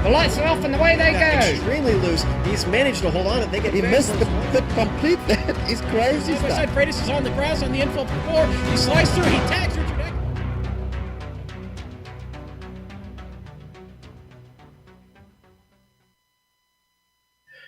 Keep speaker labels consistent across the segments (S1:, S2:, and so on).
S1: The lights are off and away they go.
S2: Extremely loose. He's managed to hold on. I think
S3: He missed the complete. He's crazy stuff.
S1: Side Freitas is on the grass on the infield floor. He slides through. He tags Richard Eck.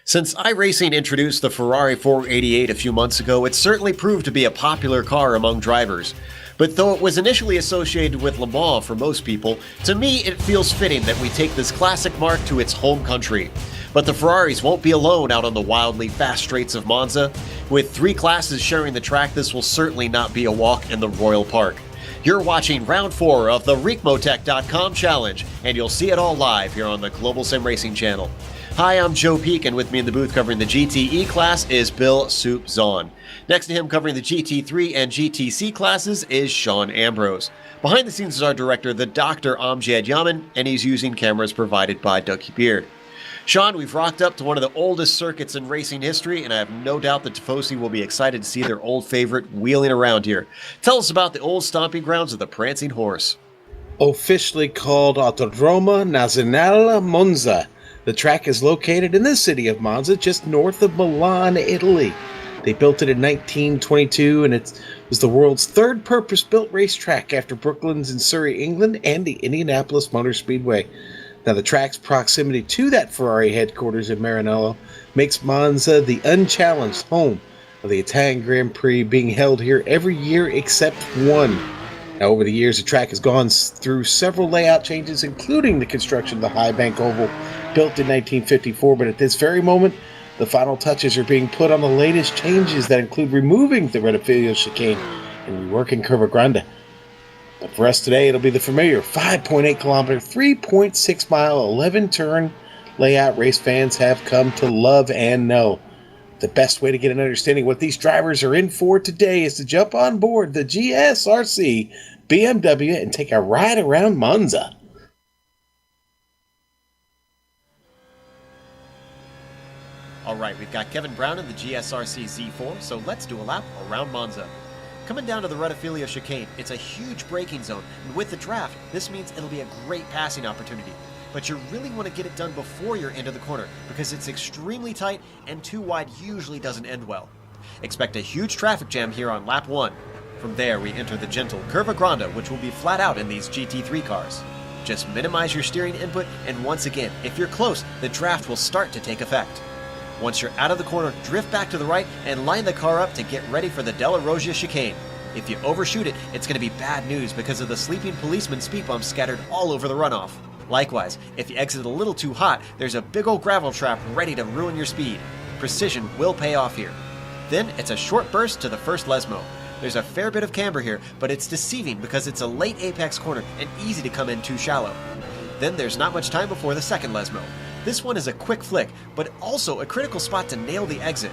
S4: Since iRacing introduced the Ferrari 488 a few months ago, it certainly proved to be a popular car among drivers. But though it was initially associated with Le Mans for most people, to me it feels fitting that we take this classic mark to its home country. But the Ferraris won't be alone out on the wildly fast straights of Monza. With 3 classes sharing the track, this will certainly not be a walk in the Royal Park. You're watching round 4 of the Ricmotech.com challenge, and you'll see it all live here on the Global Sim Racing channel. Hi, I'm Joe Peak, and with me in the booth covering the GTE class is Bill Soup Zahn. Next to him covering the GT3 and GTC classes is Sean Ambrose. Behind the scenes is our director, the Dr. Amjad Yaman, and he's using cameras provided by Dougie Beard. Sean, we've rocked up to one of the oldest circuits in racing history, and I have no doubt that Tifosi will be excited to see their old favorite wheeling around here. Tell us about the old stomping grounds of the Prancing Horse.
S3: Officially called Autodromo Nazionale Monza. The track is located in the city of Monza, just north of Milan, Italy. They built it in 1922, and it was the world's third purpose-built racetrack after Brooklands in Surrey, England, and the Indianapolis Motor Speedway. Now, the track's proximity to that Ferrari headquarters in Maranello makes Monza the unchallenged home of the Italian Grand Prix, being held here every year except one. Now, over the years, the track has gone through several layout changes, including the construction of the High Bank Oval, built in 1954, but at this very moment, the final touches are being put on the latest changes that include removing the Ricmotech chicane and reworking Curva Grande. But for us today, it'll be the familiar 5.8 kilometer, 3.6 mile, 11 turn layout race fans have come to love and know. The best way to get an understanding of what these drivers are in for today is to jump on board the GSRC BMW and take a ride around Monza.
S4: All right, we've got Kevin Brown in the GSRC Z4, so let's do a lap around Monza. Coming down to the Ricmotech chicane, it's a huge braking zone, and with the draft, this means it'll be a great passing opportunity. But you really want to get it done before you're into the corner, because it's extremely tight and too wide usually doesn't end well. Expect a huge traffic jam here on lap 1. From there, we enter the gentle Curva Grande, which will be flat out in these GT3 cars. Just minimize your steering input, and once again, if you're close, the draft will start to take effect. Once you're out of the corner, drift back to the right and line the car up to get ready for the Della Roggia chicane. If you overshoot it, it's going to be bad news because of the sleeping policeman speed bumps scattered all over the runoff. Likewise, if you exit a little too hot, there's a big old gravel trap ready to ruin your speed. Precision will pay off here. Then it's a short burst to the first Lesmo. There's a fair bit of camber here, but it's deceiving because it's a late apex corner and easy to come in too shallow. Then there's not much time before the second Lesmo. This one is a quick flick, but also a critical spot to nail the exit.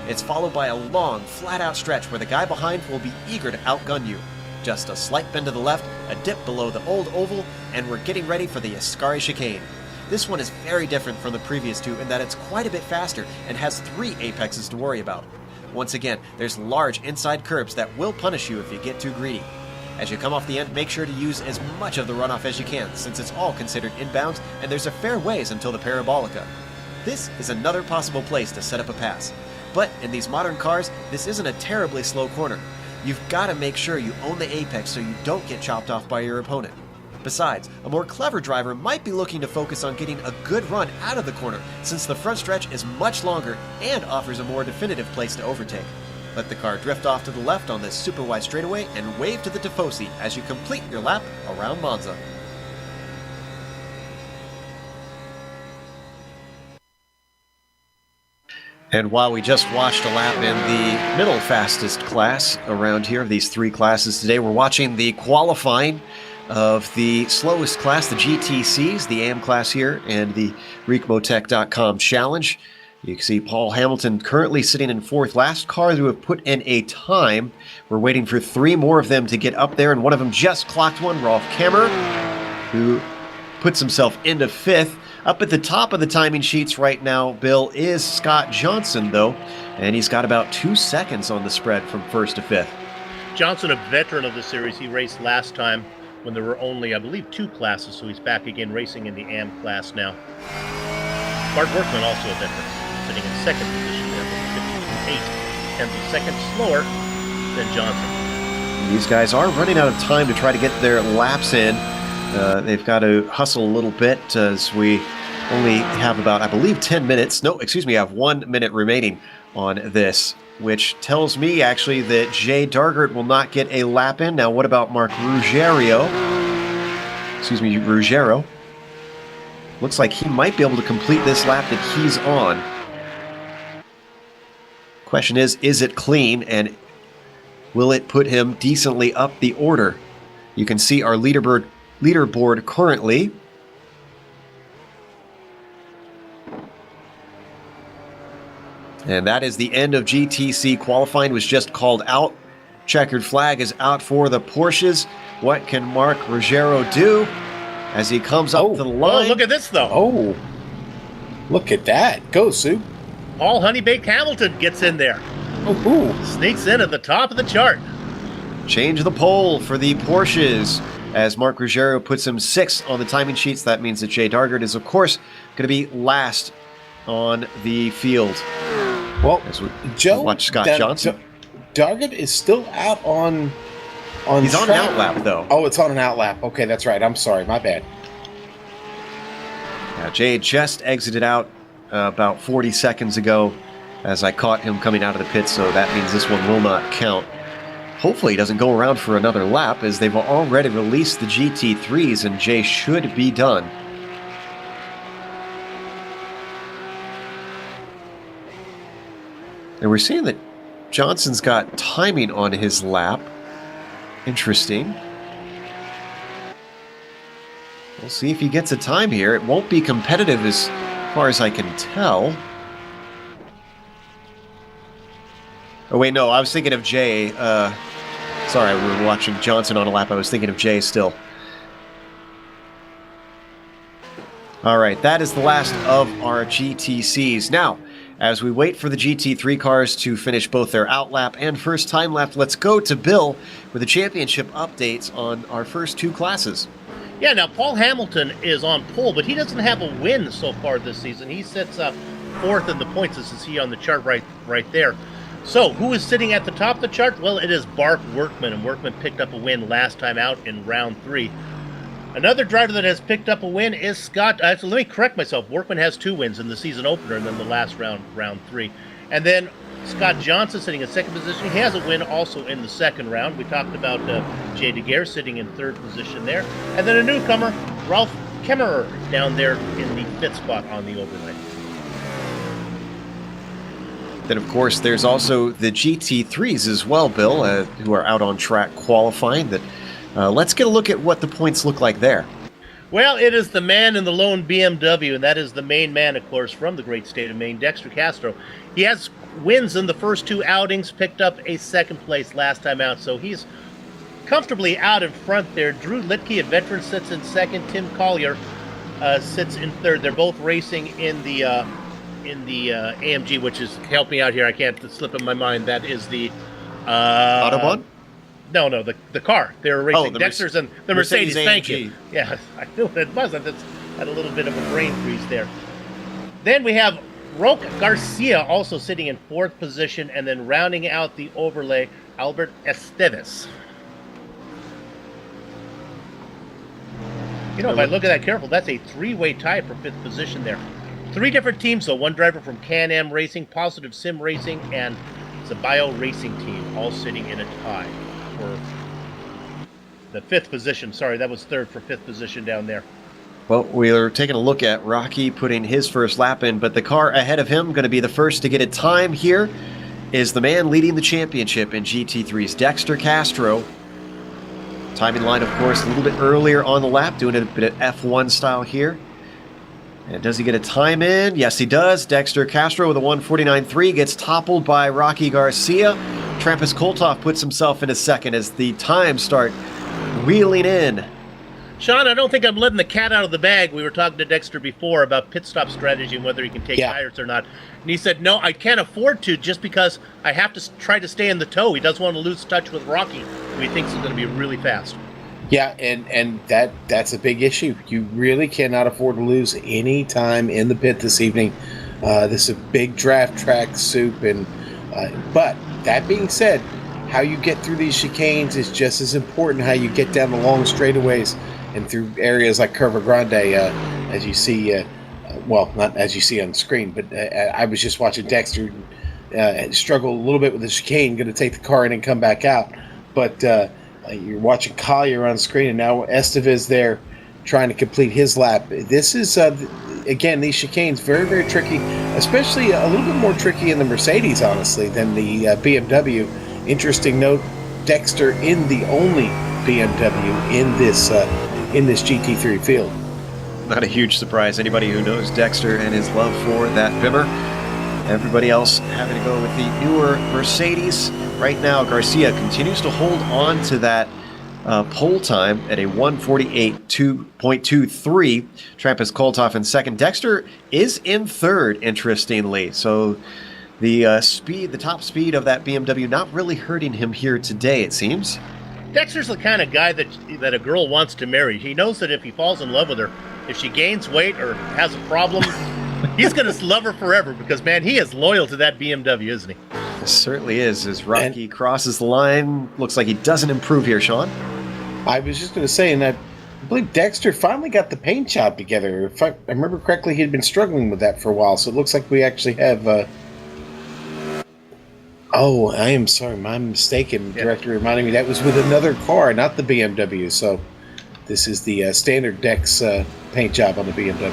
S4: It's followed by a long, flat-out stretch where the guy behind will be eager to outgun you. Just a slight bend to the left, a dip below the old oval, and we're getting ready for the Ascari chicane. This one is very different from the previous two in that it's quite a bit faster and has 3 apexes to worry about. Once again, there's large inside curbs that will punish you if you get too greedy. As you come off the end, make sure to use as much of the runoff as you can, since it's all considered inbounds and there's a fair ways until the Parabolica. This is another possible place to set up a pass. But in these modern cars, this isn't a terribly slow corner. You've got to make sure you own the apex so you don't get chopped off by your opponent. Besides, a more clever driver might be looking to focus on getting a good run out of the corner, since the front stretch is much longer and offers a more definitive place to overtake. Let the car drift off to the left on this super wide straightaway and wave to the Tifosi as you complete your lap around Monza. And while we just watched a lap in the middle fastest class around here of these 3 classes today, we're watching the qualifying of the slowest class, the GTCs, the AM class here, and the Ricmotech.com challenge. You can see Paul Hamilton currently sitting in 4th. Last car to have put in a time. We're waiting for 3 more of them to get up there, and one of them just clocked one, Rolf Kammer, who puts himself into 5th. Up at the top of the timing sheets right now, Bill, is Scott Johnson, though, and he's got about 2 seconds on the spread from 1st to 5th.
S5: Johnson, a veteran of the series, he raced last time when there were only, I believe, 2 classes, so he's back again racing in the AM class now. Mark Workman also a veteran, sitting in second position there with 52.8, 10th a second slower than Johnson.
S4: These guys are running out of time to try to get their laps in. They've got to hustle a little bit as we only have about, I believe, 10 minutes. No, excuse me, I have 1 minute remaining on this, which tells me actually that Jay Dargert will not get a lap in. Now, what about Mark Ruggiero? Excuse me, Ruggiero. Looks like he might be able to complete this lap that he's on. Question is it clean, and will it put him decently up the order? You can see our leaderboard currently. And that is the end of GTC qualifying. Was just called out. Checkered flag is out for the Porsches. What can Mark Ruggiero do as he comes up to the line?
S5: Oh, look at this, though.
S3: Oh, look at that. Go, Sue.
S5: Paul Honeybaked Hamilton gets in there.
S3: Ooh.
S5: Sneaks in at the top of the chart.
S4: Change the pole for the Porsches as Mark Ruggiero puts him 6th on the timing sheets. That means that Jay Dargert is, of course, going to be last on the field.
S3: Well, Joe,
S4: watch Scott Johnson.
S3: Dargert is still out on
S4: He's
S3: track.
S4: on an outlap, though.
S3: Oh, it's on an outlap. Okay, that's right. I'm sorry. My bad.
S4: Yeah, Jay just exited out about 40 seconds ago as I caught him coming out of the pit, so that means this one will not count. Hopefully he doesn't go around for another lap, as they've already released the GT3s, and Jay should be done. And we're seeing that Johnson's got timing on his lap. Interesting. We'll see if he gets a time here. It won't be competitive as far as I can tell. Oh, wait, no, I was thinking of Jay. Sorry, we were watching Johnson on a lap. I was thinking of Jay still. All right, that is the last of our GTCs. Now, as we wait for the GT3 cars to finish both their outlap and first time lap, let's go to Bill with the championship updates on our first 2 classes.
S5: Yeah, now Paul Hamilton is on pole, but he doesn't have a win so far this season. He sits 4th in the points, as you see on the chart right there. So, who is sitting at the top of the chart? Well, it is Bart Workman, and Workman picked up a win last time out in round 3. Another driver that has picked up a win is Scott. Actually, let me correct myself. Workman has 2 wins in the season opener and then the last round, round 3. And then Scott Johnson sitting in 2nd position. He has a win also in the 2nd round. We talked about Jay DeGuerre sitting in 3rd position there. And then a newcomer, Ralph Kemmerer, down there in the 5th spot on the overlay.
S4: Then, of course, there's also the GT3s as well, Bill, who are out on track qualifying. Let's get a look at what the points look like there.
S5: Well, it is the man in the lone BMW, and that is the main man, of course, from the great state of Maine, Dexter Castro. He has wins in the first 2 outings, picked up a 2nd place last time out, so he's comfortably out in front there. Drew Litke, a veteran, sits in 2nd. Tim Collier sits in 3rd. They're both racing in the AMG, which is, help me out here, I can't slip in my mind, that is the
S4: Autobahn?
S5: No, the car. They were racing.
S4: the
S5: Dexter's and the Mercedes. Thank
S4: AMG.
S5: you. Yeah, I knew what it was. I just had a little bit of a brain freeze there. Then we have Roque Garcia also sitting in 4th position, and then rounding out the overlay, Albert Esteves. You know, if I look at that careful, that's a 3-way tie for 5th position there. 3 different teams, though. 1 driver from Can-Am Racing, Positive Sim Racing, and Zabio Racing Team, all sitting in a tie for the 5th position. Sorry, that was 3rd for 5th position down there.
S4: Well, we're taking a look at Rocky putting his first lap in, but the car ahead of him, going to be the first to get a time here, is the man leading the championship in GT3's Dexter Castro. Timing line, of course, a little bit earlier on the lap, doing a bit of F1 style here. And does he get a time in? Yes, he does. Dexter Castro with a 1:49.3 gets toppled by Rocky Garcia. Trampus Kolthoff puts himself in a 2nd as the times start wheeling in.
S5: Sean, I don't think I'm letting the cat out of the bag. We were talking to Dexter before about pit stop strategy and whether he can take tires or not. And he said, no, I can't afford to just because I have to try to stay in the tow. He doesn't want to lose touch with Rocky, who he thinks is going to be really fast.
S3: Yeah, and that's a big issue. You really cannot afford to lose any time in the pit this evening. This is a big draft track soup, and but that being said, how you get through these chicanes is just as important. How you get down the long straightaways and through areas like Curva Grande, as you see. Well, not as you see on screen, but I was just watching Dexter struggle a little bit with the chicane, going to take the car in and come back out. But you're watching Collier on screen, and now Estevez there trying to complete his lap. This is, again, these chicanes, very, very tricky, especially a little bit more tricky in the Mercedes, honestly, than the BMW. Interesting note, Dexter in the only BMW in this GT3 field.
S4: Not a huge surprise. Anybody who knows Dexter and his love for that Bimmer. Everybody else having to go with the newer Mercedes. Right now, Garcia continues to hold on to that pole time at a 1:48.23. Trappist Kolthoff in second. Dexter is in third, interestingly. So the top speed of that BMW not really hurting him here today, it seems.
S5: Dexter's the kind of guy that a girl wants to marry. He knows that if he falls in love with her, if she gains weight or has a problem, he's going to love her forever because, man, he is loyal to that BMW, isn't he?
S4: It certainly is. As Rocky crosses the line, looks like he doesn't improve here, Sean.
S3: I was just going to say, and I believe Dexter finally got the paint job together. If I remember correctly, he had been struggling with that for a while, so it looks like we actually have... Oh, I am sorry, my mistaken.
S5: Yeah.
S3: Director reminding me that was with another car, not the BMW, so... This is the standard Dex paint job on the BMW.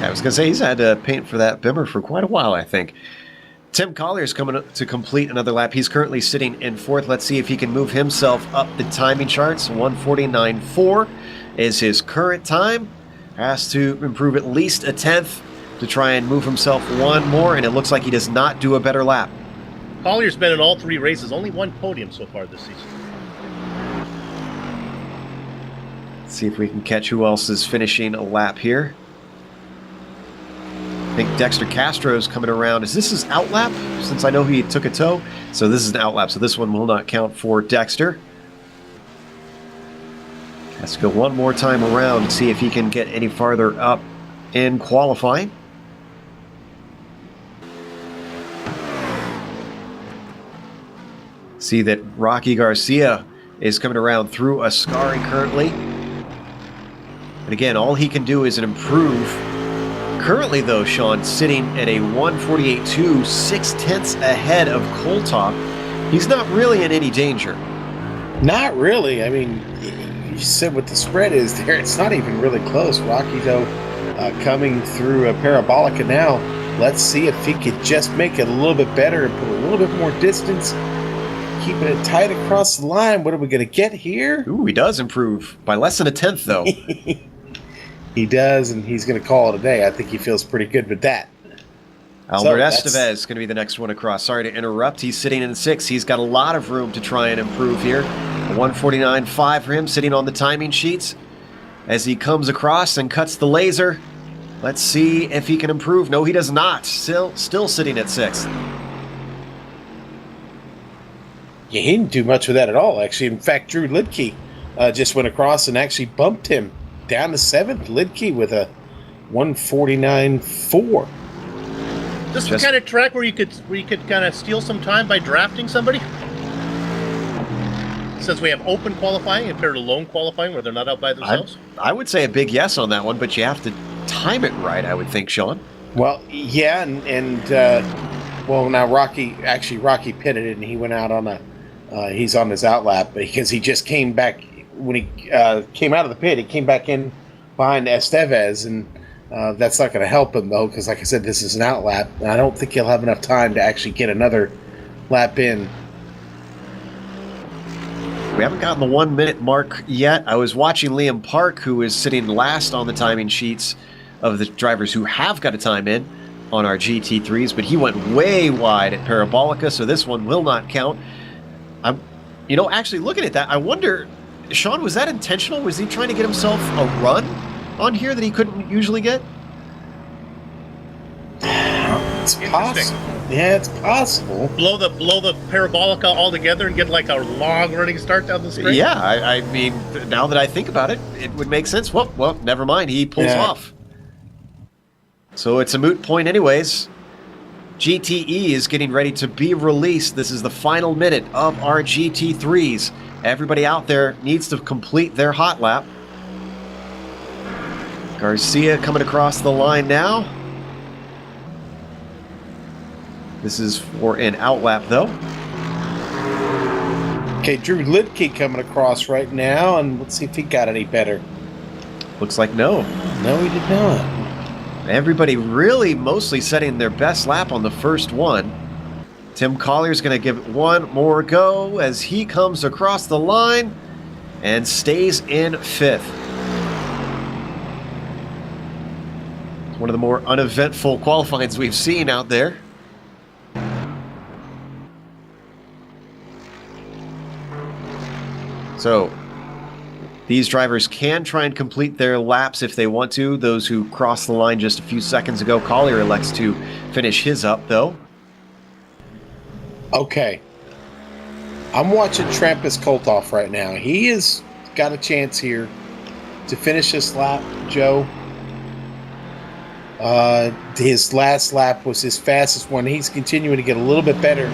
S4: I was going to say, he's had to paint for that Bimmer for quite a while, I think. Tim Collier's coming up to complete another lap. He's currently sitting in fourth. Let's see if he can move himself up the timing charts. 1:49.4 is his current time. Has to improve at least a tenth to try and move himself one more, and it looks like he does not do a better lap.
S5: Collier's been in all three races, only one podium so far this season.
S4: See if we can catch who else is finishing a lap here. I think Dexter Castro's coming around. Is this his outlap? Since I know he took a tow. So this is an outlap, so this one will not count for Dexter. Has to go one more time around and see if he can get any farther up in qualifying. See that Rocky Garcia is coming around through Ascari currently. And again, all he can do is improve. Currently, though, Sean, sitting at a 1:48.2, 6/10 ahead of Kolthoff. He's not really in any danger.
S3: Not really. I mean, you said what the spread is there. It's not even really close. Rocky, though, coming through a Parabolica now. Let's see if he could just make it a little bit better and put a little bit more distance. Keeping it tight across the line. What are we going to get here?
S4: Ooh, he does improve by less than a tenth, though.
S3: He does, and he's going to call it a day. I think he feels pretty good with that.
S4: Albert Estevez is going to be the next one across. Sorry to interrupt. He's sitting in sixth. He's got a lot of room to try and improve here. 1:49.5 for him, sitting on the timing sheets. As he comes across and cuts the laser, let's see if he can improve. No, he does not. Still sitting at sixth.
S3: Yeah, he didn't do much with that at all, actually. In fact, Drew Lidke just went across and actually bumped him down to seventh. Lidke with a 1:49.4.
S5: This is the kind of track where you could kind of steal some time by drafting somebody. Since we have open qualifying compared to lone qualifying where they're not out by themselves.
S4: I would say a big yes on that one, but you have to time it right, I would think, Sean.
S3: Well, yeah, well, now Rocky pitted it and he went out on he's on his outlap because he just came back when he came out of the pit. He came back in behind Estevez, and that's not going to help him though, because like I said, this is an outlap. And I don't think he'll have enough time to actually get another lap in.
S4: We haven't gotten the 1 minute mark yet. I was watching Liam Park, who is sitting last on the timing sheets of the drivers who have got a time in on our GT3s, but he went way wide at Parabolica, so this one will not count. Actually looking at that, I wonder, Sean, was that intentional? Was he trying to get himself a run on here that he couldn't usually get?
S3: It's
S5: Interesting.
S3: possible. Yeah, it's possible.
S5: Blow the parabolica all together and get like a long running start down the straight.
S4: Yeah, I mean, now that I think about it, it would make sense. Well, never mind. He pulls off. So it's a moot point anyways. GTE is getting ready to be released. This is the final minute of our GT3s. Everybody out there needs to complete their hot lap. Garcia coming across the line now. This is for an out lap, though.
S3: Okay, Drew Lidke coming across right now, and let's see if he got any better.
S4: Looks like no.
S3: No, he did not.
S4: Everybody really mostly setting their best lap on the first one. Tim Collier's going to give it one more go as he comes across the line and stays in fifth. It's one of the more uneventful qualifyings we've seen out there. So, these drivers can try and complete their laps if they want to. Those who crossed the line just a few seconds ago, Collier elects to finish his up, though.
S3: Okay. I'm watching Trampus Kolthoff right now. He has got a chance here to finish this lap, Joe. His last lap was his fastest one. He's continuing to get a little bit better.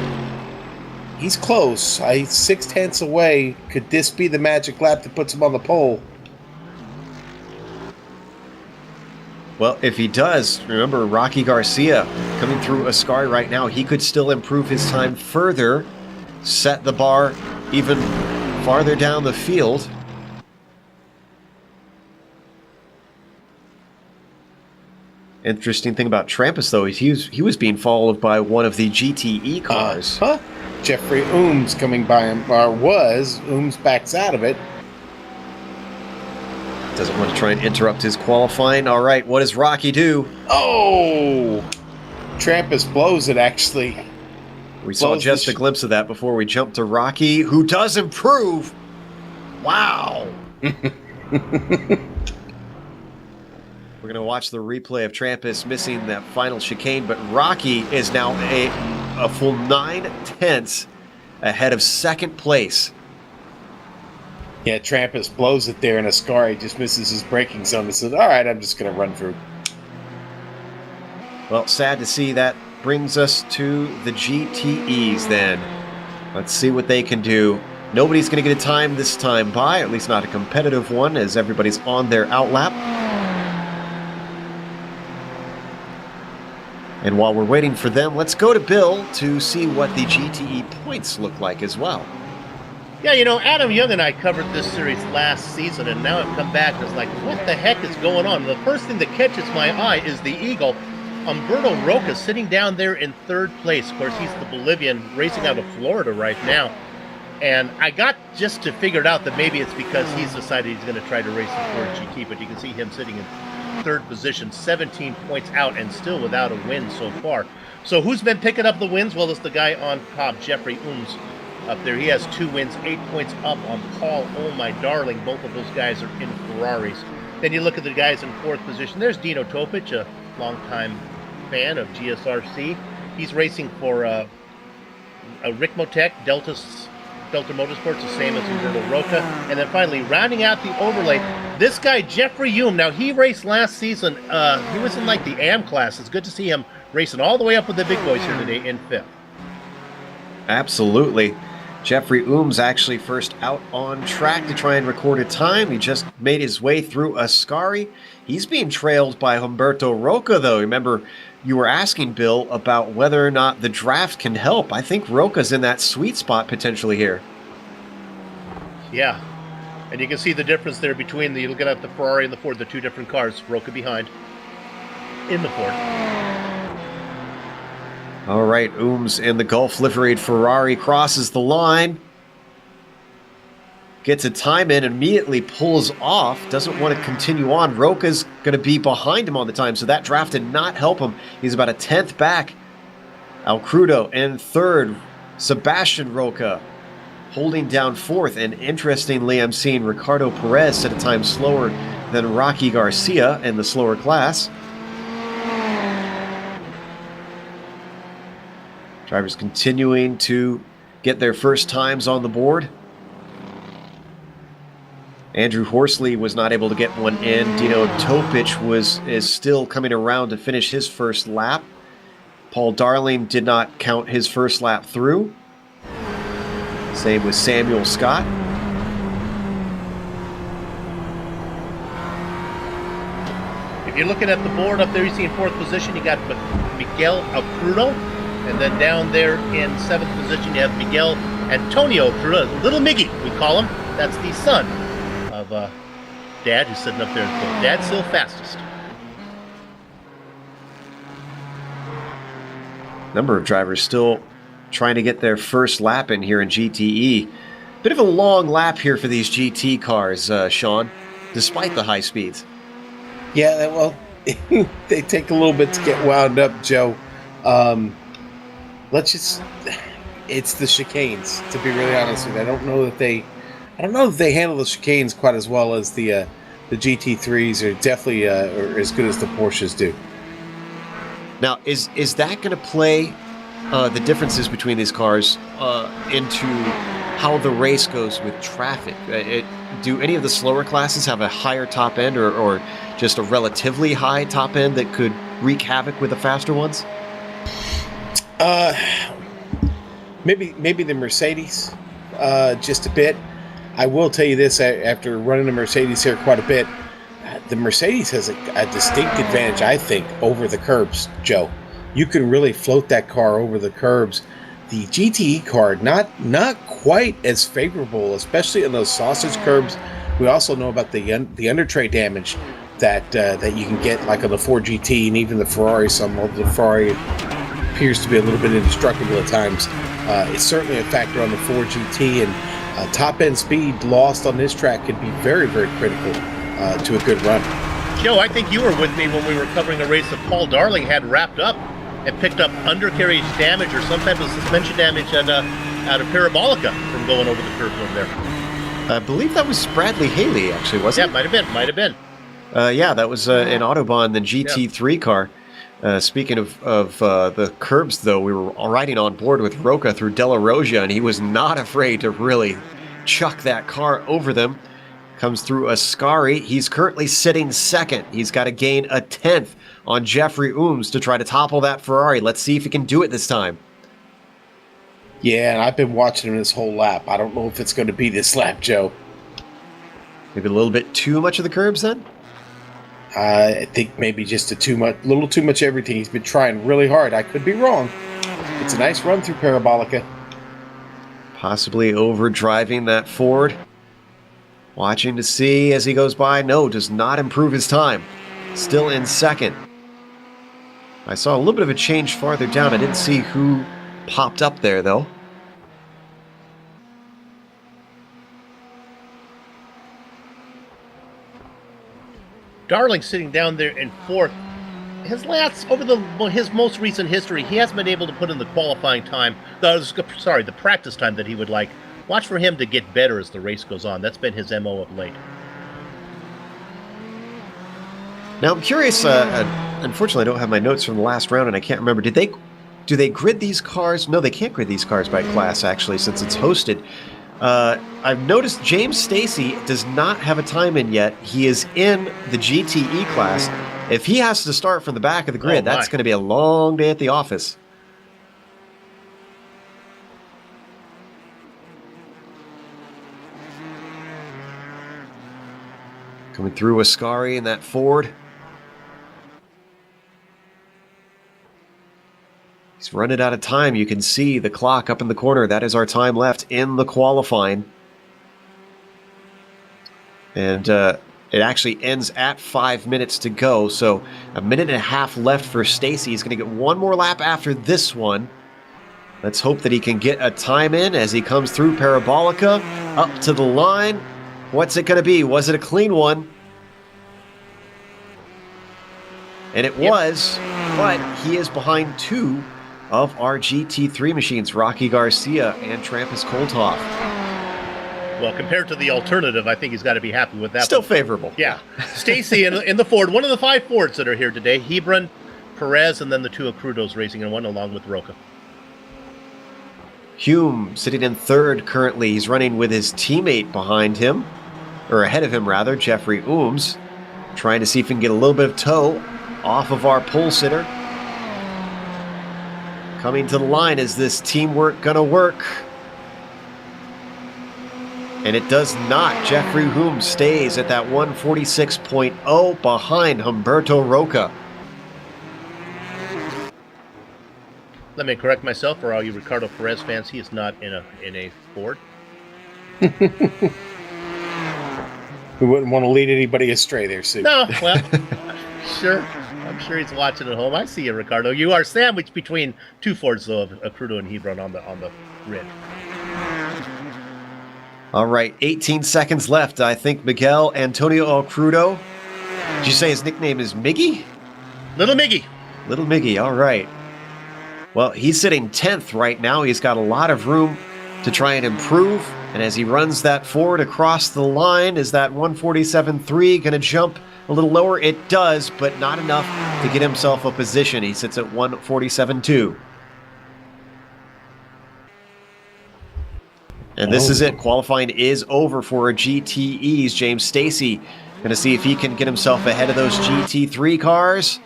S3: He's close. He's 6/10 away. Could this be the magic lap that puts him on the pole?
S4: Well, if he does, remember Rocky Garcia coming through Ascari right now. He could still improve his time further, set the bar even farther down the field. Interesting thing about Trampus, though, is he was being followed by one of the GTE cars.
S3: Jeffrey Ooms coming by him, or was. Ooms backs out of it.
S4: Doesn't want to try and interrupt his qualifying. All right, what does Rocky do?
S3: Oh! Trampus blows it, actually.
S4: We saw just a glimpse of that before we jumped to Rocky, who does improve. Wow. We're going to watch the replay of Trampus missing that final chicane, but Rocky is now a full 9/10 ahead of second place.
S3: Yeah, Trampus blows it there, and Ascari just misses his braking zone and says, all right, I'm just going to run through.
S4: Well, sad to see that brings us to the GTEs then. Let's see what they can do. Nobody's going to get a time this time by, at least not a competitive one, as everybody's on their outlap. And while we're waiting for them, let's go to Bill to see what the GTE points look like as well.
S5: Yeah, you know, Adam Young and I covered this series last season, and now I've come back and it's like, what the heck is going on? The first thing that catches my eye is the Eagle, Humberto Roca, sitting down there in third place. Of course, he's the Bolivian racing out of Florida right now. And I got just to figure it out that maybe it's because he's decided he's going to try to race the Ford GT, but you can see him sitting in third position, 17 points out, and still without a win so far. So who's been picking up the wins? Well, it's the guy on top, Jeffrey Ooms, up there. He has 2 wins, 8 points up on Paul. Oh, my darling, both of those guys are in Ferraris. Then you look at the guys in fourth position. There's Dino Topic, a longtime fan of GSRC. He's racing for a Ricmotech, Delta Motorsports, the same as Humberto Roca. And then finally, rounding out the overlay, this guy, Jeffrey Hume. Now, he raced last season. He was in, like, the AM class. It's good to see him racing all the way up with the big boys here today in fifth.
S4: Absolutely. Jeffrey Ooms actually first out on track to try and record a time. He just made his way through Ascari. He's being trailed by Humberto Roca, though. Remember, you were asking, Bill, about whether or not the draft can help. I think Roca's in that sweet spot potentially here.
S5: Yeah. And you can see the difference there between you look at the Ferrari and the Ford, the two different cars. Roca behind in the Ford.
S4: All right, Ooms in the Gulf liveried Ferrari crosses the line. Gets a time in, immediately pulls off. Doesn't want to continue on. Roca's going to be behind him on the time, so that draft did not help him. He's about a 10th back. Al Crudo in third. Sebastian Roca holding down fourth. And interestingly, I'm seeing Ricardo Perez set a time slower than Rocky Garcia in the slower class. Drivers continuing to get their first times on the board. Andrew Horsley was not able to get one in. Dino Topic is still coming around to finish his first lap. Paul Darling did not count his first lap through. Same with Samuel Scott.
S5: If you're looking at the board up there, you see in 4th position, you got Miguel Acrudo. And then down there in 7th position, you have Miguel Antonio Acrudo. Little Miggy, we call him. That's the son of Dad, who's sitting up there in 4th. Dad's still fastest.
S4: Number of drivers still trying to get their first lap in here in GTE. Bit of a long lap here for these GT cars, Sean, despite the high speeds.
S3: Yeah, well, they take a little bit to get wound up, Joe. It's the chicanes, to be really honest with you. I don't know if they handle the chicanes quite as well as the GT3s, or definitely or as good as the Porsches do.
S4: Now, is that going to play the differences between these cars into how the race goes with traffic? Do any of the slower classes have a higher top end, or just a relatively high top end that could wreak havoc with the faster ones?
S3: Maybe the Mercedes, just a bit. I will tell you this, after running the Mercedes here quite a bit, the Mercedes has a distinct advantage, I think, over the curbs, Joe. You can really float that car over the curbs. The GTE car, not quite as favorable, especially in those sausage curbs. We also know about the under tray damage that you can get, like on the Ford GT and even the Ferrari. The Ferrari appears to be a little bit indestructible at times. It's certainly a factor on the Ford GT, and top end speed lost on this track can be very, very critical to a good run.
S5: Joe, I think you were with me when we were covering a race that Paul Darling had wrapped up and picked up undercarriage damage or some type of suspension damage out of Parabolica from going over the curve over there.
S4: I believe that was Bradley Haley, actually, wasn't it?
S5: Yeah, might have been.
S4: Yeah, that was an Autobahn, the GT3 car. Speaking of the curbs, though, we were riding on board with Roca through Della Roja, and he was not afraid to really chuck that car over them. Comes through Ascari. He's currently sitting second. He's got to gain a 10th on Jeffrey Ooms to try to topple that Ferrari. Let's see if he can do it this time.
S3: Yeah, and I've been watching him this whole lap. I don't know if it's going to be this lap, Joe.
S4: Maybe a little bit too much of the curbs, then?
S3: I think maybe just a little too much everything. He's been trying really hard. I could be wrong. It's a nice run through Parabolica.
S4: Possibly overdriving that Ford. Watching to see as he goes by. No, does not improve his time. Still in second. I saw a little bit of a change farther down. I didn't see who popped up there, though.
S5: Darling sitting down there in 4th. His most recent history, he hasn't been able to put in the qualifying time. The practice time that he would like. Watch for him to get better as the race goes on. That's been his MO of late.
S4: Now I'm curious. Unfortunately, I don't have my notes from the last round, and I can't remember. Do they grid these cars? No, they can't grid these cars by class, actually, since it's hosted. I've noticed James Stacy does not have a time in yet. He is in the GTE class. If he has to start from the back of the grid, that's going to be a long day at the office. Coming through Ascari in that Ford. He's running out of time. You can see the clock up in the corner. That is our time left in the qualifying. And it actually ends at 5 minutes to go. So a minute and a half left for Stacy. He's going to get one more lap after this one. Let's hope that he can get a time in as he comes through Parabolica. Up to the line. What's it going to be? Was it a clean one? And it was, but he is behind two of our GT3 machines, Rocky Garcia and Trampus Kolthoff.
S5: Well, compared to the alternative, I think he's got to be happy with that.
S4: Still favorable.
S5: Yeah. Stacy in the Ford, one of the 5 Fords that are here today. Hebron, Perez, and then the 2 Acrudos racing in one along with Roca.
S4: Hume sitting in third currently. He's running with his teammate behind him, or ahead of him rather, Jeffrey Ooms, trying to see if he can get a little bit of tow off of our pole sitter. Coming to the line, is this teamwork gonna work? And it does not. Jeffrey Hume stays at that 146.0 behind Humberto Roca.
S5: Let me correct myself for all you Ricardo Perez fans. He is not in a Ford.
S3: We wouldn't want to lead anybody astray there, Sue.
S5: No, well, sure. I'm sure he's watching at home. I see you, Ricardo. You are sandwiched between two Fords, though, of Crudo and Hebron on the grid.
S4: All right, 18 seconds left. I think Miguel Antonio Crudo. Did you say his nickname is Miggy?
S5: Little Miggy.
S4: Little Miggy, all right. Well, he's sitting 10th right now. He's got a lot of room to try and improve. And as he runs that forward across the line, is that 147.3 going to jump a little lower? It does, but not enough to get himself a position. He sits at 147.2. And this is it. Qualifying is over for GTEs. James Stacy going to see if he can get himself ahead of those GT3 cars.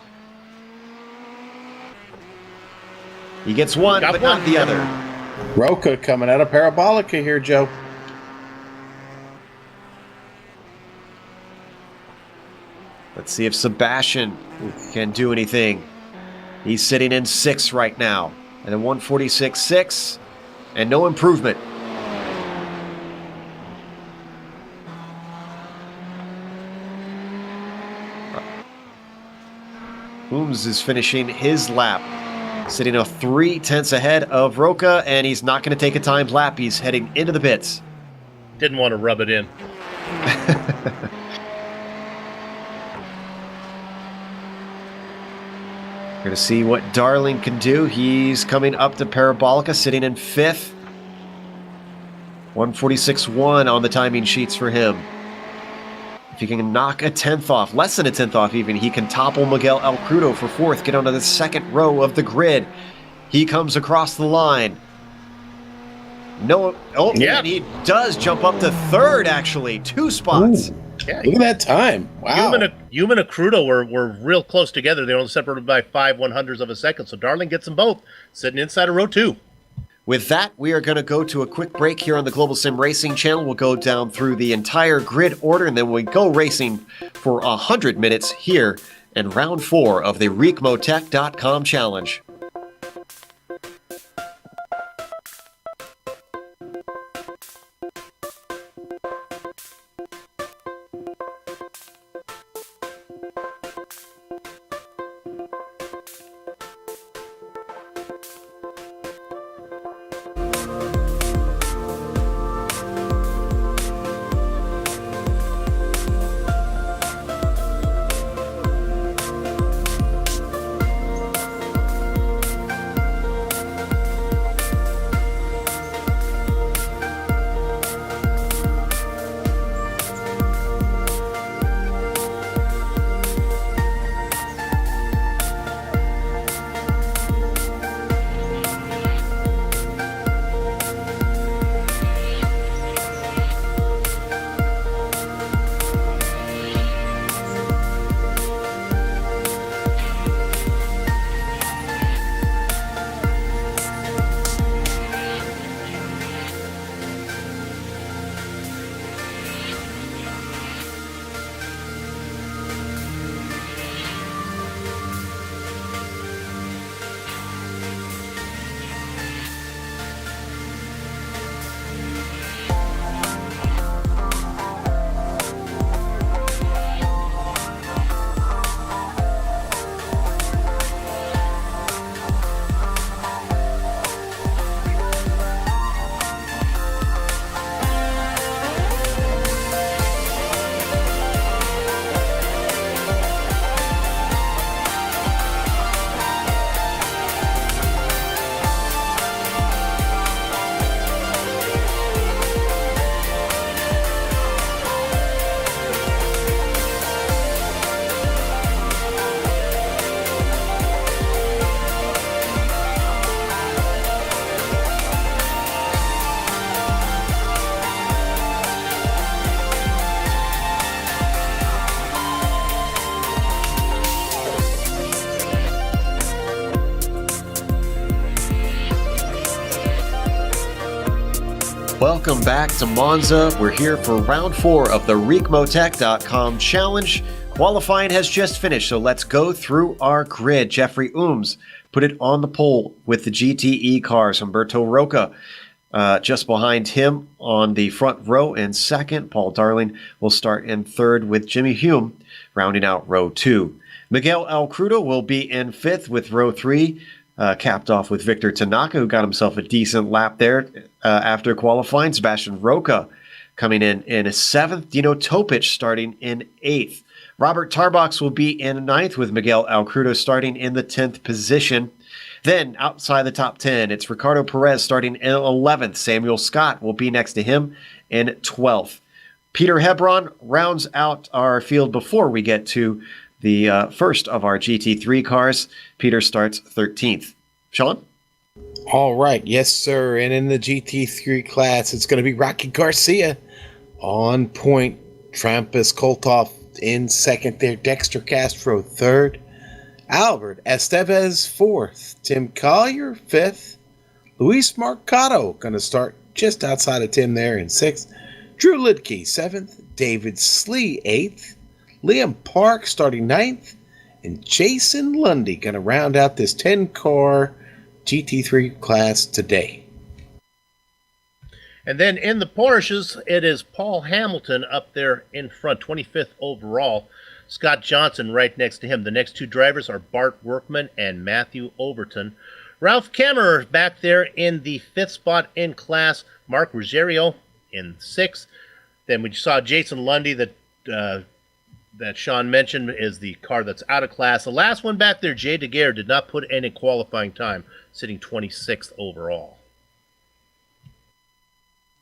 S4: He gets one, but not the other.
S3: Roca coming out of Parabolica here, Joe.
S4: Let's see if Sebastian can do anything. He's sitting in 6th right now at a 146.6 and no improvement. Ooms is finishing his lap, sitting a 3/10 ahead of Roca, and he's not going to take a timed lap. He's heading into the pits.
S5: Didn't want to rub it in.
S4: We're going to see what Darling can do. He's coming up to Parabolica, sitting in 5th. 146.1 on the timing sheets for him. If he can knock a 10th off, less than a 10th off even, he can topple Miguel El Crudo for 4th, get onto the 2nd row of the grid. He comes across the line. No, oh, yeah. And he does jump up to 3rd, actually. 2 spots.
S3: Ooh, yeah, look at that time. Wow.
S5: Human and Crudo were real close together. They were only separated by 5/100ths of a second. So Darling gets them both, sitting inside of row 2.
S4: With that, we are going to go to a quick break here on the Global Sim Racing channel. We'll go down through the entire grid order, and then we go racing for 100 minutes here in round 4 of the Ricmotech.com challenge. Welcome back to Monza. We're here for round 4 of the Ricmotech.com challenge. Qualifying has just finished, so let's go through our grid. Jeffrey Ooms put it on the pole with the GTE cars. Humberto Roca just behind him on the front row in second. Paul Darling will start in third with Jimmy Hume rounding out row 2. Miguel Alcrudo will be in fifth with row 3, capped off with Victor Tanaka, who got himself a decent lap there after qualifying. Sebastian Roca coming in a seventh. Dino Topic starting in 8th. Robert Tarbox will be in 9th with Miguel Alcrudo starting in the 10th position. Then outside the top 10, it's Ricardo Perez starting in 11th. Samuel Scott will be next to him in 12th. Peter Hebron rounds out our field before we get to the first of our GT3 cars. Peter starts 13th. Sean?
S3: All right. Yes, sir. And in the GT3 class, it's going to be Rocky Garcia on point. Trampus Kolthoff in second there. Dexter Castro third. Albert Estevez fourth. Tim Collier fifth. Luis Marcato going to start just outside of Tim there in sixth. Drew Lidke seventh. David Slee eighth. Liam Park starting 9th. And Jason Lundy going to round out this 10-car GT3 class today.
S5: And then in the Porsches, it is Paul Hamilton up there in front, 25th overall. Scott Johnson right next to him. The next two drivers are Bart Workman and Matthew Overton. Ralph Kammerer back there in the 5th spot in class. Mark Ruggiero in 6th. Then we saw Jason Lundy that Sean mentioned is the car that's out of class. The last one back there, Jay Daguerre, did not put in a qualifying time, sitting 26th overall.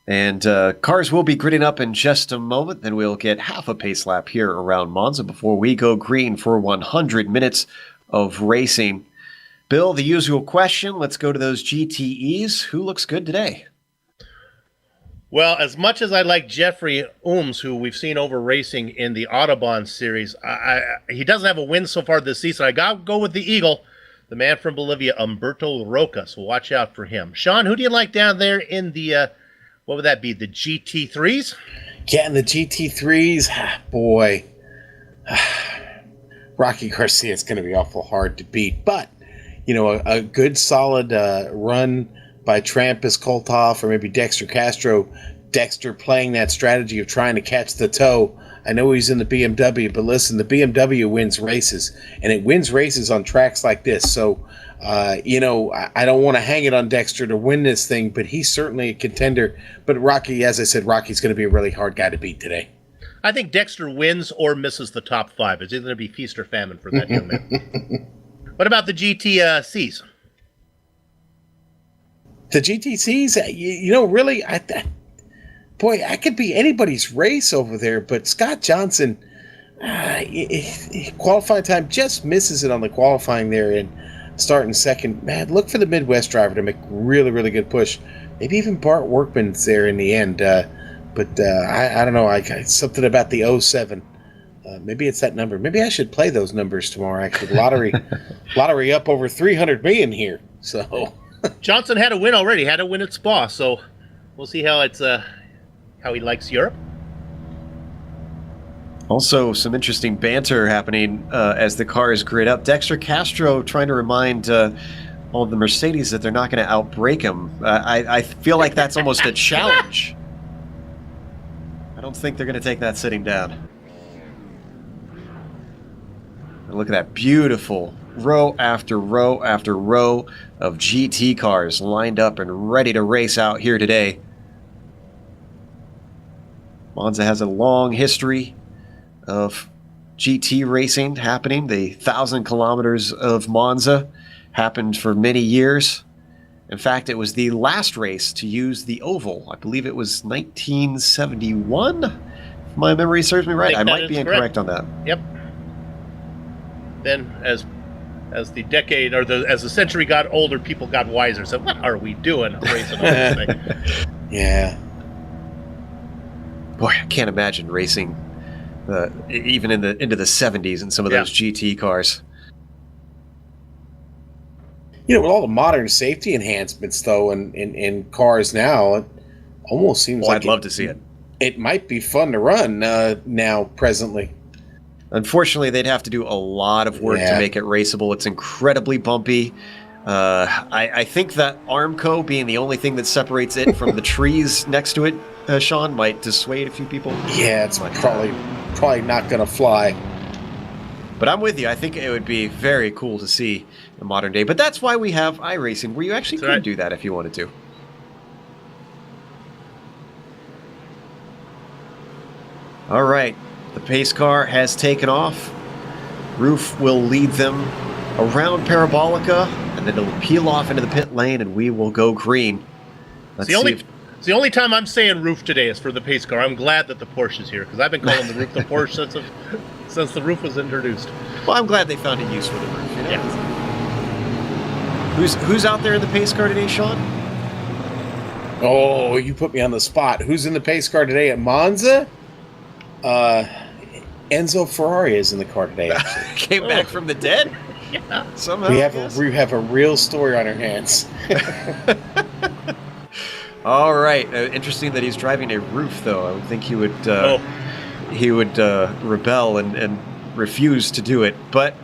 S4: And cars will be gridding up in just a moment. Then we'll get half a pace lap here around Monza before we go green for 100 minutes of racing. Bill, the usual question. Let's go to those GTEs. Who looks good today?
S5: Well, as much as I like Jeffrey Ooms, who we've seen over racing in the Autobahn series, he doesn't have a win so far this season. I got to go with the Eagle, the man from Bolivia, Humberto Roca, so watch out for him. Sean, who do you like down there in the, what would that be, the GT3s?
S3: Yeah, in the GT3s, boy, Rocky Garcia is going to be awful hard to beat. But, you know, a good solid run by Trampus Kolthoff or maybe Dexter Castro. Dexter playing that strategy of trying to catch the toe. I know he's in the BMW, but listen, the BMW wins races, and it wins races on tracks like this. So, you know, I don't want to hang it on Dexter to win this thing, but he's certainly a contender. But Rocky, as I said, Rocky's going to be a really hard guy to beat today.
S5: I think Dexter wins or misses the top 5. It's either going to be feast or famine for that young man. What about the GTCs?
S3: The GTCs, you know, really, I could be anybody's race over there, but Scott Johnson, qualifying time just misses it on the qualifying there and starting second. Man, look for the Midwest driver to make really, really good push. Maybe even Bart Workman's there in the end, but I don't know. Something about the 07. Maybe it's that number. Maybe I should play those numbers tomorrow. Actually, lottery up over 300 million here. So.
S5: Johnson had a win already, had a win at Spa, so we'll see how how he likes Europe.
S4: Also, some interesting banter happening as the cars grid up. Dexter Castro trying to remind all of the Mercedes that they're not going to outbrake him. I feel like that's almost a challenge. I don't think they're going to take that sitting down. And look at that beautiful row after row after row of GT cars lined up and ready to race out here today. Monza has a long history of GT racing happening. The 1,000 kilometers of Monza happened for many years. In fact, it was the last race to use the oval. I believe it was 1971, if my memory serves me right. I might be incorrect on that.
S5: Yep. Then as the decade or as the century got older, people got wiser. So what are we doing racing on this thing?
S3: Yeah.
S4: Boy, I can't imagine racing even into the 70s in some of those GT cars.
S3: You know, with all the modern safety enhancements, though, in cars now, almost seems
S4: Oh,
S3: like
S4: I'd love to see it.
S3: It might be fun to run now, presently.
S4: Unfortunately, they'd have to do a lot of work to make it raceable. It's incredibly bumpy. I think that Armco being the only thing that separates it from the trees next to it, Sean, might dissuade a few people.
S3: Yeah, it's probably not going to fly.
S4: But I'm with you. I think it would be very cool to see in modern day. But that's why we have iRacing, where you actually could do that if you wanted to. All right. The pace car has taken off. Roof will lead them around Parabolica, and then it'll peel off into the pit lane, and we will go green.
S5: It's the only time I'm saying roof today is for the pace car. I'm glad that the Porsche is here, because I've been calling the roof the Porsche since the roof was introduced.
S4: Well, I'm glad they found a use for the roof. You know? Yeah. Who's out there in the pace car today, Sean?
S3: Oh, you put me on the spot. Who's in the pace car today at Monza? Enzo Ferrari is in the car today, actually.
S4: Came back from the dead?
S5: Yeah.
S4: Somehow.
S3: We have a real story on our hands.
S4: All right. Interesting that he's driving a roof, though. I would think he would rebel and refuse to do it. But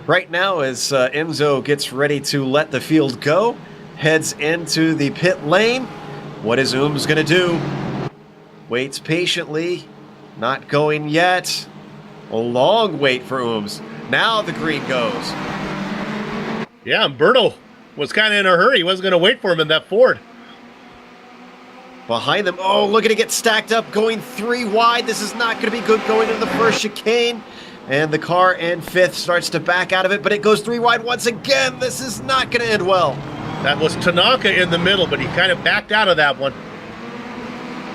S4: right now, as Enzo gets ready to let the field go, heads into the pit lane, what is Ooms going to do? Waits patiently. Not going yet. A long wait for Ooms. Now the green goes.
S5: Yeah, Berto was kind of in a hurry. He wasn't going to wait for him in that Ford.
S4: Behind them, oh, look at it get stacked up, going 3 wide. This is not going to be good going into the first chicane. And the car in 5th starts to back out of it, but it goes 3 wide once again. This is not going to end well.
S5: That was Tanaka in the middle, but he kind of backed out of that one.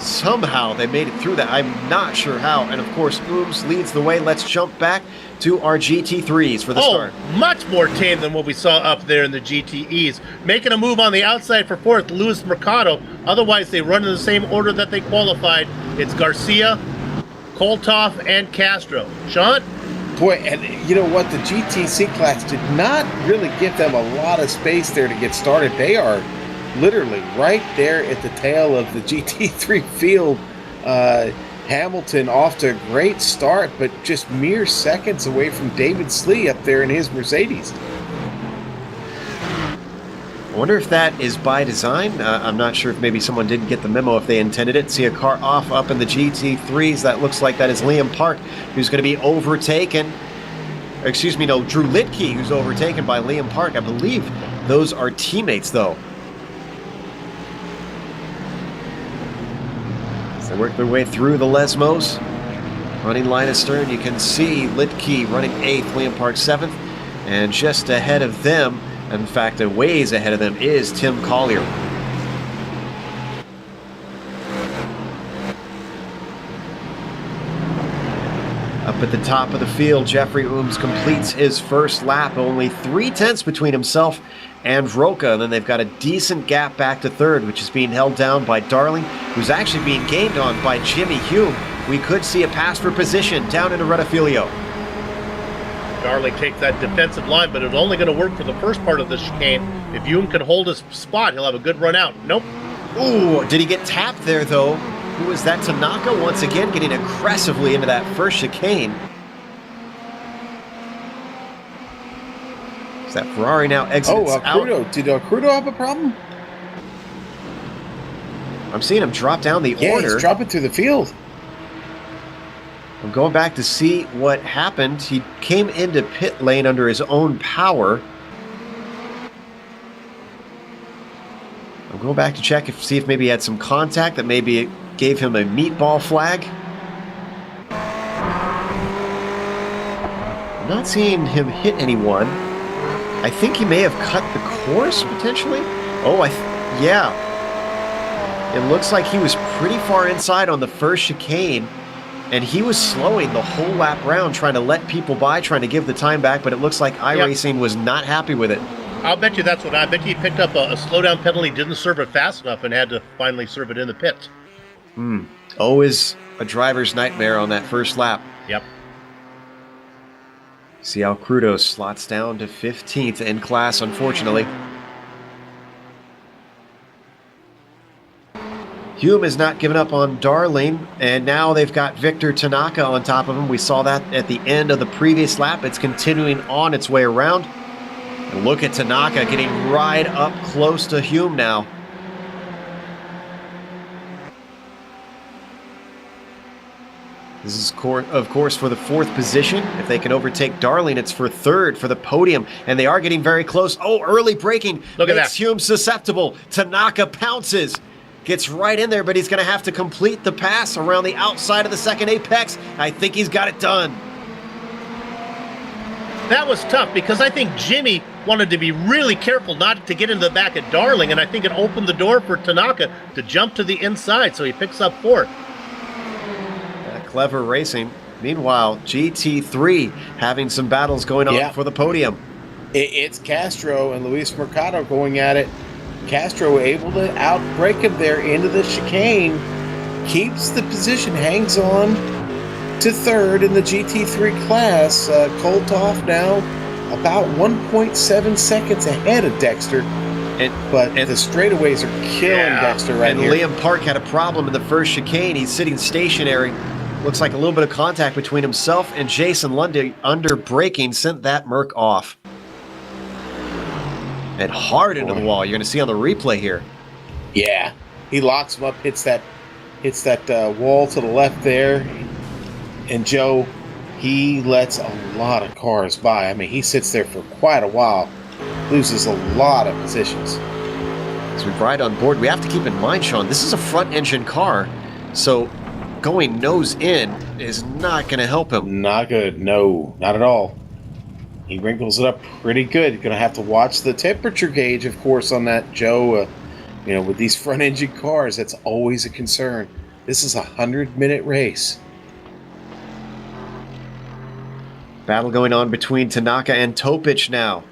S4: Somehow they made it through that. I'm not sure how. And of course, Ooms leads the way. Let's jump back to our GT3s for the start.
S5: Much more tame than what we saw up there in the GTEs. Making a move on the outside for 4th, Luis Mercado. Otherwise, they run in the same order that they qualified. It's Garcia, Kolthoff, and Castro. Sean?
S3: Boy, and you know what? The GTC class did not really give them a lot of space there to get started. They are literally right there at the tail of the GT3 field. Hamilton off to a great start, but just mere seconds away from David Slee up there in his Mercedes.
S4: I wonder if that is by design. I'm not sure if maybe someone didn't get the memo if they intended it. See a car off up in the GT3s. That looks like that is Liam Park, who's going to be overtaken. Excuse me, no, Drew Litke, who's overtaken by Liam Park. I believe those are teammates, though. They work their way through the Lesmos. Running line astern, you can see Litke running 8th, Liam Park 7th. And just ahead of them, in fact, a ways ahead of them, is Tim Collier. Up at the top of the field, Jeffrey Ooms completes his first lap. Only 3/10 between himself and Roca. And then they've got a decent gap back to 3rd, which is being held down by Darling, who's actually being gained on by Jimmy Hume. We could see a pass for position down into Rettifilio.
S5: Darling takes that defensive line, but it's only going to work for the first part of the chicane. If Hume can hold his spot, he'll have a good run out. Nope.
S4: Ooh, did he get tapped there, though? Who was that? Tanaka once again getting aggressively into that first chicane. Is that Ferrari now exits out?
S3: Did Crudo have a problem?
S4: I'm seeing him drop down the order.
S3: Yeah, he's dropping through the field.
S4: I'm going back to see what happened. He came into pit lane under his own power. I'm going back to check see if maybe he had some contact that maybe gave him a meatball flag. I'm not seeing him hit anyone. I think he may have cut the course, potentially. Oh, yeah. It looks like he was pretty far inside on the first chicane, and he was slowing the whole lap round, trying to let people by, trying to give the time back, but it looks like iRacing was not happy with it.
S5: I'll bet you that's what I bet you he picked up a slowdown penalty, didn't serve it fast enough, and had to finally serve it in the pits.
S4: Always a driver's nightmare on that first lap.
S5: Yep.
S4: See how Crudo slots down to 15th in class, unfortunately. Hume is not giving up on Darling, and now they've got Victor Tanaka on top of him. We saw that at the end of the previous lap. It's continuing on its way around. And look at Tanaka getting right up close to Hume now. This is, of course, for the 4th position. If they can overtake Darling, it's for 3rd for the podium. And they are getting very close. Oh, early braking makes Hume susceptible. Tanaka pounces. Gets right in there, but he's going to have to complete the pass around the outside of the second apex. I think he's got it done.
S5: That was tough because I think Jimmy wanted to be really careful not to get into the back of Darling, and I think it opened the door for Tanaka to jump to the inside, so he picks up 4th.
S4: Clever racing. Meanwhile, GT3 having some battles going on for the podium.
S3: It's Castro and Luis Mercado going at it. Castro able to outbreak him there into the chicane, keeps the position, hangs on to 3rd in the GT3 class. Kolthoff now about 1.7 seconds ahead of Dexter, but the straightaways are killing Dexter right here.
S4: And Liam Park had a problem in the first chicane. He's sitting stationary. Looks like a little bit of contact between himself and Jason Lundy under braking sent that Merc off. And hard into the wall. You're going to see on the replay here.
S3: Yeah, he locks him up, hits that wall to the left there, and Joe, he lets a lot of cars by. I mean, he sits there for quite a while, loses a lot of positions.
S4: As we ride on board, we have to keep in mind, Sean, this is a front-engine car, so going nose in is not going to help him.
S3: Not good. No, not at all. He wrinkles it up pretty good. Going to have to watch the temperature gauge, of course, on that, Joe. With these front-engine cars, that's always a concern. This is a 100-minute race.
S4: Battle going on between Tanaka and Topic now.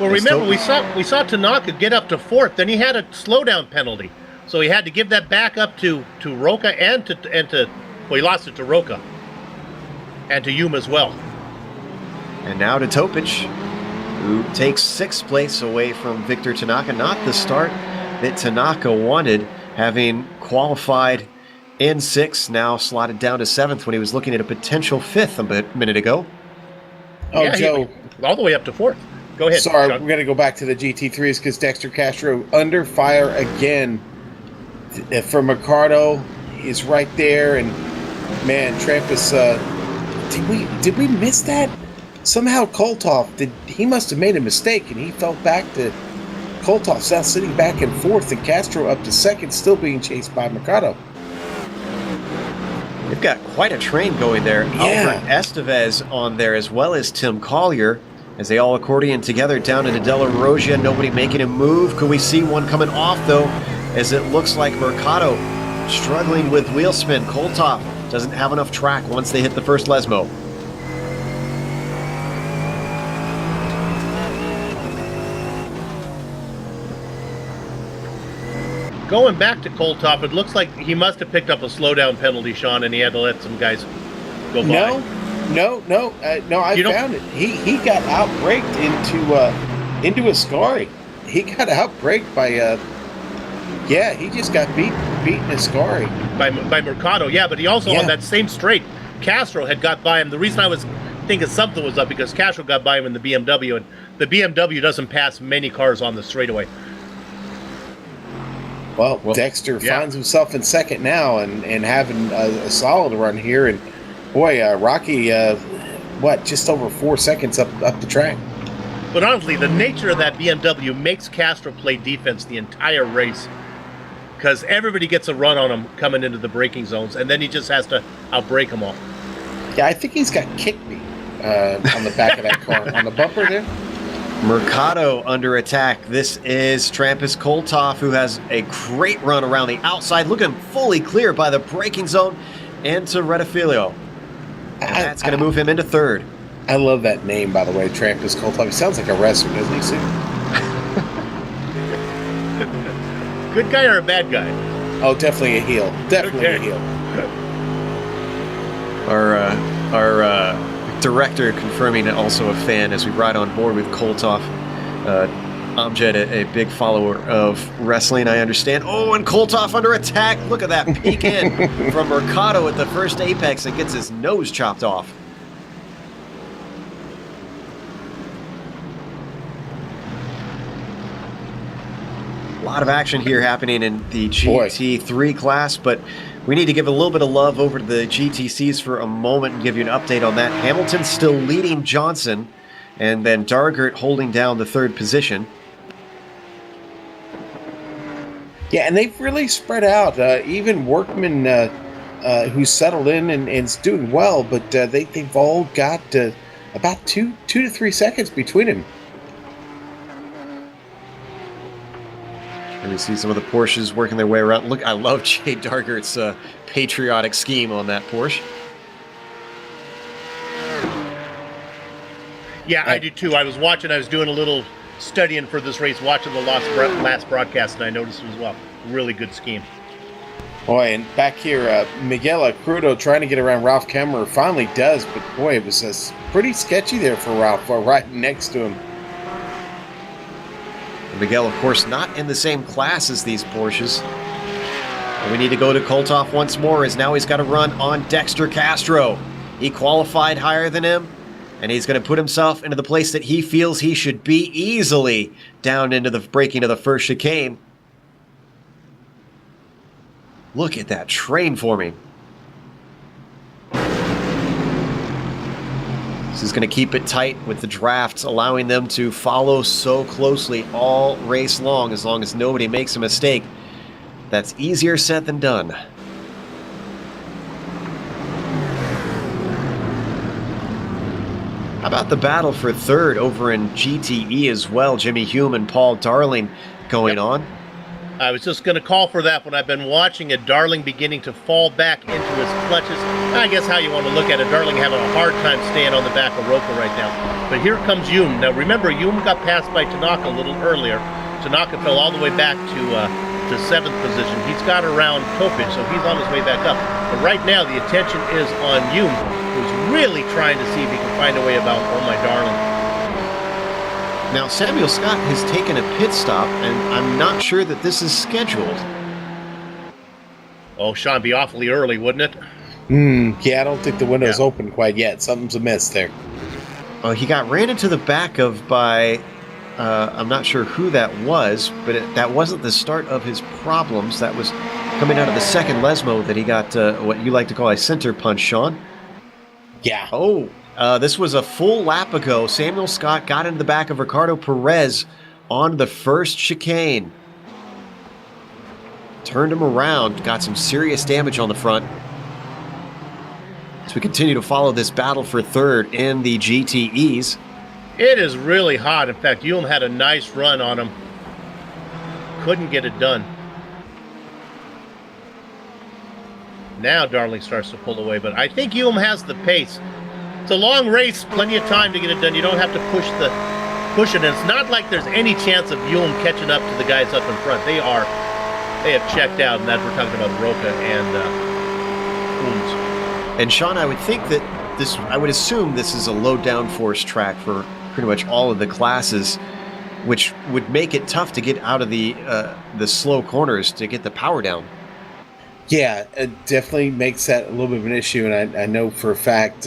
S5: Well, remember, we saw Tanaka get up to 4th, then he had a slowdown penalty. So he had to give that back up to Roca and to he lost it to Roca. And to Hume as well.
S4: And now to Topic, who takes 6th place away from Victor Tanaka. Not the start that Tanaka wanted, having qualified in 6th, now slotted down to 7th when he was looking at a potential 5th a minute ago.
S3: Oh, yeah, Joe.
S5: All the way up to 4th. Go ahead.
S3: Sorry,
S5: Sean.
S3: we're going to go back to the GT3s because Dexter Castro under fire again from Mercado. He's right there, and man, Trampus, did we miss that? Somehow Kolthoff, he must have made a mistake, and he fell back to Kolthoff now sitting back in 4th, and Castro up to 2nd, still being chased by Mercado.
S4: They've got quite a train going there. Albert Estevez on there, as well as Tim Collier, as they all accordion together down into Della Rosia. Nobody making a move. Could we see one coming off, though, as it looks like Mercado struggling with wheel spin. Kolthoff doesn't have enough track once they hit the first Lesmo.
S5: Going back to Kolthoff, it looks like he must have picked up a slowdown penalty, Sean, and he had to let some guys go by.
S3: No, I found it. He got outbraked into Ascari. He got outbraked by he just got beaten Ascari.
S5: By Mercado, yeah, but he also on that same straight, Castro had got by him. The reason I was thinking something was up because Castro got by him in the BMW, and the BMW doesn't pass many cars on the straightaway.
S3: Well, Dexter finds himself in 2nd now and having a solid run here. And boy, Rocky, just over 4 seconds up the track.
S5: But honestly, the nature of that BMW makes Castro play defense the entire race, because everybody gets a run on him coming into the braking zones, and then he just has to outbrake them all.
S3: Yeah, I think he's got kick me on the back of that car, on the bumper there.
S4: Mercado under attack. This is Trampus Kolthoff, who has a great run around the outside, looking fully clear by the braking zone into Rettifilio. And that's going to move him into 3rd.
S3: I love that name, by the way, Trampus Kolthoff. He sounds like a wrestler, doesn't he, Sue?
S5: Good guy or a bad guy?
S3: Oh, definitely a heel. Definitely a heel.
S4: Our director confirming also a fan as we ride on board with Kolthoff. Amjad, a big follower of wrestling, I understand. Oh, and Kolthoff under attack. Look at that peek in from Mercado at the first apex and gets his nose chopped off. A lot of action here happening in the GT3 class, but we need to give a little bit of love over to the GTCs for a moment and give you an update on that. Hamilton's still leading Johnson, and then Dargert holding down the third position.
S3: Yeah, and they've really spread out. Even Workman, who's settled in and is doing well, but they've all got about 2 to 3 seconds between them.
S4: And we see some of the Porsches working their way around. Look, I love Jay Dargert's patriotic scheme on that Porsche.
S5: Yeah, I do too. I was doing a little studying for this race, watching the last broadcast, and I noticed it as well. Really good scheme.
S3: Boy, and back here, Miguel Crudo trying to get around Ralph Kemmerer finally does, but boy, it was pretty sketchy there for Ralph, right next to him.
S4: Miguel, of course, not in the same class as these Porsches. And we need to go to Kolthoff once more, as now he's got to run on Dexter Castro. He qualified higher than him, and he's going to put himself into the place that he feels he should be easily down into the breaking of the first chicane. Look at that train forming. This is going to keep it tight with the drafts, allowing them to follow so closely all race long as nobody makes a mistake. That's easier said than done. How about the battle for third over in GTE as well? Jimmy Hume and Paul Darling going on.
S5: I was just going to call for that when I've been watching it. Darling beginning to fall back into his clutches. I guess how you want to look at it. Darling having a hard time staying on the back of Roca right now. But here comes Hume. Now remember, Hume got passed by Tanaka a little earlier. Tanaka fell all the way back to 7th position. He's got around Topich, so he's on his way back up. But right now the attention is on Hume, who's really trying to see if he can find a way about Oh My Darling.
S4: Now, Samuel Scott has taken a pit stop, and I'm not sure that this is scheduled.
S5: Oh, Sean, be awfully early, wouldn't it?
S3: Yeah, I don't think the window's open quite yet. Something's amiss there.
S4: He got ran into the back of by, I'm not sure who that was, but that wasn't the start of his problems. That was coming out of the second Lesmo that he got what you like to call a center punch, Sean.
S3: Yeah.
S4: Oh. This was a full lap ago. Samuel Scott got into the back of Ricardo Perez on the first chicane. Turned him around, got some serious damage on the front. As we continue to follow this battle for third in the GTEs.
S5: It is really hot. In fact, Hume had a nice run on him. Couldn't get it done. Now Darling starts to pull away, but I think Hume has the pace. It's a long race, plenty of time to get it done. You don't have to push it. And it's not like there's any chance of Hume catching up to the guys up in front. They have checked out, and that we're talking about Roca and Coombs.
S4: And Sean, I would think that I would assume this is a low downforce track for pretty much all of the classes, which would make it tough to get out of the slow corners to get the power down.
S3: Yeah, it definitely makes that a little bit of an issue, and I know for a fact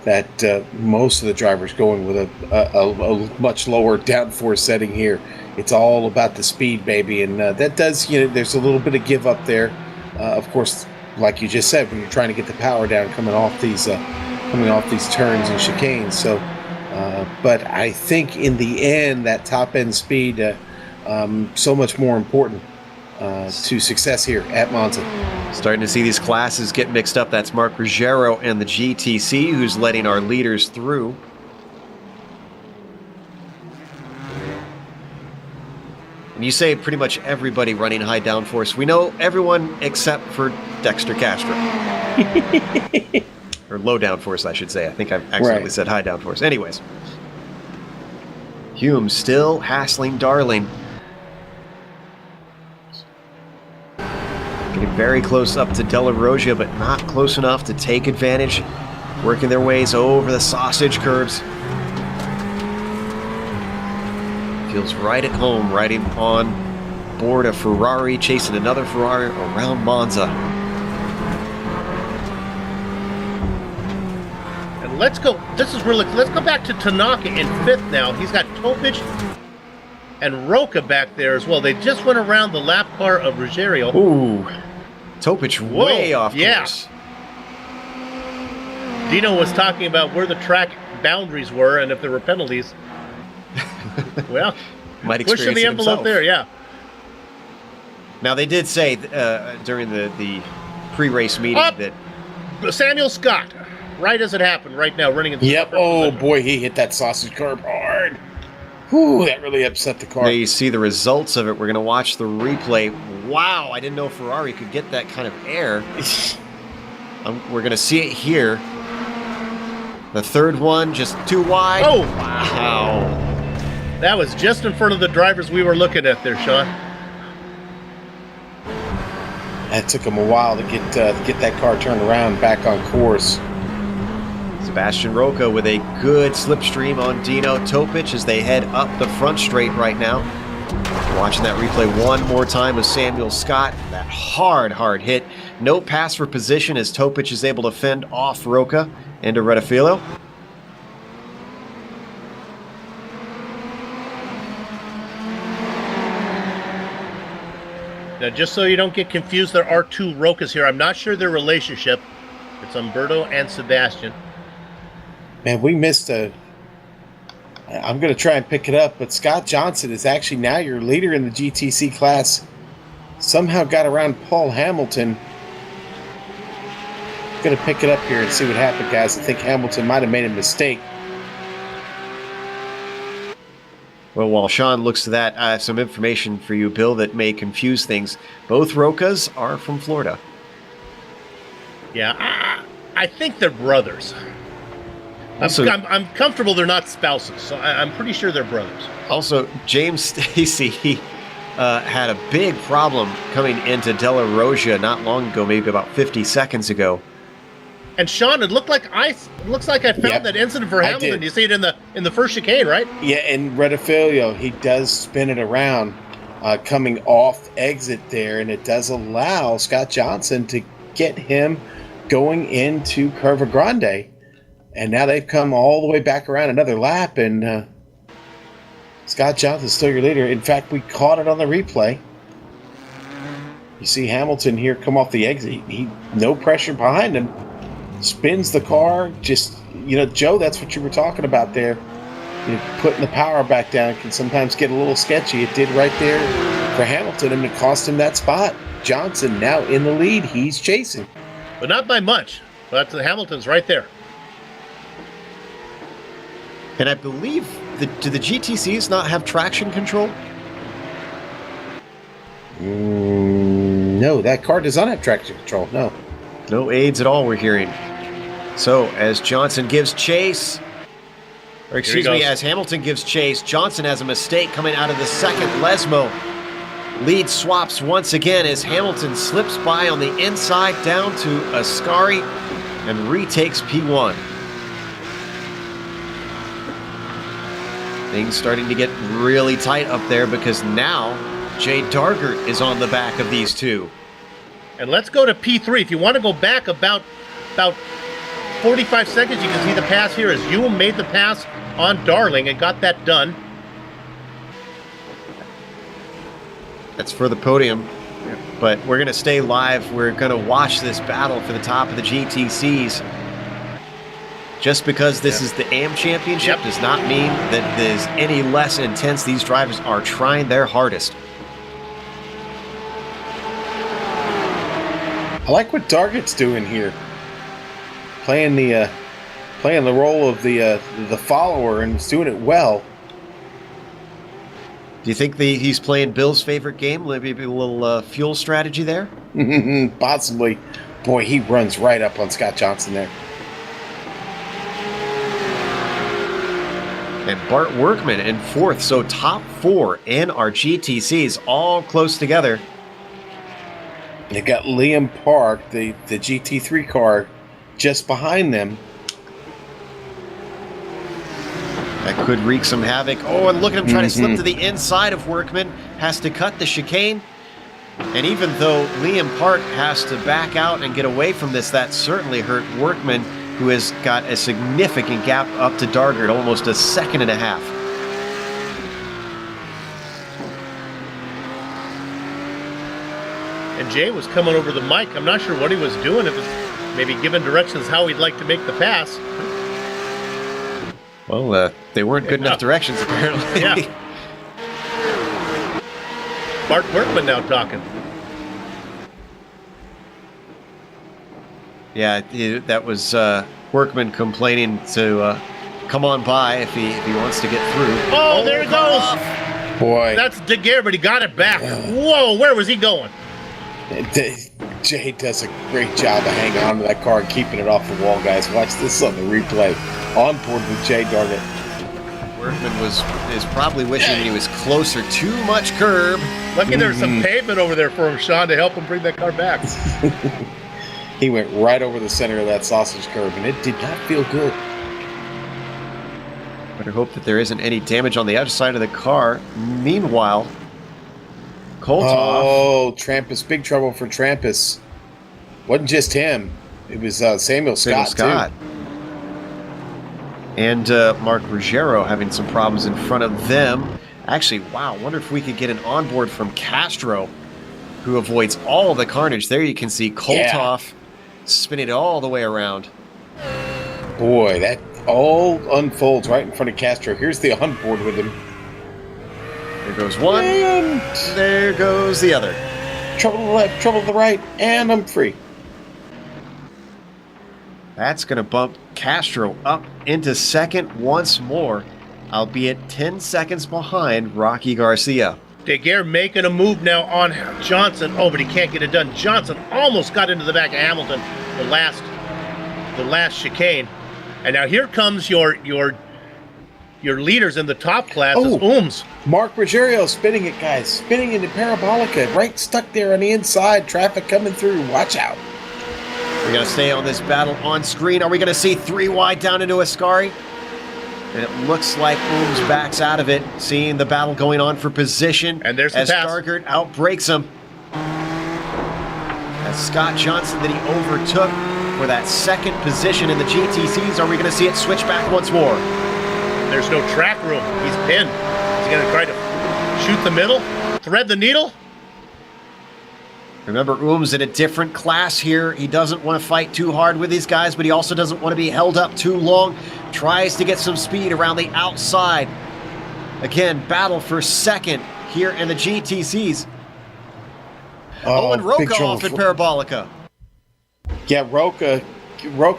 S3: that most of the drivers going with a much lower downforce setting here. It's all about the speed, baby, and that does, there's a little bit of give up there. Of course, like you just said, when you're trying to get the power down coming off these turns and chicanes. So, but I think in the end, that top end speed so much more important to success here at Monza.
S4: Starting to see these classes get mixed up. That's Mark Ruggiero and the GTC who's letting our leaders through. And you say pretty much everybody running high downforce. We know everyone except for Dexter Castro. Or low downforce, I should say. I think I've accidentally said high downforce. Anyways. Hume still hassling Darling. Getting very close up to Della Rogia, but not close enough to take advantage. Working their ways over the sausage curbs. Feels right at home, riding on board a Ferrari, chasing another Ferrari around Monza.
S5: And let's go. Let's go back to Tanaka in 5th now. He's got Topic and Roca back there as well. They just went around the lap car of Ruggiero.
S4: Ooh, Topic way off course.
S5: Dino was talking about where the track boundaries were and if there were penalties. Well,
S4: might
S5: pushing the envelope there, yeah.
S4: Now they did say during the pre-race meeting that
S5: Samuel Scott, right as it happened, right now running in the
S3: Yep. Oh boy, he hit that sausage curb hard. Whew, that really upset the car.
S4: There you see the results of it. We're going to watch the replay. Wow, I didn't know Ferrari could get that kind of air. We're going to see it here. The third one, just too wide.
S5: Oh!
S4: Wow.
S5: That was just in front of the drivers we were looking at there, Sean.
S3: That took him a while to get that car turned around back on course.
S4: Sebastian Roca with a good slipstream on Dino Topic as they head up the front straight right now. Watching that replay one more time with Samuel Scott. That hard hit. No pass for position as Topic is able to fend off Roca into Rettifilo.
S5: Now, just so you don't get confused, there are 2 Rocas here. I'm not sure their relationship. It's Umberto and Sebastian.
S3: Man, we missed a... I'm going to try and pick it up, but Scott Johnson is actually now your leader in the GTC class. Somehow got around Paul Hamilton. Going to pick it up here and see what happened, guys. I think Hamilton might have made a mistake.
S4: Well, while Sean looks to that, I have some information for you, Bill, that may confuse things. Both Rocas are from Florida.
S5: Yeah, I think they're brothers. I'm comfortable they're not spouses, so I'm pretty sure they're brothers.
S4: Also, James Stacy had a big problem coming into Della Rosia not long ago, maybe about 50 seconds ago.
S5: And Sean, it looks like I found that incident for Hamilton. You see it in the first chicane, right?
S3: Yeah, and Rettifilo, he does spin it around, coming off exit there, and it does allow Scott Johnson to get him going into Curva Grande. And now they've come all the way back around another lap, and Scott Johnson's still your leader. In fact, we caught it on the replay. You see Hamilton here come off the exit. He no pressure behind him. Spins the car. Just, Joe, that's what you were talking about there. Putting the power back down can sometimes get a little sketchy. It did right there for Hamilton, and it cost him that spot. Johnson now in the lead. He's chasing.
S5: But not by much. But Hamilton's right there.
S4: And I believe, do the GTCs not have traction control?
S3: No, that car does not have traction control, no.
S4: No aids at all, we're hearing. So, as Johnson gives chase, or excuse me, as Hamilton gives chase, Johnson has a mistake coming out of the second Lesmo. Lead swaps once again as Hamilton slips by on the inside down to Ascari and retakes P1. Things starting to get really tight up there because now Jay Dargert is on the back of these two.
S5: And let's go to P3. If you want to go back about 45 seconds, you can see the pass here as Ewell made the pass on Darling and got that done.
S4: That's for the podium, but we're going to stay live. We're going to watch this battle for the top of the GTCs. Just because this is the AM Championship does not mean that it is any less intense. These drivers are trying their hardest.
S3: I like what Dargett's doing here, playing the role of the follower, and he's doing it well.
S4: Do you think he's playing Bill's favorite game? Maybe a little fuel strategy there?
S3: Possibly. Boy, he runs right up on Scott Johnson there.
S4: And Bart Workman in fourth, so top four in our GTCs, all close together.
S3: They got Liam Park, the GT3 car, just behind them.
S4: That could wreak some havoc. Oh, and look at him trying to slip to the inside of Workman. Has to cut the chicane. And even though Liam Park has to back out and get away from this, that certainly hurt Workman, who has got a significant gap up to Dargard, almost a second and a half.
S5: And Jay was coming over the mic. I'm not sure what he was doing. It was maybe giving directions how he'd like to make the pass.
S4: Well, they weren't good enough directions, apparently.
S5: Yeah. Bart Workman now talking.
S4: Yeah, that was Workman complaining to come on by if he wants to get through.
S5: Oh, there he goes.
S3: Boy.
S5: That's Daguerre, but he got it back. Whoa, where was he going?
S3: Jay does a great job of hanging on to that car and keeping it off the wall, guys. Watch this on the replay. On board with Jay, darn it.
S4: Workman is probably wishing he was closer. Too much curb.
S5: Lucky there's some pavement over there for him, Sean, to help him bring that car back.
S3: He went right over the center of that sausage curb, and it did not feel good.
S4: Better hope that there isn't any damage on the outside of the car. Meanwhile, Coltoff.
S3: Oh, Trampus, big trouble for Trampus. Wasn't just him. It was Samuel Scott, too.
S4: And Mark Ruggiero having some problems in front of them. Actually, wow, wonder if we could get an onboard from Castro, who avoids all the carnage. There you can see Coltoff spinning it all the way around.
S3: Boy, that all unfolds right in front of Castro. Here's the onboard with him.
S4: There goes one,
S3: And
S4: there goes the other.
S3: trouble to the left, trouble to the right, and I'm free.
S4: That's going to bump Castro up into second once more, albeit 10 seconds behind Rocky Garcia.
S5: Daguerre making a move now on Johnson. Oh, but he can't get it done. Johnson almost got into the back of Hamilton the last chicane. And now here comes your leaders in the top class is Ooms.
S3: Mark Ruggiero spinning it, guys. Spinning into Parabolica. Right stuck there on the inside. Traffic coming through. Watch out.
S4: We're going to stay on this battle on screen. Are we going to see 3 wide down into Ascari? And it looks like Ooms backs out of it, seeing the battle going on for position.
S5: And there's the
S4: as
S5: pass.
S4: Dargard outbreaks him. As Scott Johnson that he overtook for that second position in the GTCs. Are we going to see it switch back once more?
S5: There's no track room. He's pinned. He's going to try to shoot the middle, thread the needle.
S4: Remember, Ooms in a different class here. He doesn't want to fight too hard with these guys, but he also doesn't want to be held up too long. Tries to get some speed around the outside. Again, battle for second here in the GTCs. And Roca off at Parabolica.
S3: Yeah, Roca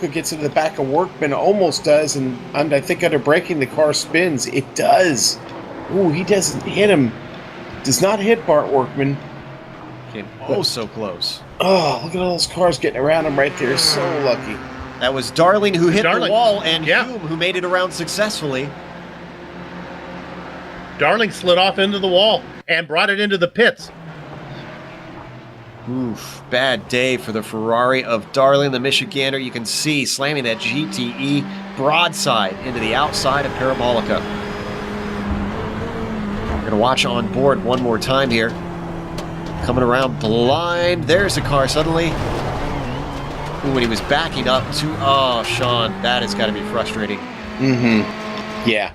S3: gets into the back of Workman, almost does, and I think under braking the car spins. It does. Ooh, he doesn't hit him. Does not hit Bart Workman.
S4: Came oh so close.
S3: Oh, look at all those cars getting around him right there. So lucky.
S4: That was Darling who hit the wall, and
S5: Yeah.
S4: Hume who made it around successfully.
S5: Darling slid off into the wall and brought it into the pits.
S4: Oof, bad day for the Ferrari of Darling, the Michigander. You can see slamming that GTE broadside into the outside of Parabolica. We're going to watch on board one more time here. Coming around blind. There's the car suddenly. Ooh, when he was backing up to... Oh, Sean, that has got to be frustrating.
S3: Mm-hmm. Yeah.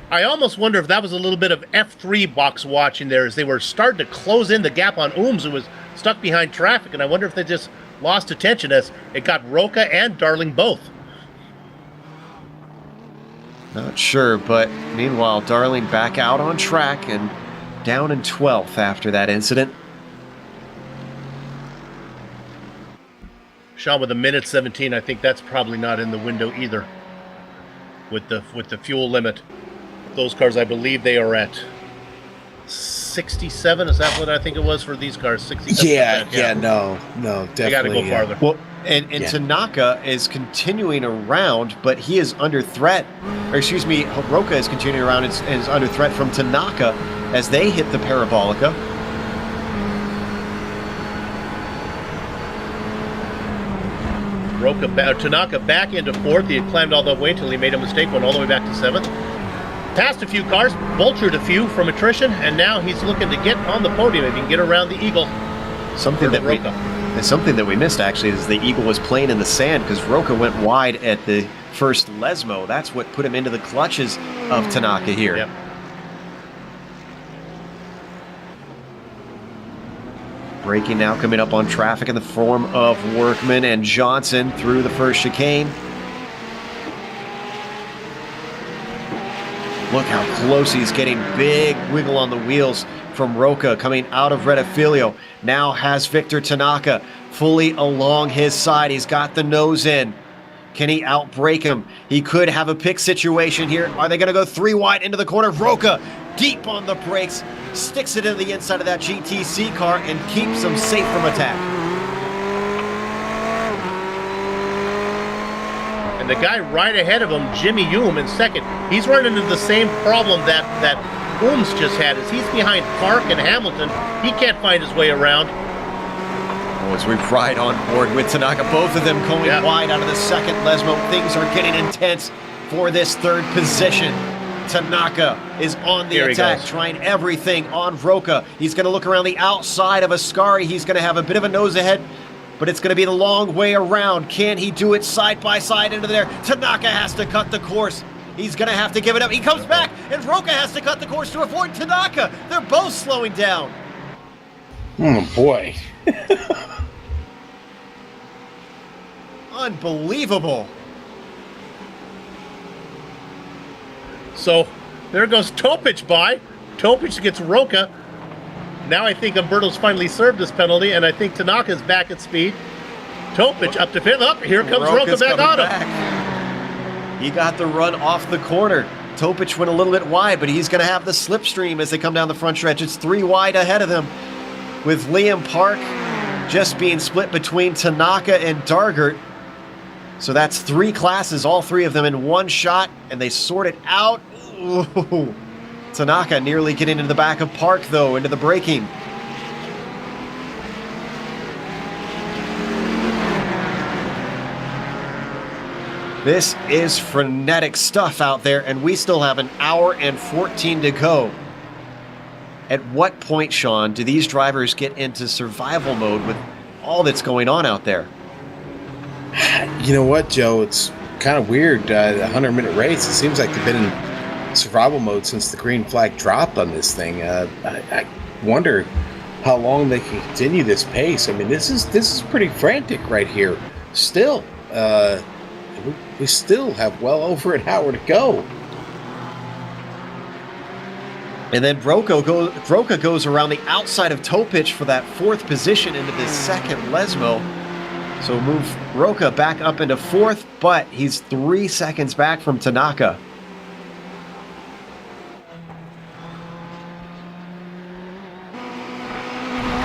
S5: I almost wonder if that was a little bit of F3 box watching there as they were starting to close in the gap on Ooms, who was stuck behind traffic, and I wonder if they just lost attention as it got Roca and Darling both.
S4: Not sure, but meanwhile, Darling back out on track and down in 12th after that incident.
S5: Sean, with a minute 17, I think that's probably not in the window either. With the fuel limit, those cars, I believe they are at 67. Is that what I think it was for these cars? 67.
S3: Yeah, no, definitely.
S5: They got to go farther.
S4: Well, and Tanaka is continuing around, but he is under threat. Or excuse me, Roca is continuing around and is under threat from Tanaka as they hit the Parabolica.
S5: Tanaka back into fourth. He had climbed all the way until he made a mistake, went all the way back to seventh. passed a few cars, vultured a few from attrition, and now he's looking to get on the podium if he can get around the Eagle.
S4: Something that we missed actually is the Eagle was playing in the sand because Roca went wide at the first Lesmo. That's what put him into the clutches of Tanaka here.
S5: Yep.
S4: Braking now coming up on traffic in the form of Workman and Johnson through the first chicane. Look how close he's getting. Big wiggle on the wheels from Roca coming out of Rettifilio. Now has Victor Tanaka fully along his side. He's got the nose in. Can he outbrake him? He could have a pick situation here. Are they going to go 3 wide into the corner? Roca deep on the brakes, sticks it into the inside of that GTC car and keeps him safe from attack.
S5: And the guy right ahead of him, Jimmy Hume, in second, he's running into the same problem that Ooms just had. As he's behind Park and Hamilton, he can't find his way around.
S4: As we ride on board with Tanaka, both of them going wide out of the second Lesmo. Things are getting intense for this third position. Tanaka is on the attack, trying everything on Roca. He's going to look around the outside of Ascari. He's going to have a bit of a nose ahead, but it's going to be the long way around. Can he do it side by side into there? Tanaka has to cut the course. He's going to have to give it up. He comes back, and Roca has to cut the course to avoid Tanaka. They're both slowing down.
S3: Oh, boy.
S4: Unbelievable.
S5: So there goes Topic by. Topic gets Roca. Now I think Umberto's finally served this penalty, and I think Tanaka's back at speed. Topic up to fifth. Up, here comes Roca back on him.
S4: He got the run off the corner. Topic went a little bit wide, but he's going to have the slipstream as they come down the front stretch. It's 3 wide ahead of them, with Liam Park just being split between Tanaka and Dargert. So that's 3 classes, all 3 of them in one shot, and they sort it out. Ooh. Tanaka nearly getting into the back of Park, though, into the braking. This is frenetic stuff out there, and we still have 1 hour and 14 to go. At what point, Sean, do these drivers get into survival mode with all that's going on out there?
S3: You know what, Joe? It's kind of weird. The 100-minute race, it seems like they've been in survival mode since the green flag dropped on this thing. I wonder how long they can continue this pace. I mean, this is pretty frantic right here. Still, we still have well over 1 hour to go.
S4: And then Roca goes around the outside of Topic for that 4th position into the second Lesmo. So move Roca back up into 4th, but he's 3 seconds back from Tanaka.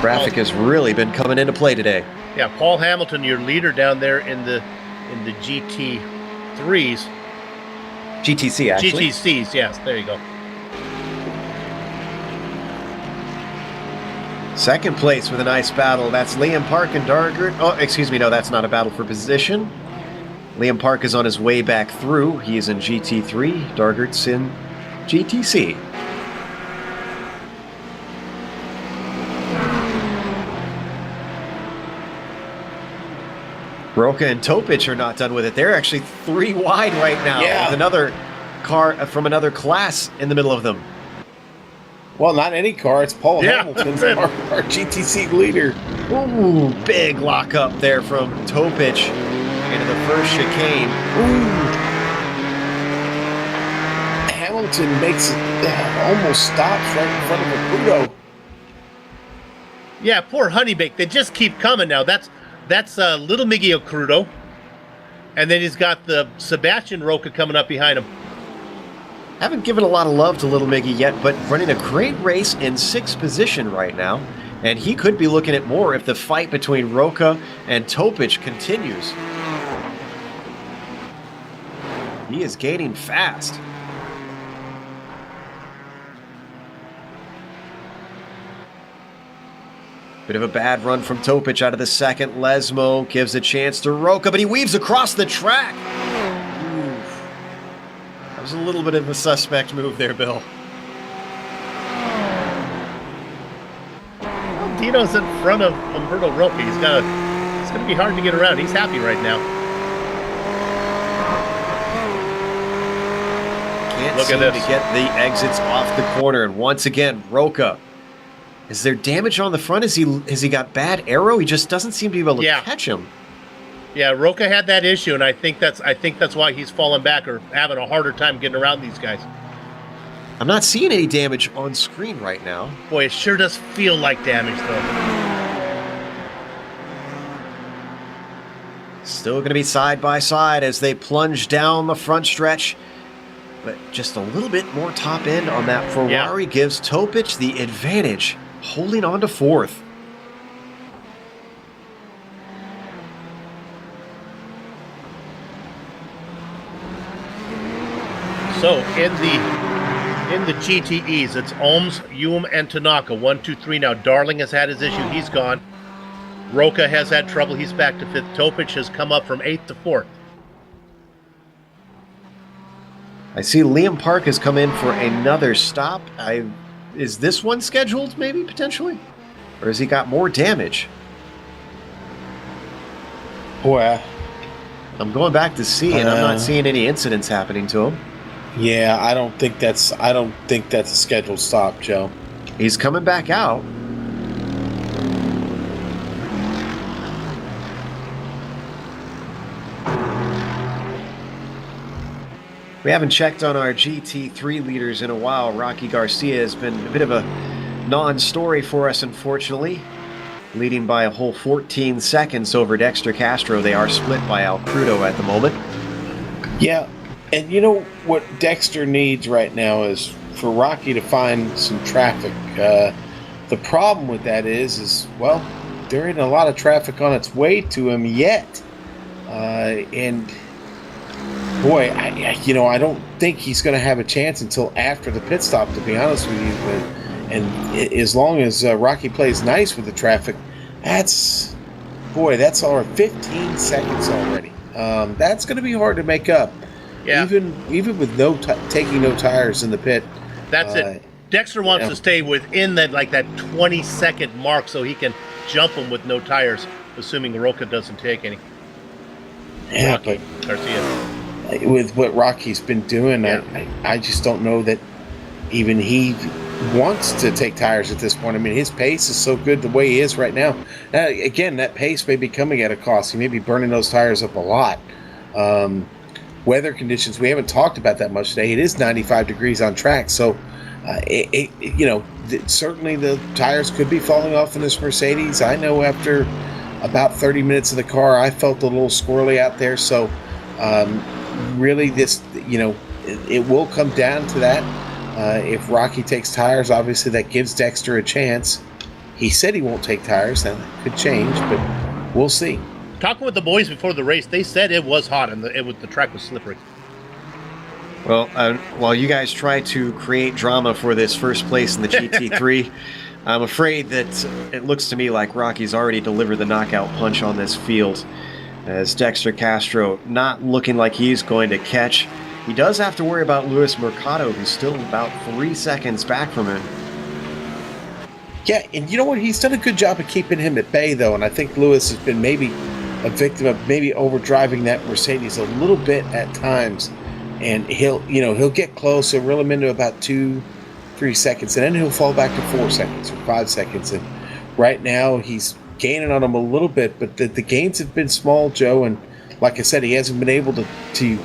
S4: Traffic has really been coming into play today.
S5: Yeah, Paul Hamilton, your leader down there in the GT3s.
S4: GTC, actually.
S5: GTCs, yes, there you go.
S4: Second place with a nice battle. That's Liam Park and Dargert. Oh, excuse me, no, that's not a battle for position. Liam Park is on his way back through. He is in GT3. Dargert's in GTC. Roca and Topic are not done with it. They're actually 3 wide right now.
S3: Yeah.
S4: With another car from another class in the middle of them.
S3: Well, not any car. It's Paul Hamilton, our GTC leader.
S4: Ooh, big lockup there from Topic into the first chicane.
S3: Ooh. Hamilton makes it, almost stops right in front of Caputo.
S5: Yeah, poor Honeybake. They just keep coming now. That's Little Miggy Crudo. And then he's got the Sebastian Roca coming up behind him.
S4: Haven't given a lot of love to Little Miggy yet, but running a great race in 6th position right now. And he could be looking at more if the fight between Roca and Topic continues. He is gaining fast. Bit of a bad run from Topic out of the second Lesmo. Gives a chance to Roca, but he weaves across the track. That was There's a little bit of a suspect move there, Bill.
S5: Well, Dino's in front of Umberto Roca. It's going to be hard to get around. He's happy right now.
S4: Can't
S5: Look
S4: seem
S5: at
S4: to
S5: this.
S4: get the exits off the corner. And once again, Roca. Is there damage on the front? Has he got bad aero? He just doesn't seem to be able to catch him.
S5: Yeah, Roca had that issue, and I think that's why he's falling back or having a harder time getting around these guys.
S4: I'm not seeing any damage on screen right now.
S5: Boy, it sure does feel like damage, though.
S4: Still going to be side by side as they plunge down the front stretch. But just a little bit more top end on that Ferrari gives Topic the advantage, holding on to fourth.
S5: So in the GTEs, it's Ohms, Hume, and Tanaka. 1, 2, 3 now. Darling has had his issue. He's gone. Roca has had trouble. He's back to fifth. Topic has come up from 8th to 4th.
S4: I see Liam Park has come in for another stop. Is this one scheduled, maybe, potentially? Or has he got more damage?
S3: Boy,
S4: I'm going back to see, and I'm not seeing any incidents happening to him.
S3: yeah, I don't think that's a scheduled stop, Joe.
S4: He's coming back out. We haven't checked on our GT3 leaders in a while. Rocky Garcia has been a bit of a non-story for us, unfortunately. Leading by a whole 14 seconds over Dexter Castro. They are split by Al Crudo at the moment.
S3: Yeah, and you know what Dexter needs right now is for Rocky to find some traffic. The problem with that is well, there ain't a lot of traffic on its way to him yet. And boy, I don't think he's going to have a chance until after the pit stop, to be honest with you. And as long as Rocky plays nice with the traffic, that's our 15 seconds already. That's going to be hard to make up.
S5: Yeah.
S3: Even with taking no tires in the pit.
S5: That's it. Dexter wants to stay within that 20-second mark so he can jump him with no tires, assuming Roca doesn't take any.
S3: Yeah,
S5: Rocky Garcia.
S3: With what Rocky's been doing, I just don't know that even he wants to take tires at this point. I mean, his pace is so good the way he is right now. Again, that pace may be coming at a cost. He may be burning those tires up a lot. Weather conditions, we haven't talked about that much today. It is 95 degrees on track, so certainly the tires could be falling off in this Mercedes. I know after about 30 minutes of the car, I felt a little squirrely out there, so really this, it will come down to that. If Rocky takes tires, obviously that gives Dexter a chance. He said he won't take tires. That could change, but we'll see.
S5: Talking with the boys before the race, they said it was hot and the track was slippery.
S4: Well, while you guys try to create drama for this first place in the GT3, I'm afraid that it looks to me like Rocky's already delivered the knockout punch on this field, as Dexter Castro not looking like he's going to catch. He does have to worry about Luis Mercado, who's still about 3 seconds back from him.
S3: Yeah, and you know what? He's done a good job of keeping him at bay, though, and I think Lewis has been maybe a victim of maybe overdriving that Mercedes a little bit at times, and he'll get close, he'll reel him into about 2-3 seconds, and then he'll fall back to 4 seconds or 5 seconds, and right now he's gaining on him a little bit, but the gains have been small, Joe, and like I said, he hasn't been able to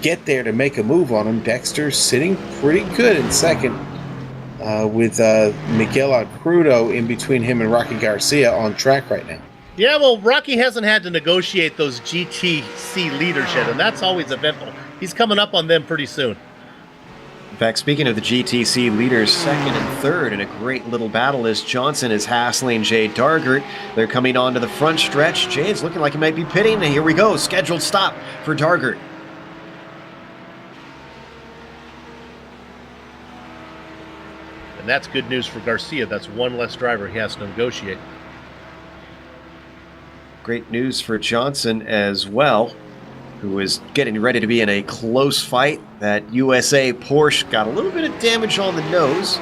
S3: get there to make a move on him. Dexter's sitting pretty good in second, with Miguel Alcrudo in between him and Rocky Garcia on track right now.
S5: Yeah, well, Rocky hasn't had to negotiate those GTC leaders yet, and that's always eventful. He's coming up on them pretty soon.
S4: In fact, speaking of the GTC leaders, second and third in a great little battle as Johnson is hassling Jay Dargert. They're coming onto the front stretch. Jay's looking like he might be pitting, and here we go. Scheduled stop for Dargert.
S5: And that's good news for Garcia. That's one less driver he has to negotiate.
S4: Great news for Johnson as well. who was getting ready to be in a close fight. That USA Porsche got a little bit of damage on the nose.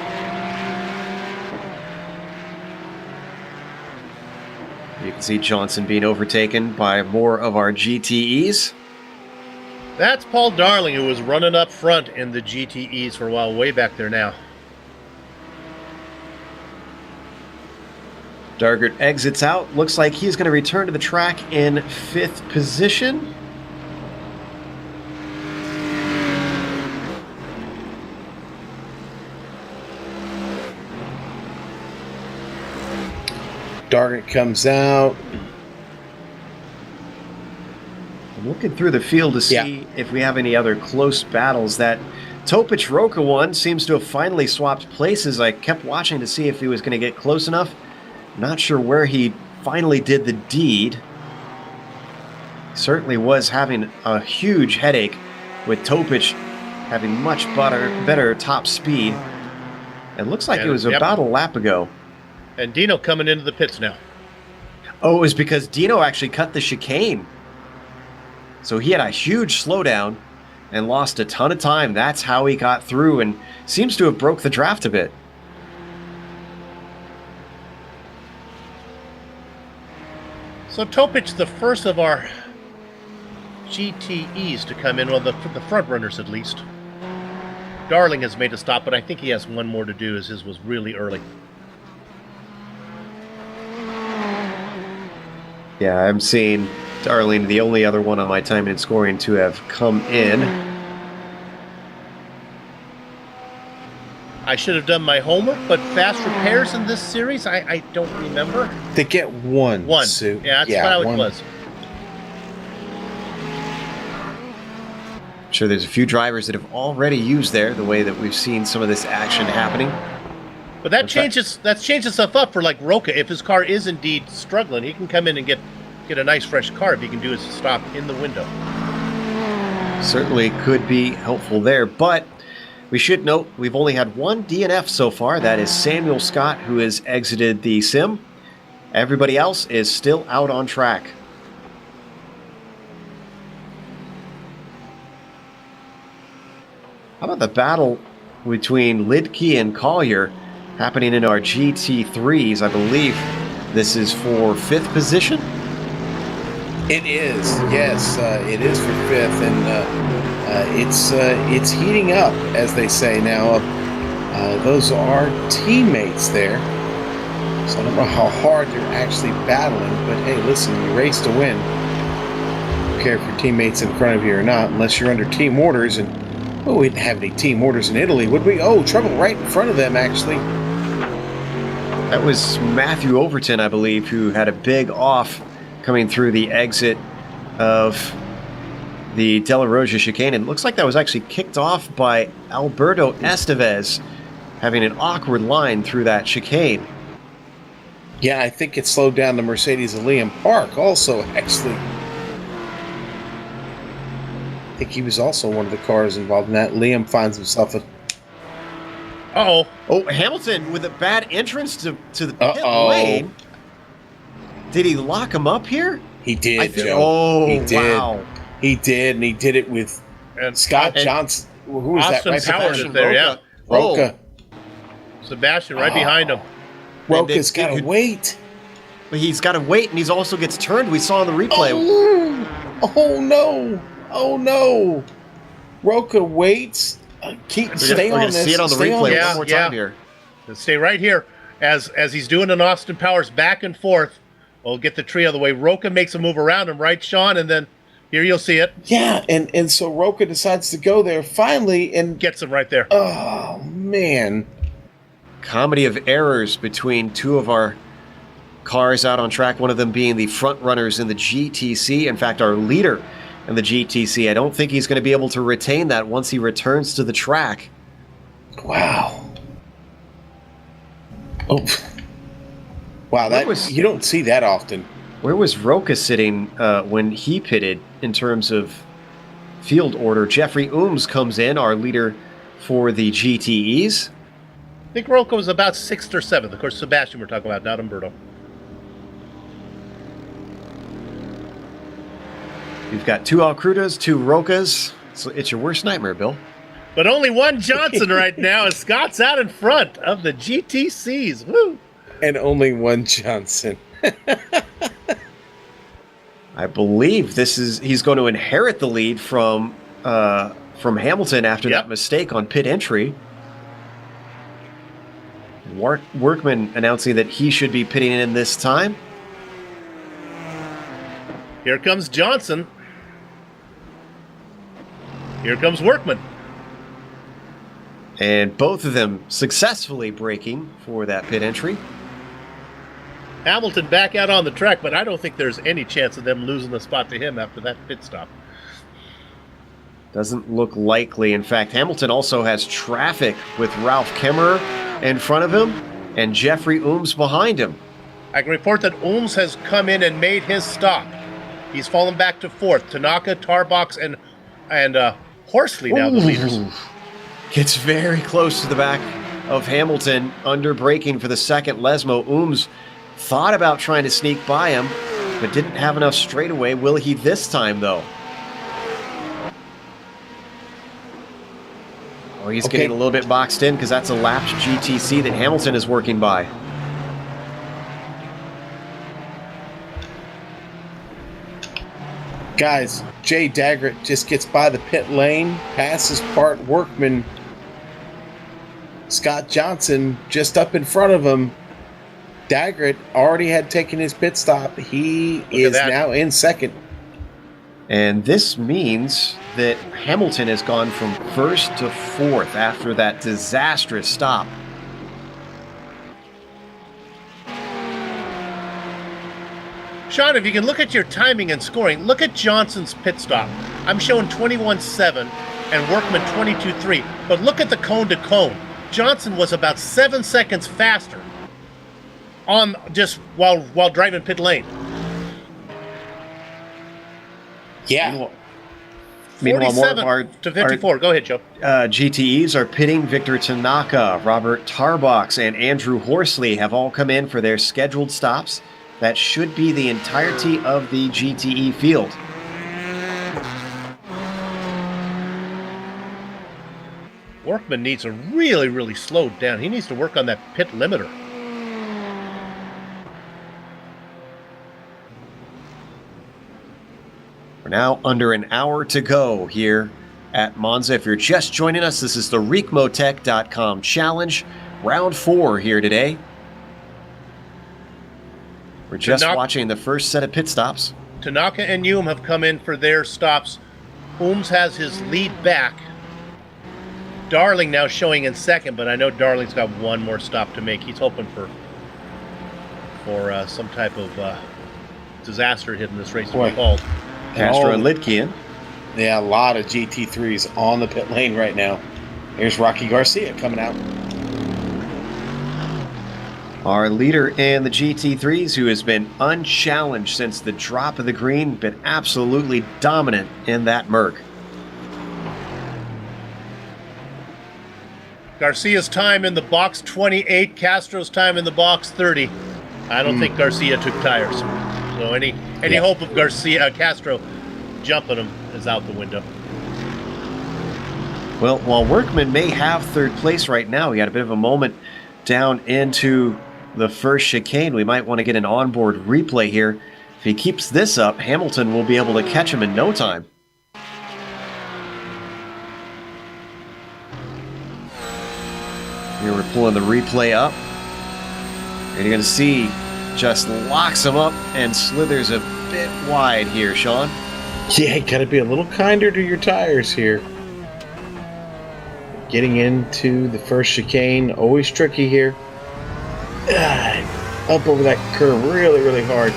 S4: You can see Johnson being overtaken by more of our GTEs.
S5: That's Paul Darling, who was running up front in the GTEs for a while, way back there now.
S4: Dargert exits out. Looks like he's going to return to the track in 5th position.
S3: Dargert comes out.
S4: I'm looking through the field to see if we have any other close battles. That Topic-Roca one seems to have finally swapped places. I kept watching to see if he was going to get close enough. Not sure where he finally did the deed. Certainly was having a huge headache with Topic having much better top speed. It looks like it was about a lap ago.
S5: And Dino coming into the pits now.
S4: Oh, it was because Dino actually cut the chicane. So he had a huge slowdown and lost a ton of time. That's how he got through and seems to have broke the draft a bit.
S5: So Topic, the first of our GTEs to come in, well, the front runners at least. Darling has made a stop, but I think he has one more to do, as his was really early.
S4: Yeah, I'm seeing Darling, the only other one on my time and scoring to have come in.
S5: I should have done my homework, but fast repairs in this series, I don't remember.
S3: They get one.
S5: One.
S3: Sue.
S5: Yeah, that's how it was.
S4: I'm sure there's a few drivers that have already used there, the way that we've seen some of this action happening.
S5: But that changes stuff up for like Roca. If his car is indeed struggling, he can come in and get a nice fresh car if he can do his stop in the window.
S4: Certainly could be helpful there, but we should note we've only had one DNF so far. That is Samuel Scott, who has exited the sim. Everybody else is still out on track. How about the battle between Lidke and Collier happening in our GT3s? I believe this is for 5th position.
S3: It is, yes, it is for 5th, and it's heating up, as they say now. Those are teammates there, so I don't know how hard they're actually battling. But hey, listen, you race to win. I don't care if your teammates in front of you or not, unless you're under team orders. And we didn't have any team orders in Italy, would we? Oh, trouble right in front of them, actually.
S4: That was Matthew Overton, I believe, who had a big off coming through the exit of the De La Rosa chicane. It looks like that was actually kicked off by Alberto Estevez, having an awkward line through that chicane.
S3: Yeah, I think it slowed down the Mercedes of Liam Park also, actually. I think he was also one of the cars involved in that. Liam finds himself a...
S5: Uh-oh.
S4: Oh, Hamilton with a bad entrance to the pit lane. Did he lock him up here?
S3: He did, Joe.
S4: Oh,
S3: he did.
S4: Wow.
S3: He did, and he did it with Scott Johnson. Who was
S5: Austin
S3: that? Right
S5: Powers is there, yeah.
S3: Roca.
S5: Sebastian right behind him.
S3: Roca's got to wait.
S4: But he's got to wait, and he also gets turned. We saw in the replay.
S3: Oh no. Oh, no. Roca waits. Stay on this.
S4: See it on the replay one more time here.
S5: Let's stay right here. As he's doing an Austin Powers back and forth, we'll get the tree out of the way. Roca makes a move around him, right, Sean? And then here you'll see it.
S3: Yeah, and so Roca decides to go there finally and
S5: gets him right there.
S3: Oh, man.
S4: Comedy of errors between two of our cars out on track, one of them being the front runners in the GTC. In fact, our leader in the GTC. I don't think he's going to be able to retain that once he returns to the track.
S3: Wow. Oh. Wow, you don't see that often.
S4: Where was Roca sitting when he pitted in terms of field order? Jeffrey Ooms comes in, our leader for the GTEs.
S5: I think Roca was about 6th or 7th. Of course, Sebastian we're talking about, not Umberto.
S4: You've got 2 Alcrudas, 2 Rocas. So it's your worst nightmare, Bill.
S5: But only one Johnson right now as Scott's out in front of the GTCs. Woo!
S3: And only one Johnson.
S4: I believe he's going to inherit the lead from Hamilton after that mistake on pit entry. Workman announcing that he should be pitting in this time.
S5: Here comes Johnson. Here comes Workman.
S4: And both of them successfully braking for that pit entry.
S5: Hamilton back out on the track, but I don't think there's any chance of them losing the spot to him after that pit stop.
S4: Doesn't look likely. In fact, Hamilton also has traffic with Ralph Kemmerer in front of him and Jeffrey Ooms behind him.
S5: I can report that Ooms has come in and made his stop. He's fallen back to 4th. Tanaka, Tarbox, and Horsley now the leaders.
S4: Gets very close to the back of Hamilton, under braking for the second. Lesmo Ooms thought about trying to sneak by him, but didn't have enough straightaway. Will he this time, though? Oh, he's getting a little bit boxed in because that's a lapped GTC that Hamilton is working by.
S3: Guys, Jay Daggett just gets by the pit lane, passes Bart Workman. Scott Johnson just up in front of him. Daggett already had taken his pit stop. He is now in second.
S4: And this means that Hamilton has gone from 1st to 4th after that disastrous stop.
S5: Sean, if you can look at your timing and scoring, look at Johnson's pit stop. I'm showing 21.7 and Workman 22.3, but look at the cone to cone. Johnson was about 7 seconds faster on just while driving pit lane.
S3: Yeah.
S4: Meanwhile, more of
S5: 47 to 54. Go ahead, Joe.
S4: GTEs are pitting. Victor Tanaka, Robert Tarbox, and Andrew Horsley have all come in for their scheduled stops. That should be the entirety of the GTE field.
S5: Workman needs to really slow down. He needs to work on that pit limiter.
S4: We're now under an hour to go here at Monza. If you're just joining us, this is the Ricmotech.com Challenge, round 4 here today. We're just watching the first set of pit stops.
S5: Tanaka and Hume have come in for their stops. Ooms has his lead back. Darling now showing in second, but I know Darling's got one more stop to make. He's hoping for some type of disaster hitting this race to be called.
S4: Castro and Lidkian.
S3: Yeah, a lot of GT3s on the pit lane right now. Here's Rocky Garcia coming out.
S4: Our leader in the GT3s, who has been unchallenged since the drop of the green, been absolutely dominant in that Merc.
S5: Garcia's time in the box 28, Castro's time in the box 30. I don't think Garcia took tires. So any hope of Castro jumping him is out the window.
S4: Well, while Workman may have 3rd place right now, he had a bit of a moment down into the first chicane. We might want to get an onboard replay here. If he keeps this up, Hamilton will be able to catch him in no time. Here we're pulling the replay up. And you're going to see just locks him up and slithers a bit wide here, Sean.
S3: Yeah, got to be a little kinder to your tires here. Getting into the first chicane, always tricky here. Up over that curve really hard.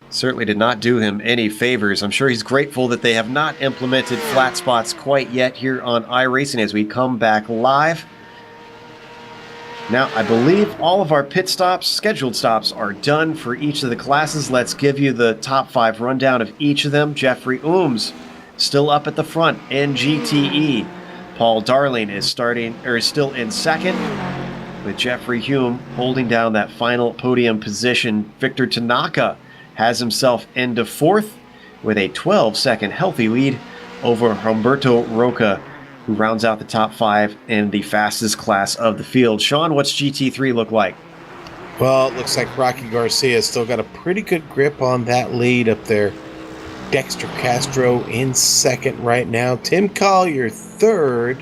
S4: Certainly did not do him any favors. I'm sure he's grateful that they have not implemented flat spots quite yet here on iRacing as we come back live. Now, I believe all of our pit stops, scheduled stops, are done for each of the classes. Let's give you the top 5 rundown of each of them. Jeffrey Ooms still up at the front in GTE. Paul Darling is still in second, with Jeffrey Hume holding down that final podium position. Victor Tanaka has himself into 4th with a 12-second healthy lead over Humberto Roca, who rounds out the top 5 in the fastest class of the field. Sean, what's GT3 look like?
S3: Well, it looks like Rocky Garcia's still got a pretty good grip on that lead up there. Dexter Castro in 2nd right now. Tim Collier 3rd.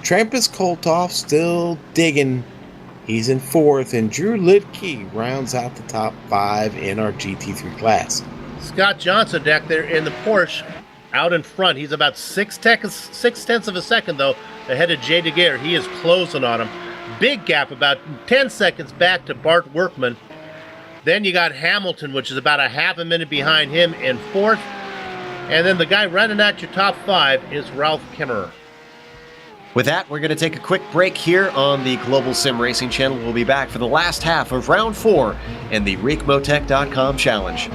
S3: Trampus Koltoff still digging. He's in 4th. And Drew Lidke rounds out the top 5 in our GT3 class.
S5: Scott Johnson back there in the Porsche out in front. He's about 6/10 of a second, though, ahead of Jay DeGuerre. He is closing on him. Big gap, about 10 seconds back to Bart Workman. Then you got Hamilton, which is about a half a minute behind him in 4th. And then the guy running at your top 5 is Ralph Kimmerer.
S4: With that, we're going to take a quick break here on the Global Sim Racing channel. We'll be back for the last half of round 4 in the Ricmotech.com challenge.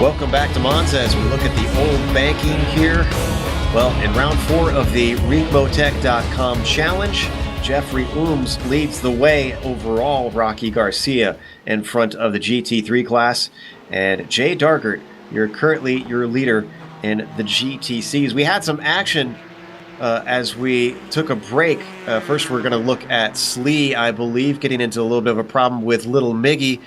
S4: Welcome back to Monza as we look at the old banking here. Well, in round 4 of the Ricmotech.com challenge, Jeffrey Ooms leads the way overall, Rocky Garcia in front of the GT3 class. And Jay Dargert, you're currently your leader in the GTCs. We had some action as we took a break. First, we're going to look at Slee, I believe, getting into a little bit of a problem with Little Miggy.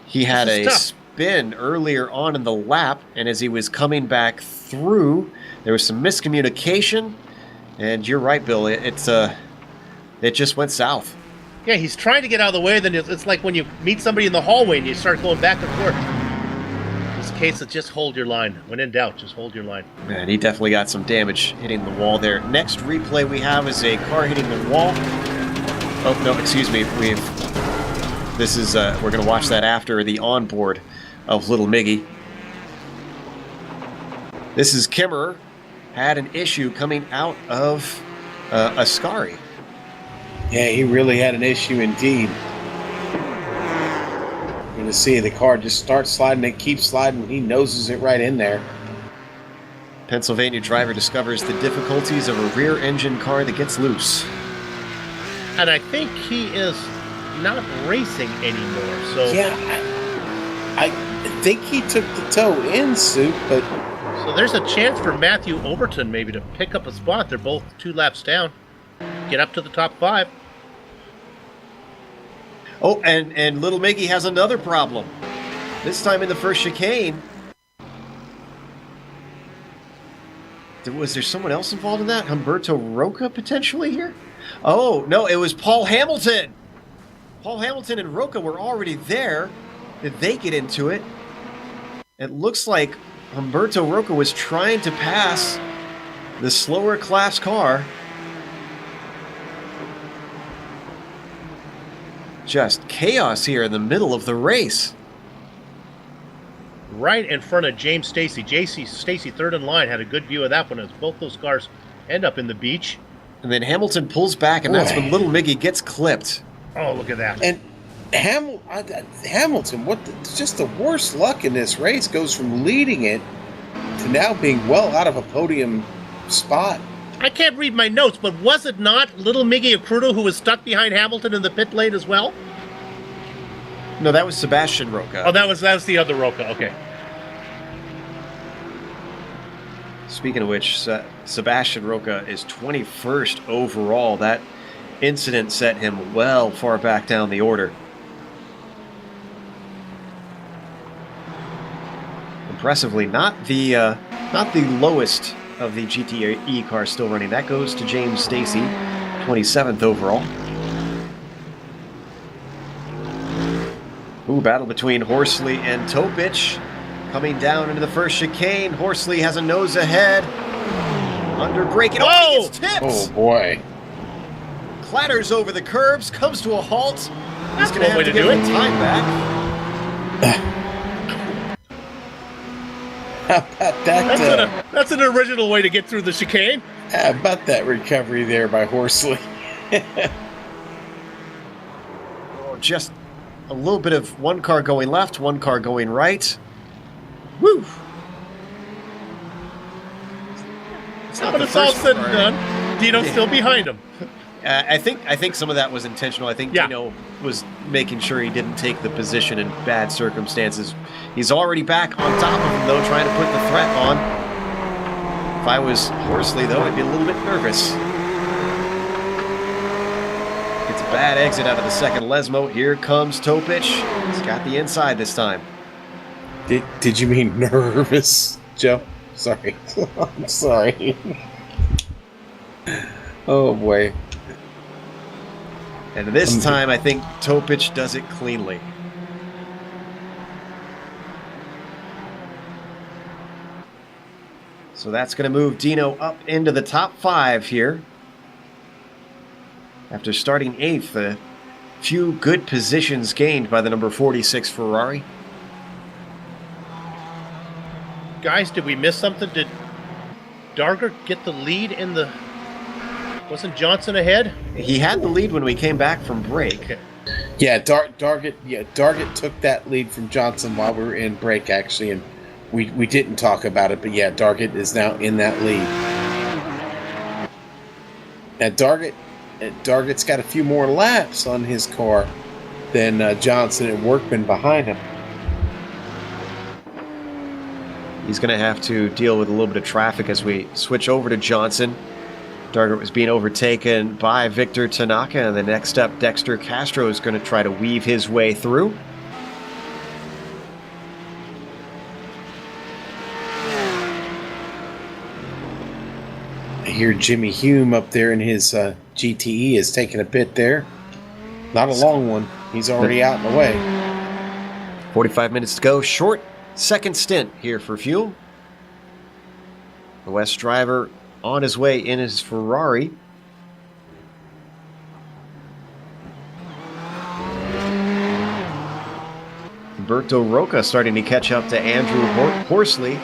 S4: He had a spin earlier on in the lap, and as he was coming back through, there was some miscommunication. And you're right, Bill. It just went south.
S5: Yeah, he's trying to get out of the way. Then it's like when you meet somebody in the hallway and you start going back and forth. In this case, it's just hold your line. When in doubt, just hold your line.
S4: Man, he definitely got some damage hitting the wall there. Next replay we have is a car hitting the wall. Oh, no, excuse me. We're going to watch that after the onboard of Little Miggy. This is Kimmerer. Had an issue coming out of Ascari.
S3: Yeah, he really had an issue indeed. You're going to see the car just starts sliding, it keeps sliding, he noses it right in there.
S4: Pennsylvania driver discovers the difficulties of a rear engine car that gets loose.
S5: And I think he is not racing anymore. So
S3: yeah, I think he took the toe in, Soup, but
S5: so there's a chance for Matthew Overton maybe to pick up a spot. They're both 2 laps down. Get up to the top 5.
S4: Oh, and Little Miggy has another problem. This time in the first chicane. Was there someone else involved in that? Humberto Roca potentially here? Oh, no, it was Paul Hamilton. Paul Hamilton and Roca were already there. Did they get into it? It looks like Humberto Roca was trying to pass the slower class car. Just chaos here in the middle of the race.
S5: Right in front of James Stacy. Stacy, third in line, had a good view of that one as both those cars end up in the beach.
S4: And then Hamilton pulls back, and that's when Little Miggy gets clipped.
S5: Oh, look at that.
S3: And Hamilton, just the worst luck in this race, goes from leading it to now being well out of a podium spot.
S5: I can't read my notes, but was it not Little Miggy Accrudo who was stuck behind Hamilton in the pit lane as well?
S4: No, that was Sebastian Roca.
S5: Oh, that was the other Roca. Okay.
S4: Speaking of which, Sebastian Roca is 21st overall. That incident set him well far back down the order. Impressively, not the lowest of the GTE cars still running. That goes to James Stacy, 27th overall. Ooh, battle between Horsley and Topich. Coming down into the first chicane. Horsley has a nose ahead. Under braking. Oh, he gets tipped!
S3: Oh, boy.
S4: Clatters over the curbs, comes to a halt.
S5: That's
S4: He's going to have to get the time back.
S3: How about that?
S5: That's an original way to get through the chicane.
S3: How about that recovery there by Horsley?
S4: Just a little bit of one car going left, one car going right. Woo!
S5: But it's all said and done. Dino's still behind him.
S4: I think some of that was intentional. I think Dino was making sure he didn't take the position in bad circumstances. He's already back on top of him, though, trying to put the threat on. If I was Horsley, though, I'd be a little bit nervous. Gets a bad exit out of the second Lesmo. Here comes Topich. He's got the inside this time.
S3: Did you mean nervous, Joe? Sorry. I'm sorry. Oh, boy.
S4: And this time, I think Topich does it cleanly. So that's going to move Dino up into the top 5 here. After starting 8th, a few good positions gained by the number 46 Ferrari.
S5: Guys, did we miss something? Did Dargert get the lead in the... Wasn't Johnson ahead?
S4: He had the lead when we came back from break.
S5: Okay.
S3: Yeah, Dargett took that lead from Johnson while we were in break, actually, and we didn't talk about it, but yeah, Dargett is now in that lead. Now Dargett's got a few more laps on his car than Johnson and Workman behind him.
S4: He's going to have to deal with a little bit of traffic as we switch over to Johnson. Dargett was being overtaken by Victor Tanaka, and the next up, Dexter Castro is going to try to weave his way through.
S3: I hear Jimmy Hume up there in his GTE is taking a bit there. Not a long one. He's already out and away.
S4: 45 minutes to go. Short second stint here for Hume. The West driver on his way in his Ferrari. Berto Roca starting to catch up to Andrew Horsley.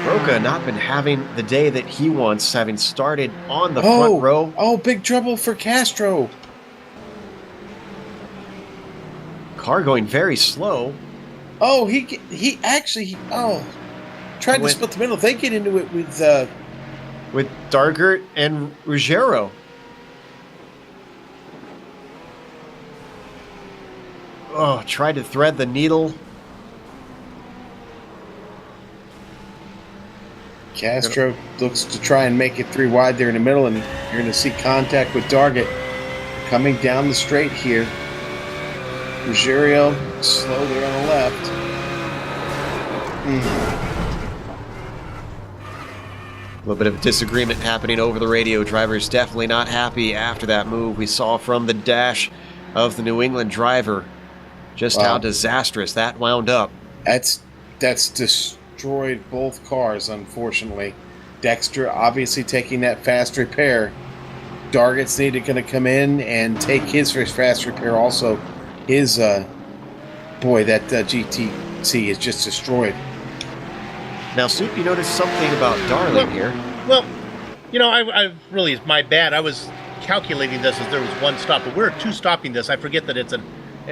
S4: Roca not been having the day that he wants, having started on the front row.
S3: Oh, big trouble for Castro.
S4: Car going very slow.
S3: Oh, he actually tried to split the middle. They get into it with
S4: Dargert and Ruggiero. Oh, tried to thread the needle.
S3: Castro looks to try and make it through wide there in the middle, and you're going to see contact with Dargett coming down the straight here. Ruggiero slow there on the left.
S4: A little bit of disagreement happening over the radio. Drivers definitely not happy after that move. We saw from the dash of the New England driver just how disastrous that wound up.
S3: That's destroyed both cars, unfortunately. Dexter obviously taking that fast repair. Dargett's going to come in and take his fast repair also. His that GTC is just destroyed.
S4: Now, Soup, you noticed something about Darling here.
S5: Well, I really, it's my bad. I was calculating this as there was one stop, but we're two stopping this. I forget that it's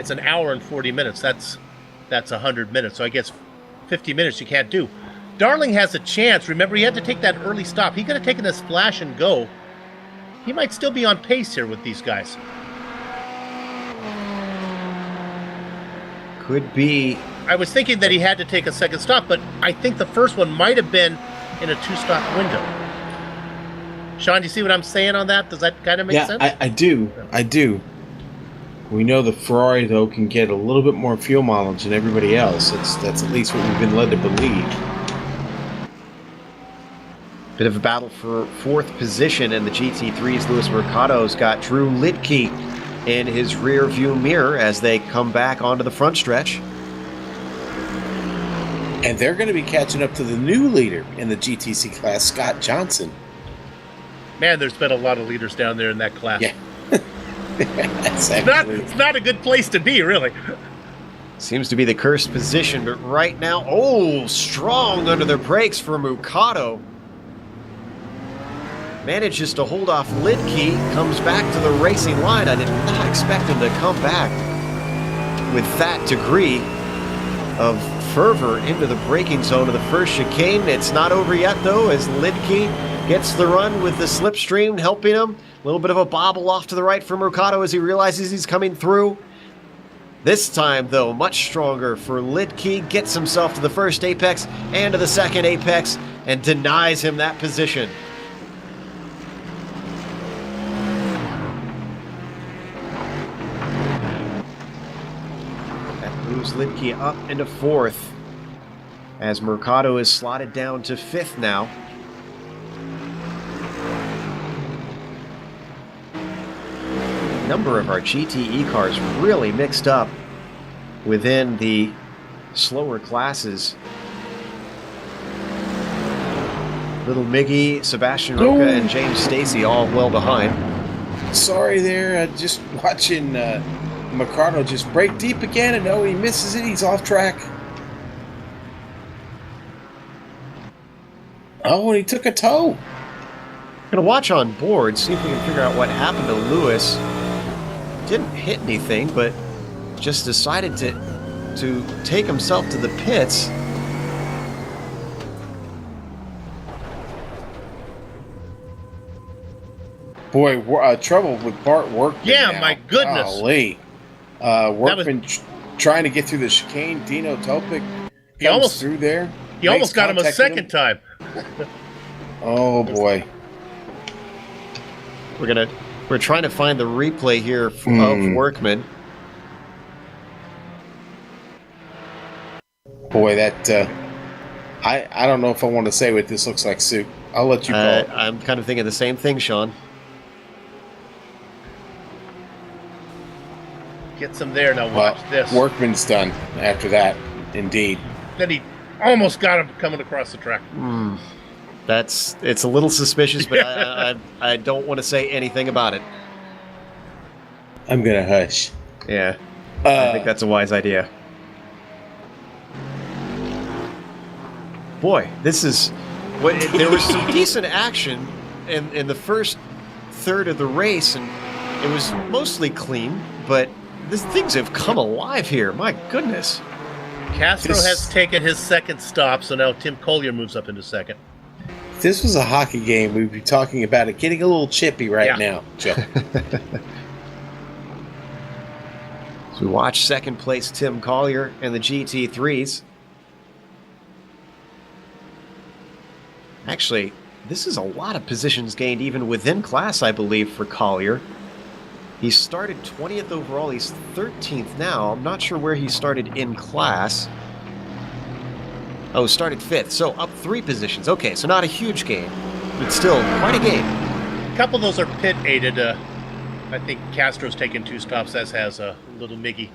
S5: an hour and 40 minutes. That's 100 minutes. So I guess 50 minutes you can't do. Darling has a chance. Remember, he had to take that early stop. He could have taken this flash and go. He might still be on pace here with these guys.
S4: Could be.
S5: I was thinking that he had to take a second stop, but I think the first one might have been in a two-stop window. Sean, do you see what I'm saying on that? Does that kind of make sense?
S3: Yeah, I do. We know the Ferrari, though, can get a little bit more fuel mileage than everybody else. That's at least what we've been led to believe.
S4: Bit of a battle for fourth position in the GT3's Lewis Mercado's got Drew Lidke in his rear view mirror as they come back onto the front stretch.
S3: And they're going to be catching up to the new leader in the GTC class, Scott Johnson.
S5: Man, there's been a lot of leaders down there in that class.
S3: Yeah.
S5: It's not a good place to be, really.
S4: Seems to be the cursed position, but right now, strong under the brakes for Mercado. Manages to hold off Lidke, comes back to the racing line. I did not expect him to come back with that degree of fervor into the braking zone of the first chicane. It's not over yet, though, as Lidke gets the run with the slipstream helping him. A little bit of a bobble off to the right for Mercado as he realizes he's coming through. This time, though, much stronger for Lidke. Gets himself to the first apex and to the second apex and denies him that position. Moves Lidke up into fourth as Mercado is slotted down to fifth now. A number of our GTE cars really mixed up within the slower classes. Little Miggy, Sebastian Roca, and James Stacy all well behind.
S3: Sorry there, just watching Mercado just brake deep again, and he misses it. He's off track. Oh, and he took a tow.
S4: Gonna watch on board, see if we can figure out what happened to Lewis. Didn't hit anything, but just decided to take himself to the pits.
S3: Boy, trouble with Bart Workman.
S5: Yeah,
S3: now.
S5: my goodness.
S3: Golly. Workman trying to get through the chicane. Dino Topic comes through there.
S5: He almost got him a second time.
S3: Oh boy.
S4: We're trying to find the replay here of Workman.
S3: Boy, that I don't know if I want to say what this looks like, Sue. I'll let you call it.
S4: I'm kind of thinking the same thing, Sean.
S5: Gets him there. Now watch this.
S3: Workman's done after that, indeed.
S5: Then he almost got him coming across the track.
S4: It's a little suspicious, but I don't want to say anything about it.
S3: I'm gonna hush.
S4: Yeah, I think that's a wise idea. Boy, there was some decent action in the first third of the race, and it was mostly clean, but things have come alive here. My goodness.
S5: Castro has taken his second stop, so now Tim Collier moves up into second.
S3: If this was a hockey game, we'd be talking about it getting a little chippy right now, Joe.
S4: So we watch second place Tim Collier and the GT3s. Actually, this is a lot of positions gained even within class, I believe, for Collier. He started 20th overall. He's 13th now. I'm not sure where he started in class. Oh, started 5th. So up 3 positions. Okay, so not a huge gain, but still quite a gain.
S5: A couple of those are pit aided. I think Castro's taken 2 stops, as has little Miggy.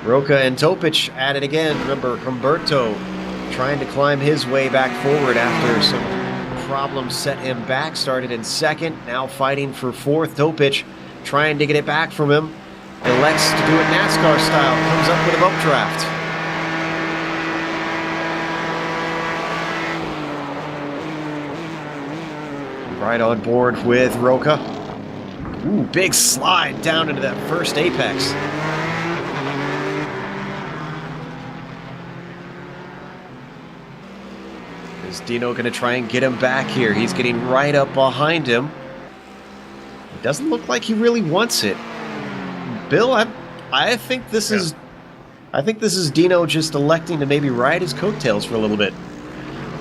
S4: Roca and Topic at it again. Remember, Humberto trying to climb his way back forward after some problems set him back. Started in second, now fighting for 4th. Topic trying to get it back from him. Elects to do it NASCAR style. Comes up with a updraft. Right on board with Roca. Ooh, big slide down into that first apex. Is Dino going to try and get him back here? He's getting right up behind him. It doesn't look like he really wants it. Bill, I think this is Dino just electing to maybe ride his coattails for a little bit.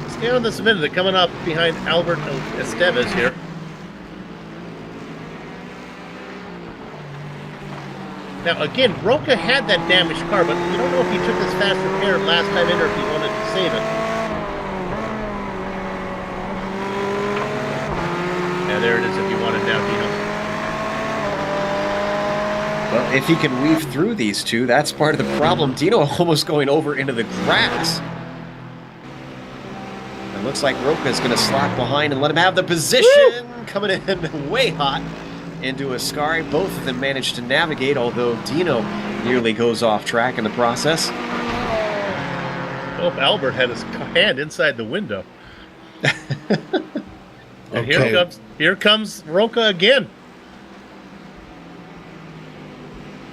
S5: Stay on this a minute. They're coming up behind Albert Estevez here. Now, again, Roca had that damaged car, but we don't know if he took his fast repair last time in or if he wanted to save it. Yeah, there it is if you want it now, Dino.
S4: Well, if he can weave through these two, that's part of the problem. Dino almost going over into the grass. It looks like Roca is going to slot behind and let him have the position. Woo! Coming in way hot into Ascari. Both of them managed to navigate, although Dino nearly goes off track in the process.
S5: Oh, Albert had his hand inside the window. And here comes Roca again.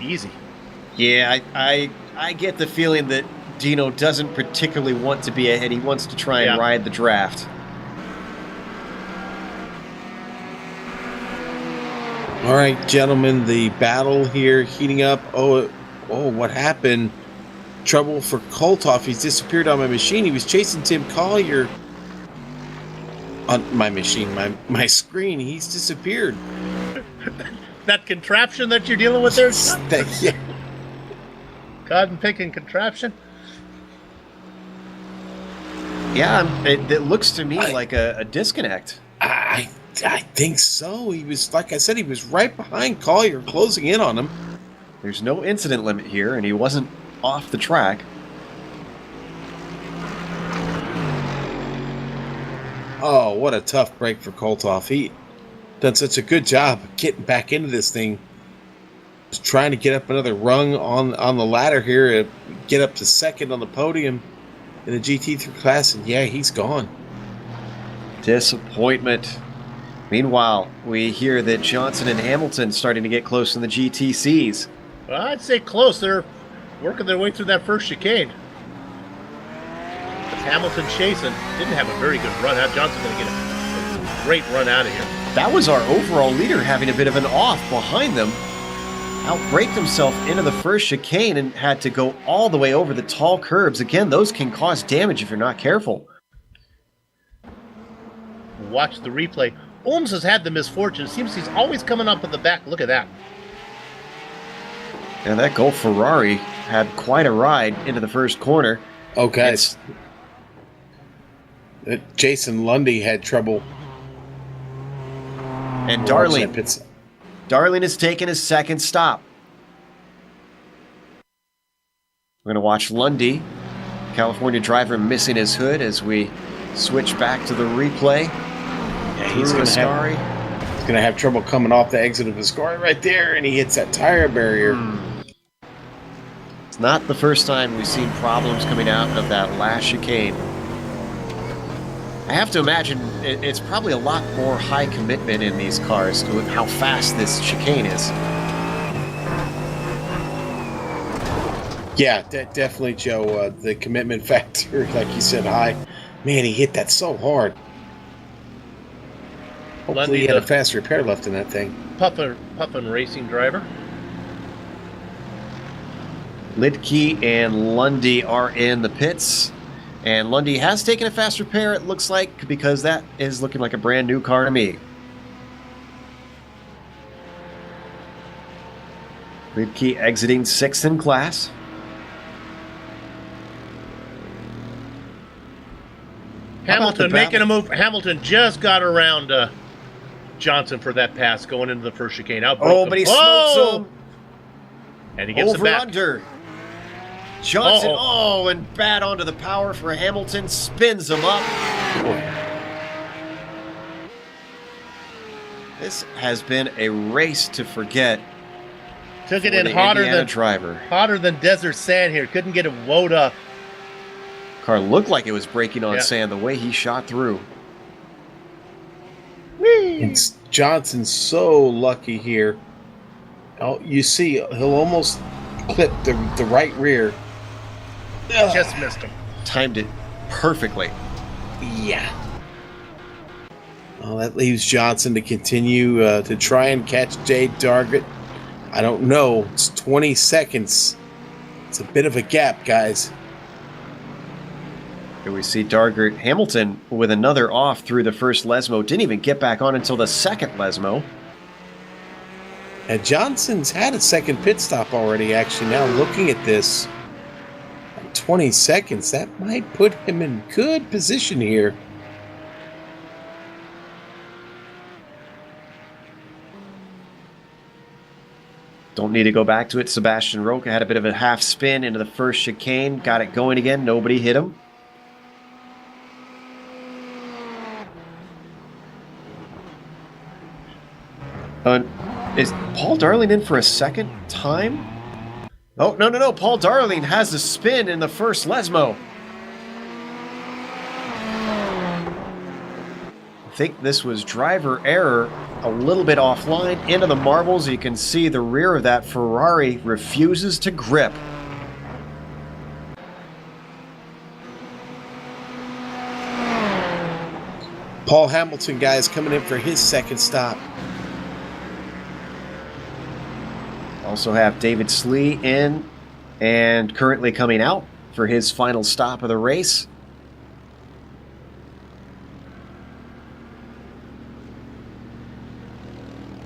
S5: Easy.
S4: Yeah, I get the feeling that Dino doesn't particularly want to be ahead. He wants to try and ride the draft.
S3: All right, gentlemen, the battle here heating up. Oh, what happened? Trouble for Kolthoff. He's disappeared on my machine. He was chasing Tim Collier on my machine, my screen. He's disappeared.
S5: That contraption that you're dealing with there?
S3: Yeah.
S5: Cotton picking contraption?
S4: Yeah, it looks to me like a disconnect.
S3: I think so. He was, like I said, he was right behind Collier, closing in on him.
S4: There's no incident limit here, and he wasn't off the track.
S3: Oh, what a tough break for Kolthoff. He done such a good job of getting back into this thing. Just trying to get up another rung on the ladder here, get up to second on the podium in the GT3 class, and yeah, he's gone.
S4: Disappointment. Meanwhile, we hear that Johnson and Hamilton starting to get close in the GTCs.
S5: Well, I'd say close. They're working their way through that first chicane. It's Hamilton chasing. Didn't have a very good run. Now Johnson's going to get a great run out of here.
S4: That was our overall leader having a bit of an off behind them. Outbraked himself into the first chicane and had to go all the way over the tall curbs. Again, those can cause damage if you're not careful.
S5: Watch the replay. Ohms has had the misfortune. It seems he's always coming up in the back. Look at that.
S4: And that Gulf Ferrari had quite a ride into the first corner.
S3: Oh, guys. Jason Lundy had trouble.
S4: And Darling has taken his second stop. We're going to watch Lundy, California driver, missing his hood as we switch back to the replay.
S3: Yeah, he's going to have trouble coming off the exit of Ascari right there, and he hits that tire barrier.
S4: It's not the first time we've seen problems coming out of that last chicane. I have to imagine it's probably a lot more high commitment in these cars to how fast this chicane is.
S3: Yeah, definitely, Joe. The commitment factor, like you said, high. Man, he hit that so hard. Hopefully he had a fast repair left in that thing.
S5: Puffin racing driver.
S4: Lidke and Lundy are in the pits. And Lundy has taken a fast repair, it looks like, because that is looking like a brand new car to me. Lidke exiting 6th in class.
S5: Hamilton making a move. Hamilton just got around Johnson for that pass going into the first chicane.
S4: But he smokes him.
S5: And he gets
S4: over
S5: it back.
S4: Under. Johnson, and bad onto the power for Hamilton, spins him up. This has been a race to forget.
S5: Took it in hotter than desert sand here. Couldn't get it woed up.
S4: Car looked like it was breaking on sand the way he shot through.
S3: And Johnson's so lucky here. Oh, you see, he'll almost clip the right rear.
S5: Just missed him.
S4: Timed it perfectly.
S3: Yeah. Well, that leaves Johnson to continue to try and catch Jay Dargett. I don't know. It's 20 seconds. It's a bit of a gap, guys.
S4: Here we see Dargett. Hamilton with another off through the first Lesmo. Didn't even get back on until the second Lesmo.
S3: And Johnson's had a second pit stop already, actually. Now looking at this, 20 seconds, that might put him in good position here.
S4: Don't need to go back to it. Sebastian Roca had a bit of a half spin into the first chicane. Got it going again. Nobody hit him. Is Paul Darling in for a second time? Oh, no. Paul Darling has a spin in the first Lesmo. I think this was driver error, a little bit offline, into the marbles. You can see the rear of that Ferrari refuses to grip.
S3: Paul Hamilton, guys, coming in for his second stop.
S4: Also have David Slee in and currently coming out for his final stop of the race.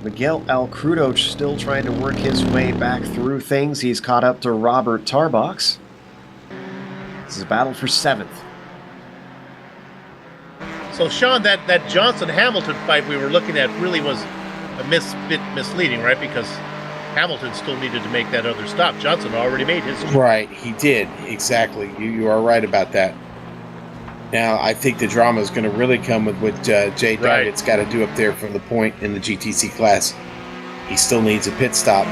S4: Miguel Alcrudo still trying to work his way back through things. He's caught up to Robert Tarbox. This is a battle for 7th.
S5: So, Sean, that Johnson-Hamilton fight we were looking at really was a bit misleading, right? Because Hamilton still needed to make that other stop. Johnson already made his.
S3: Right, he did. Exactly. You are right about that. Now, I think the drama is going to really come with what Jay Dargett's got to do up there from the point in the GTC class. He still needs a pit stop.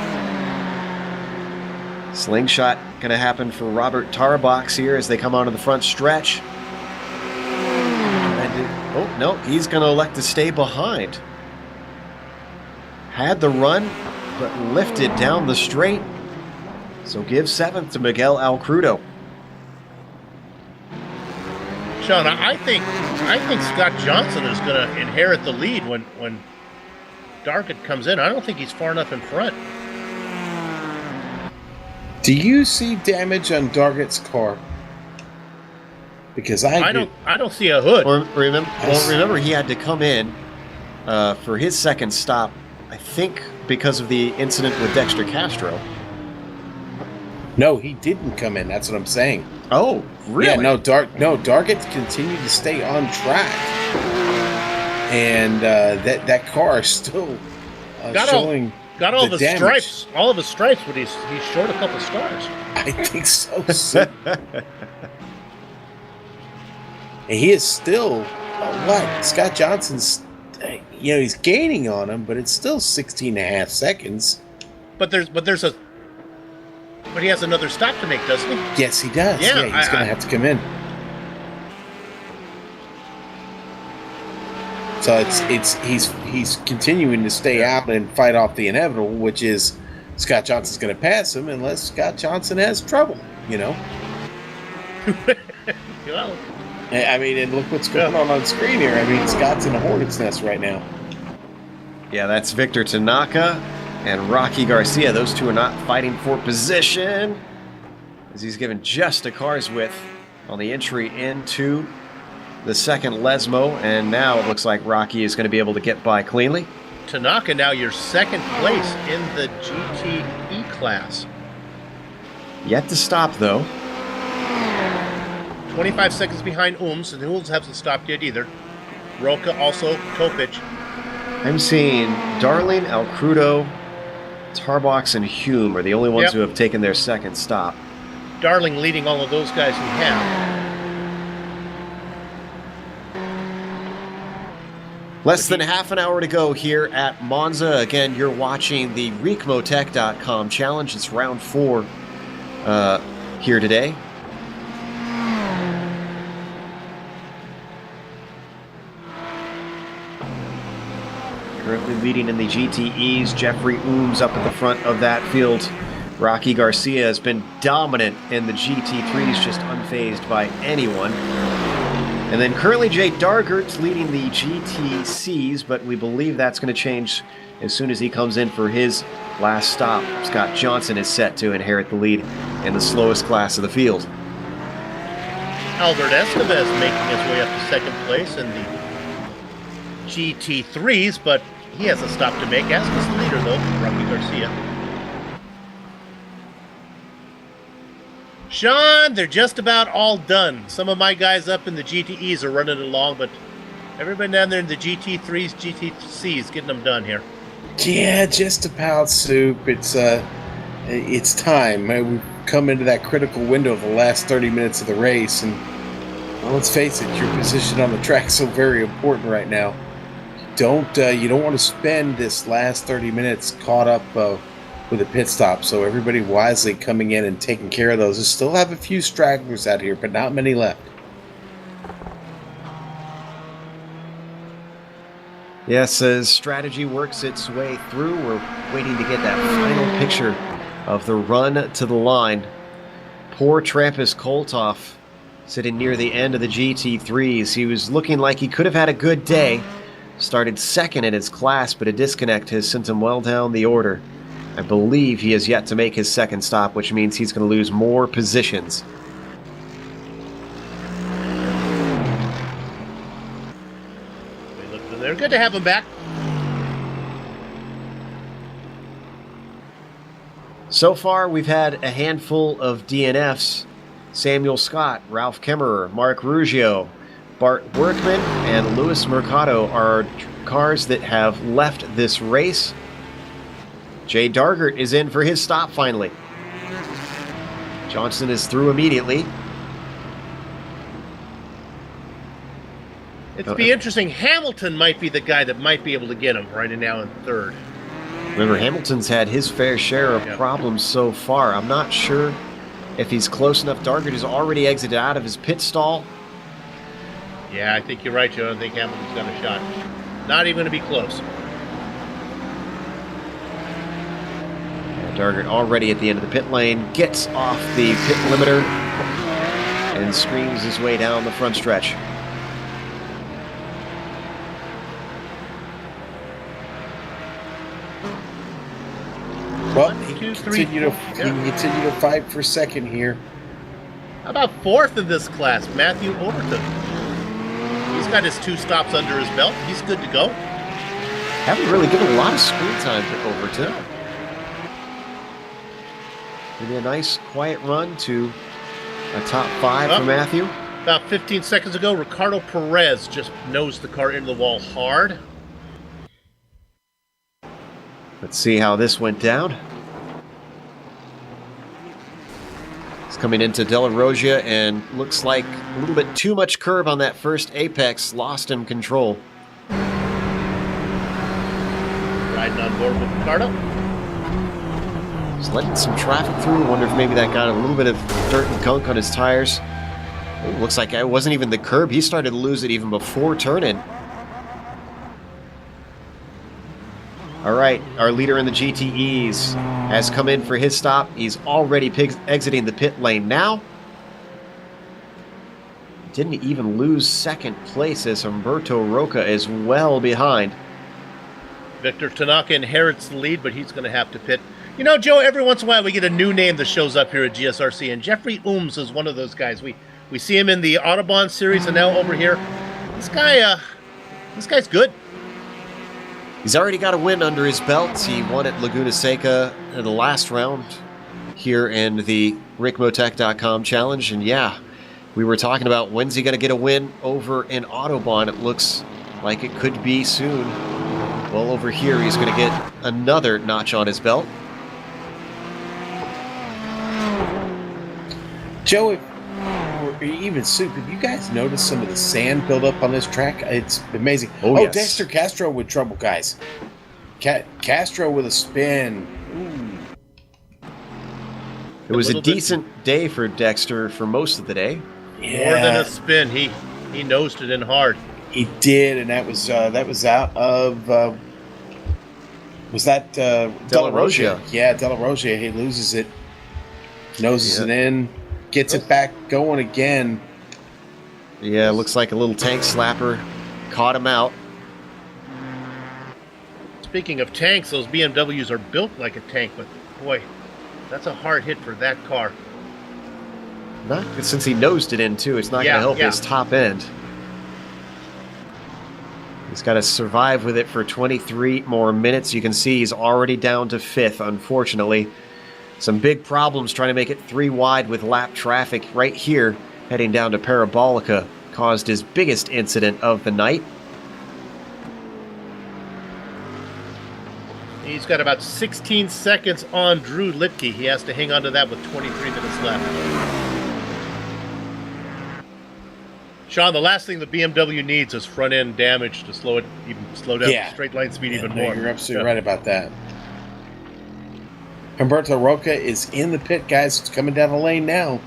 S4: Slingshot going to happen for Robert Tarbox here as they come onto the front stretch. Oh, no, he's going to elect to stay behind. had the run, but lifted down the straight. So give 7th to Miguel Alcrudo.
S5: Sean, I think Scott Johnson is going to inherit the lead when Dargett comes in. I don't think he's far enough in front.
S3: Do you see damage on Dargett's car? Because I
S5: don't see a hood.
S4: Remember he had to come in for his second stop, I think because of the incident with Dexter Castro.
S3: No, he didn't come in. That's what I'm saying.
S4: Oh, really?
S3: Yeah, Dargett continued to stay on track, and that car is still showing.
S5: Got all
S3: the
S5: of his
S3: damage.
S5: stripes. All of his stripes, but he's short a couple stars.
S3: I think so. And he is still Scott Johnson's. He's gaining on him, but it's still 16 and a half seconds.
S5: But he has another stop to make, doesn't he?
S3: Yes, he does. Yeah, he's going to have to come in. So he's continuing to stay out and fight off the inevitable, which is Scott Johnson's going to pass him unless Scott Johnson has trouble.
S5: Well,
S3: I mean, and look what's going on screen here. I mean, Scott's in a hornet's nest right now.
S4: Yeah, that's Victor Tanaka and Rocky Garcia. Those two are not fighting for position, as he's given just a car's width on the entry into the second Lesmo, and now it looks like Rocky is going to be able to get by cleanly.
S5: Tanaka now your second place in the GTE class.
S4: Yet to stop, though.
S5: 25 seconds behind Ooms, and Ooms hasn't stopped yet either. Roca also, Topic.
S4: I'm seeing Darling, Alcrudo, Tarbox, and Hume are the only ones who have taken their second stop.
S5: Darling leading all of those guys who have.
S4: Less than half an hour to go here at Monza. Again, you're watching the Ricmotech.com challenge. It's round 4 here today. Currently leading in the GTEs, Jeffrey Ooms up at the front of that field. Rocky Garcia has been dominant in the GT3s, just unfazed by anyone. And then currently Jay Dargert's leading the GTCs, but we believe that's going to change as soon as he comes in for his last stop. Scott Johnson is set to inherit the lead in the slowest class of the field.
S5: Albert Estevez making his way up to second place in the GT3s, but he has a stop to make, as was the leader, though, Rocky Garcia. Sean, they're just about all done. Some of my guys up in the GTEs are running along, but everybody down there in the GT3s, GTCs, getting them done here.
S3: Yeah, just about, Soup. It's time. We've come into that critical window of the last 30 minutes of the race, and well, let's face it, your position on the track is so very important right now. You don't want to spend this last 30 minutes caught up with a pit stop, so everybody wisely coming in and taking care of those. We still have a few stragglers out here, but not many left.
S4: Yes, as strategy works its way through, we're waiting to get that final picture of the run to the line. Poor Trampus Koltoff sitting near the end of the GT3s. He was looking like he could have had a good day. Started second in his class, but a disconnect has sent him well down the order. I believe he has yet to make his second stop, which means he's going to lose more positions.
S5: They're good to have him back.
S4: So far, we've had a handful of DNFs. Samuel Scott, Ralph Kemmerer, Mark Ruggiero, Bart Workman, and Luis Mercado are cars that have left this race. Jay Dargert is in for his stop finally. Johnson is through immediately.
S5: It'd be interesting. Hamilton might be the guy that might be able to get him right now in third.
S4: Remember, Hamilton's had his fair share of problems so far. I'm not sure if he's close enough. Dargert has already exited out of his pit stall.
S5: Yeah, I think you're right, Joe. I think Hamilton's got a shot. Not even going to be close.
S4: Dargert already at the end of the pit lane, gets off the pit limiter and screams his way down the front stretch.
S3: Well,
S5: One,
S3: he
S5: two, three,
S3: continue
S5: four.
S3: to fight for second here.
S5: How about fourth in this class, Matthew Overton? He's got his 2 stops under his belt. He's good to go.
S4: Haven't really given a lot of screen time to Overton. Maybe a nice quiet run to a top 5 for Matthew.
S5: About 15 seconds ago, Ricardo Perez just nosed the car into the wall hard.
S4: Let's see how this went down. He's coming into De La Rogia and looks like a little bit too much curb on that first apex, lost him control.
S5: Riding on board with Ricardo.
S4: Just letting some traffic through. Wonder if maybe that got a little bit of dirt and gunk on his tires. It looks like it wasn't even the curb. He started to lose it even before turning. All right, our leader in the GTEs has come in for his stop. He's already exiting the pit lane now. Didn't even lose second place as Humberto Roca is well behind.
S5: Victor Tanaka inherits the lead, but he's going to have to pit. You know, Joe, every once in a while we get a new name that shows up here at GSRC, and Jeffrey Ooms is one of those guys. We see him in the Autobahn series, and now over here. This guy's good.
S4: He's already got a win under his belt. He won at Laguna Seca in the last round here in the Ricmotech.com challenge. And yeah, we were talking about when's he going to get a win over in Autobahn. It looks like it could be soon. Well, over here, he's going to get another notch on his belt.
S3: Joe, or even Soup, have you guys noticed some of the sand buildup on this track? It's amazing.
S4: Oh, yes.
S3: Dexter Castro with trouble, guys. Castro with a spin. Ooh.
S4: It was a decent day for Dexter for most of the day.
S3: Yeah.
S5: More than a spin. He nosed it in hard.
S3: He did, and that was out of was that De La Rogia? Yeah, De La Rogia. He loses it, noses it in, gets it back going again.
S4: Yeah, looks like a little tank slapper caught him out.
S5: Speaking of tanks, those BMWs are built like a tank, but boy, that's a hard hit for that car.
S4: Not since he nosed it in too. It's not going to help his top end. He's got to survive with it for 23 more minutes. You can see he's already down to 5th, unfortunately. Some big problems trying to make it 3 wide with lap traffic right here, heading down to Parabolica, caused his biggest incident of the night.
S5: He's got about 16 seconds on Drew Litke. He has to hang on to that with 23 minutes left. Sean, the last thing the BMW needs is front end damage to slow down straight line speed even more.
S3: You're absolutely right about that. Humberto Roca is in the pit, guys. It's coming down the lane now.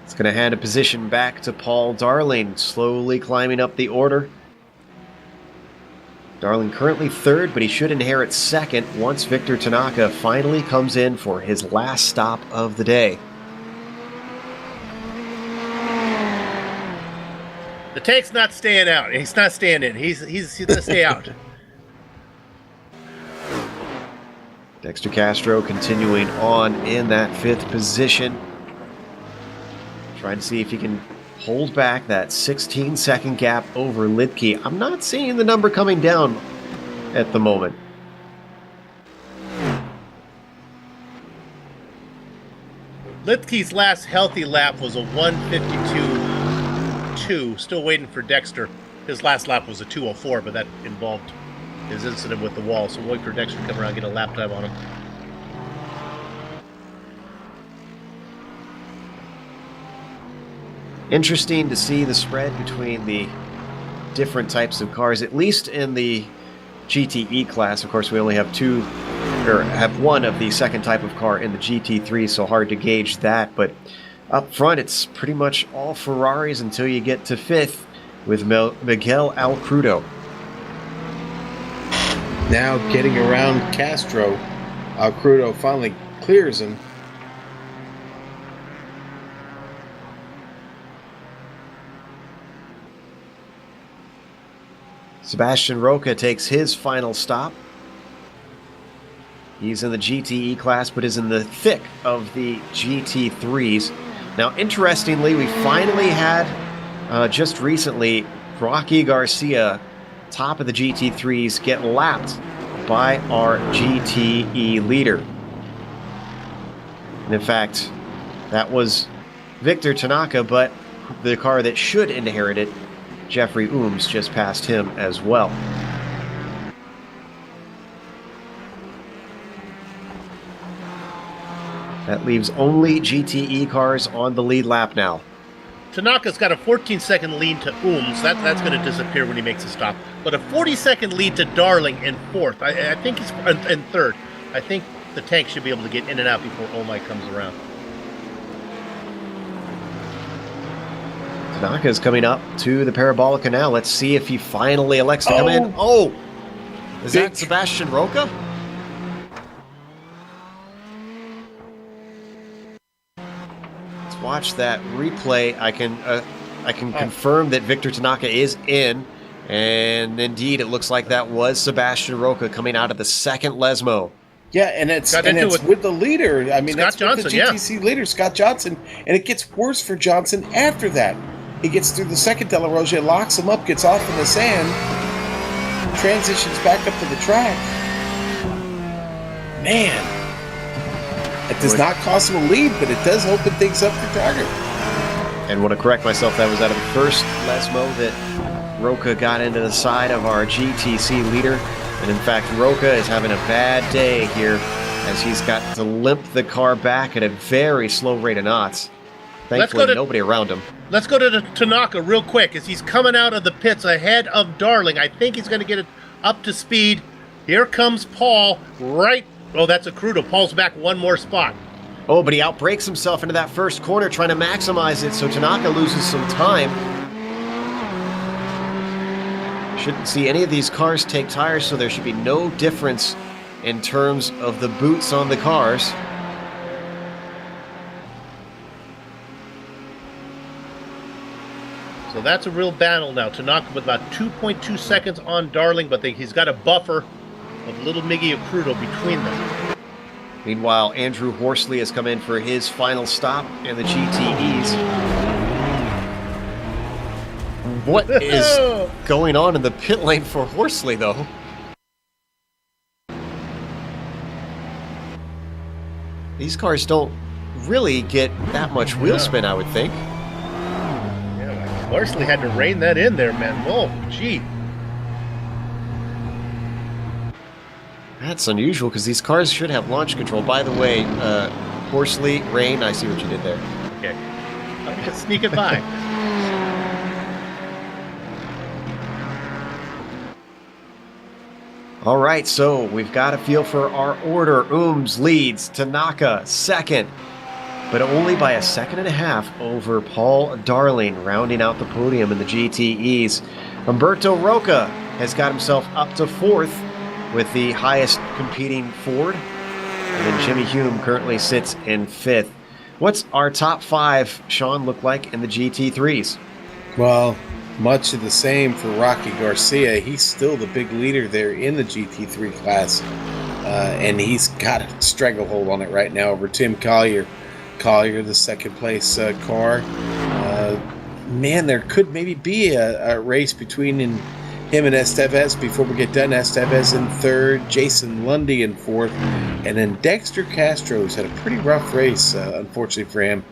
S4: It's going to hand a position back to Paul Darling, slowly climbing up the order. Darling currently 3rd, but he should inherit 2nd once Victor Tanaka finally comes in for his last stop of the day.
S5: The tank's not staying out. He's not staying in. He's going to stay out.
S4: Dexter Castro continuing on in that 5th position. Trying to see if he can hold back that 16-second gap over Litke. I'm not seeing the number coming down at the moment.
S5: Litke's last healthy lap was a 1:52.2. Still waiting for Dexter. His last lap was a 2:04, but that involved his incident with the wall. So wait for Dexter to come around and get a lap time on him.
S4: Interesting to see the spread between the different types of cars, at least in the GTE class. Of course, we only have one of the second type of car in the GT3, so hard to gauge that. But up front, it's pretty much all Ferraris until you get to 5th with Miguel Alcrudo.
S3: Now getting around Castro. Crudo finally clears him.
S4: Sebastian Roca takes his final stop. He's in the GTE class, but is in the thick of the GT3s. Now, interestingly, we finally had, just recently, Rocky Garcia, top of the GT3s, get lapped by our GTE leader. And in fact, that was Victor Tanaka, but the car that should inherit it, Jeffrey Ooms, just passed him as well. That leaves only GTE cars on the lead lap now.
S5: Tanaka's got a 14-second lead to Ooms. That's going to disappear when he makes a stop. But a 40-second lead to Darling in fourth. I think he's in third. I think the tank should be able to get in and out before Omai comes around.
S4: Tanaka is coming up to the Parabolica now. Let's see if he finally elects to come in. Oh! Is that Sebastian Roca? Let's watch that replay. I can confirm that Victor Tanaka is in. And indeed, it looks like that was Sebastian Roca coming out of the second Lesmo.
S3: Yeah, and it's with the leader. I mean,
S5: Scott
S3: that's with the GTC leader, Scott Johnson. And it gets worse for Johnson after that. He gets through the second De La Roja, locks him up, gets off in the sand, transitions back up to the track. Man, it does not cost him a lead, but it does open things up for Target.
S4: And want to correct myself, that was out of the first Lesmo that Roca got into the side of our GTC leader. And in fact, Roca is having a bad day here as he's got to limp the car back at a very slow rate of knots. Thankfully, nobody around him.
S5: Let's go to Tanaka real quick as he's coming out of the pits ahead of Darling. I think he's going to get it up to speed. Here comes Paul right. Oh, that's a Crudo. Paul's back one more spot.
S4: Oh, but he outbrakes himself into that first corner trying to maximize it, so Tanaka loses some time. Shouldn't see any of these cars take tires, so there should be no difference in terms of the boots on the cars.
S5: So that's a real battle now. Tanaka with about 2.2 seconds on Darling, but he's got a buffer of little Miggy and Crudo between them.
S4: Meanwhile, Andrew Horsley has come in for his final stop in the GTEs. What is going on in the pit lane for Horsley, though? These cars don't really get that much wheel spin, I would think.
S5: Horsley had to rein that in there, man. Whoa, gee.
S4: That's unusual because these cars should have launch control. By the way, Horsley, Rain, I see what you did there.
S5: Okay. I'm just sneaking by.
S4: All right, so we've got a feel for our order. Ooms leads, Tanaka second, but only by a second and a half over Paul Darling, rounding out the podium in the GTEs. Humberto Roca has got himself up to fourth with the highest competing Ford. And then Jimmy Hume currently sits in fifth. What's our top five, Sean, look like in the GT3s?
S3: Well, much of the same for Rocky Garcia. He's still the big leader there in the GT3 class. And he's got a stranglehold on it right now over Tim Collier. Collier, the second place car. Man, there could maybe be a race between him and Estevez before we get done. Estevez in third, Jason Lundy in fourth, and then Dexter Castro's had a pretty rough race, unfortunately for him.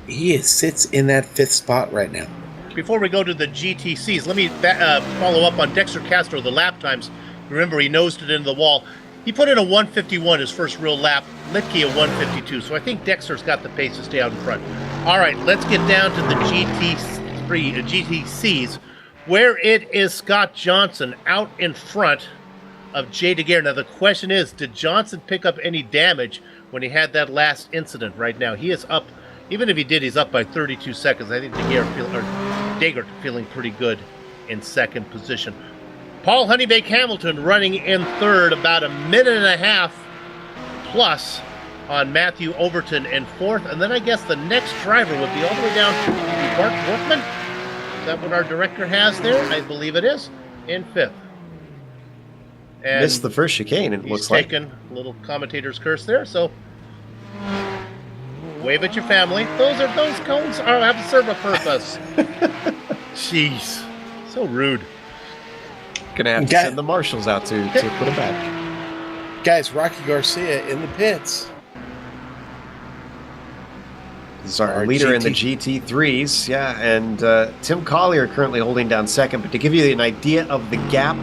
S3: He sits in that fifth spot right now.
S5: Before we go to the GTCs, let me follow up on Dexter Castro, the lap times. Remember, he nosed it into the wall. He put in a 151 his first real lap, Litke a 152, so I think Dexter's got the pace to stay out in front. All right, let's get down to the GTCs, where it is Scott Johnson out in front of Jay Daguerre. Now, the question is, did Johnson pick up any damage when he had that last incident right now? He is up, even if he did, he's up by 32 seconds. I think Daguerre feeling pretty good in second position. Paul Honeybake Hamilton running in third, about a minute and a half plus on Matthew Overton in 4th. And then I guess the next driver would be all the way down to Mark Workman. Is that what our director has there? I believe it is. In 5th. And
S4: Missed the first chicane, it looks
S5: he's
S4: like.
S5: taken a little commentator's curse there, so wave at your family. Those cones have to serve a purpose. Jeez. So rude.
S4: Gonna have to send the marshals out to put him back.
S3: Guys, Rocky Garcia in the pits.
S4: This is our leader in the GT3s, yeah, and Tim Collier currently holding down second. But to give you an idea of the gap,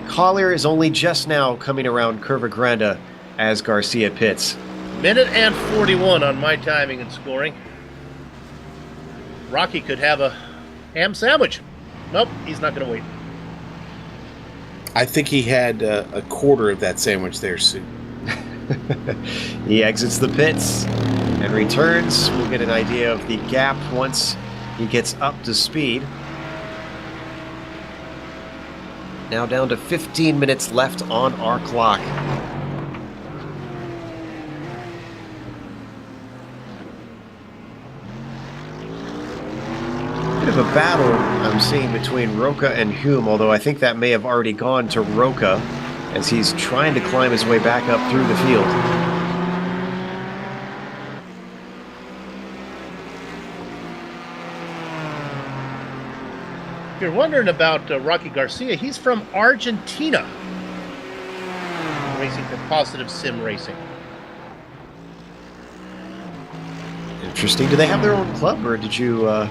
S4: Collier is only just now coming around Curva Grande as Garcia pits.
S5: Minute and 41 on my timing and scoring. Rocky could have a ham sandwich. Nope, he's not going to wait.
S3: I think he had a quarter of that sandwich there, Sue.
S4: He exits the pits and returns. We'll get an idea of the gap once he gets up to speed. Now down to 15 minutes left on our clock. Bit of a battle I'm seeing between Roca and Hume, although I think that may have already gone to Roca as he's trying to climb his way back up through the field.
S5: If you're wondering about Rocky Garcia, he's from Argentina. Racing for Positive Sim Racing.
S4: Interesting. Do they have their own club, or did you?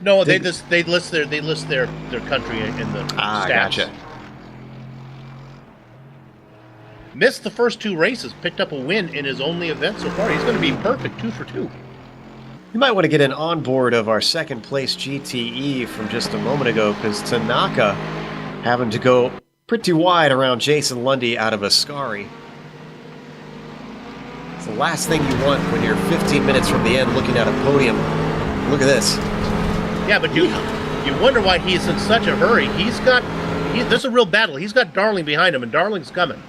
S5: No, they list their country in the stats.
S4: Gotcha.
S5: Missed the first 2 races, picked up a win in his only event so far. He's going to be perfect, 2 for 2.
S4: You might want to get an onboard of our second place GTE from just a moment ago, because Tanaka having to go pretty wide around Jason Lundy out of Ascari. It's the last thing you want when you're 15 minutes from the end looking at a podium. Look at this.
S5: Yeah, but you wonder why he's in such a hurry. There's a real battle. He's got Darling behind him, and Darling's coming.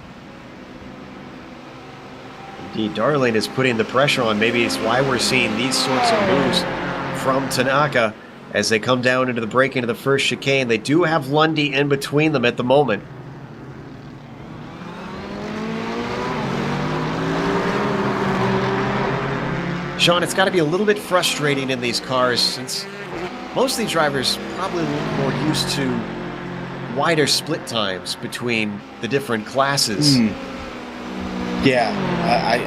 S4: Indeed, Darling is putting the pressure on. Maybe it's why we're seeing these sorts of moves from Tanaka as they come down into the break into the first chicane. They do have Lundy in between them at the moment. Sean, it's got to be a little bit frustrating in these cars since most of these drivers probably a little more used to wider split times between the different classes.
S3: Yeah,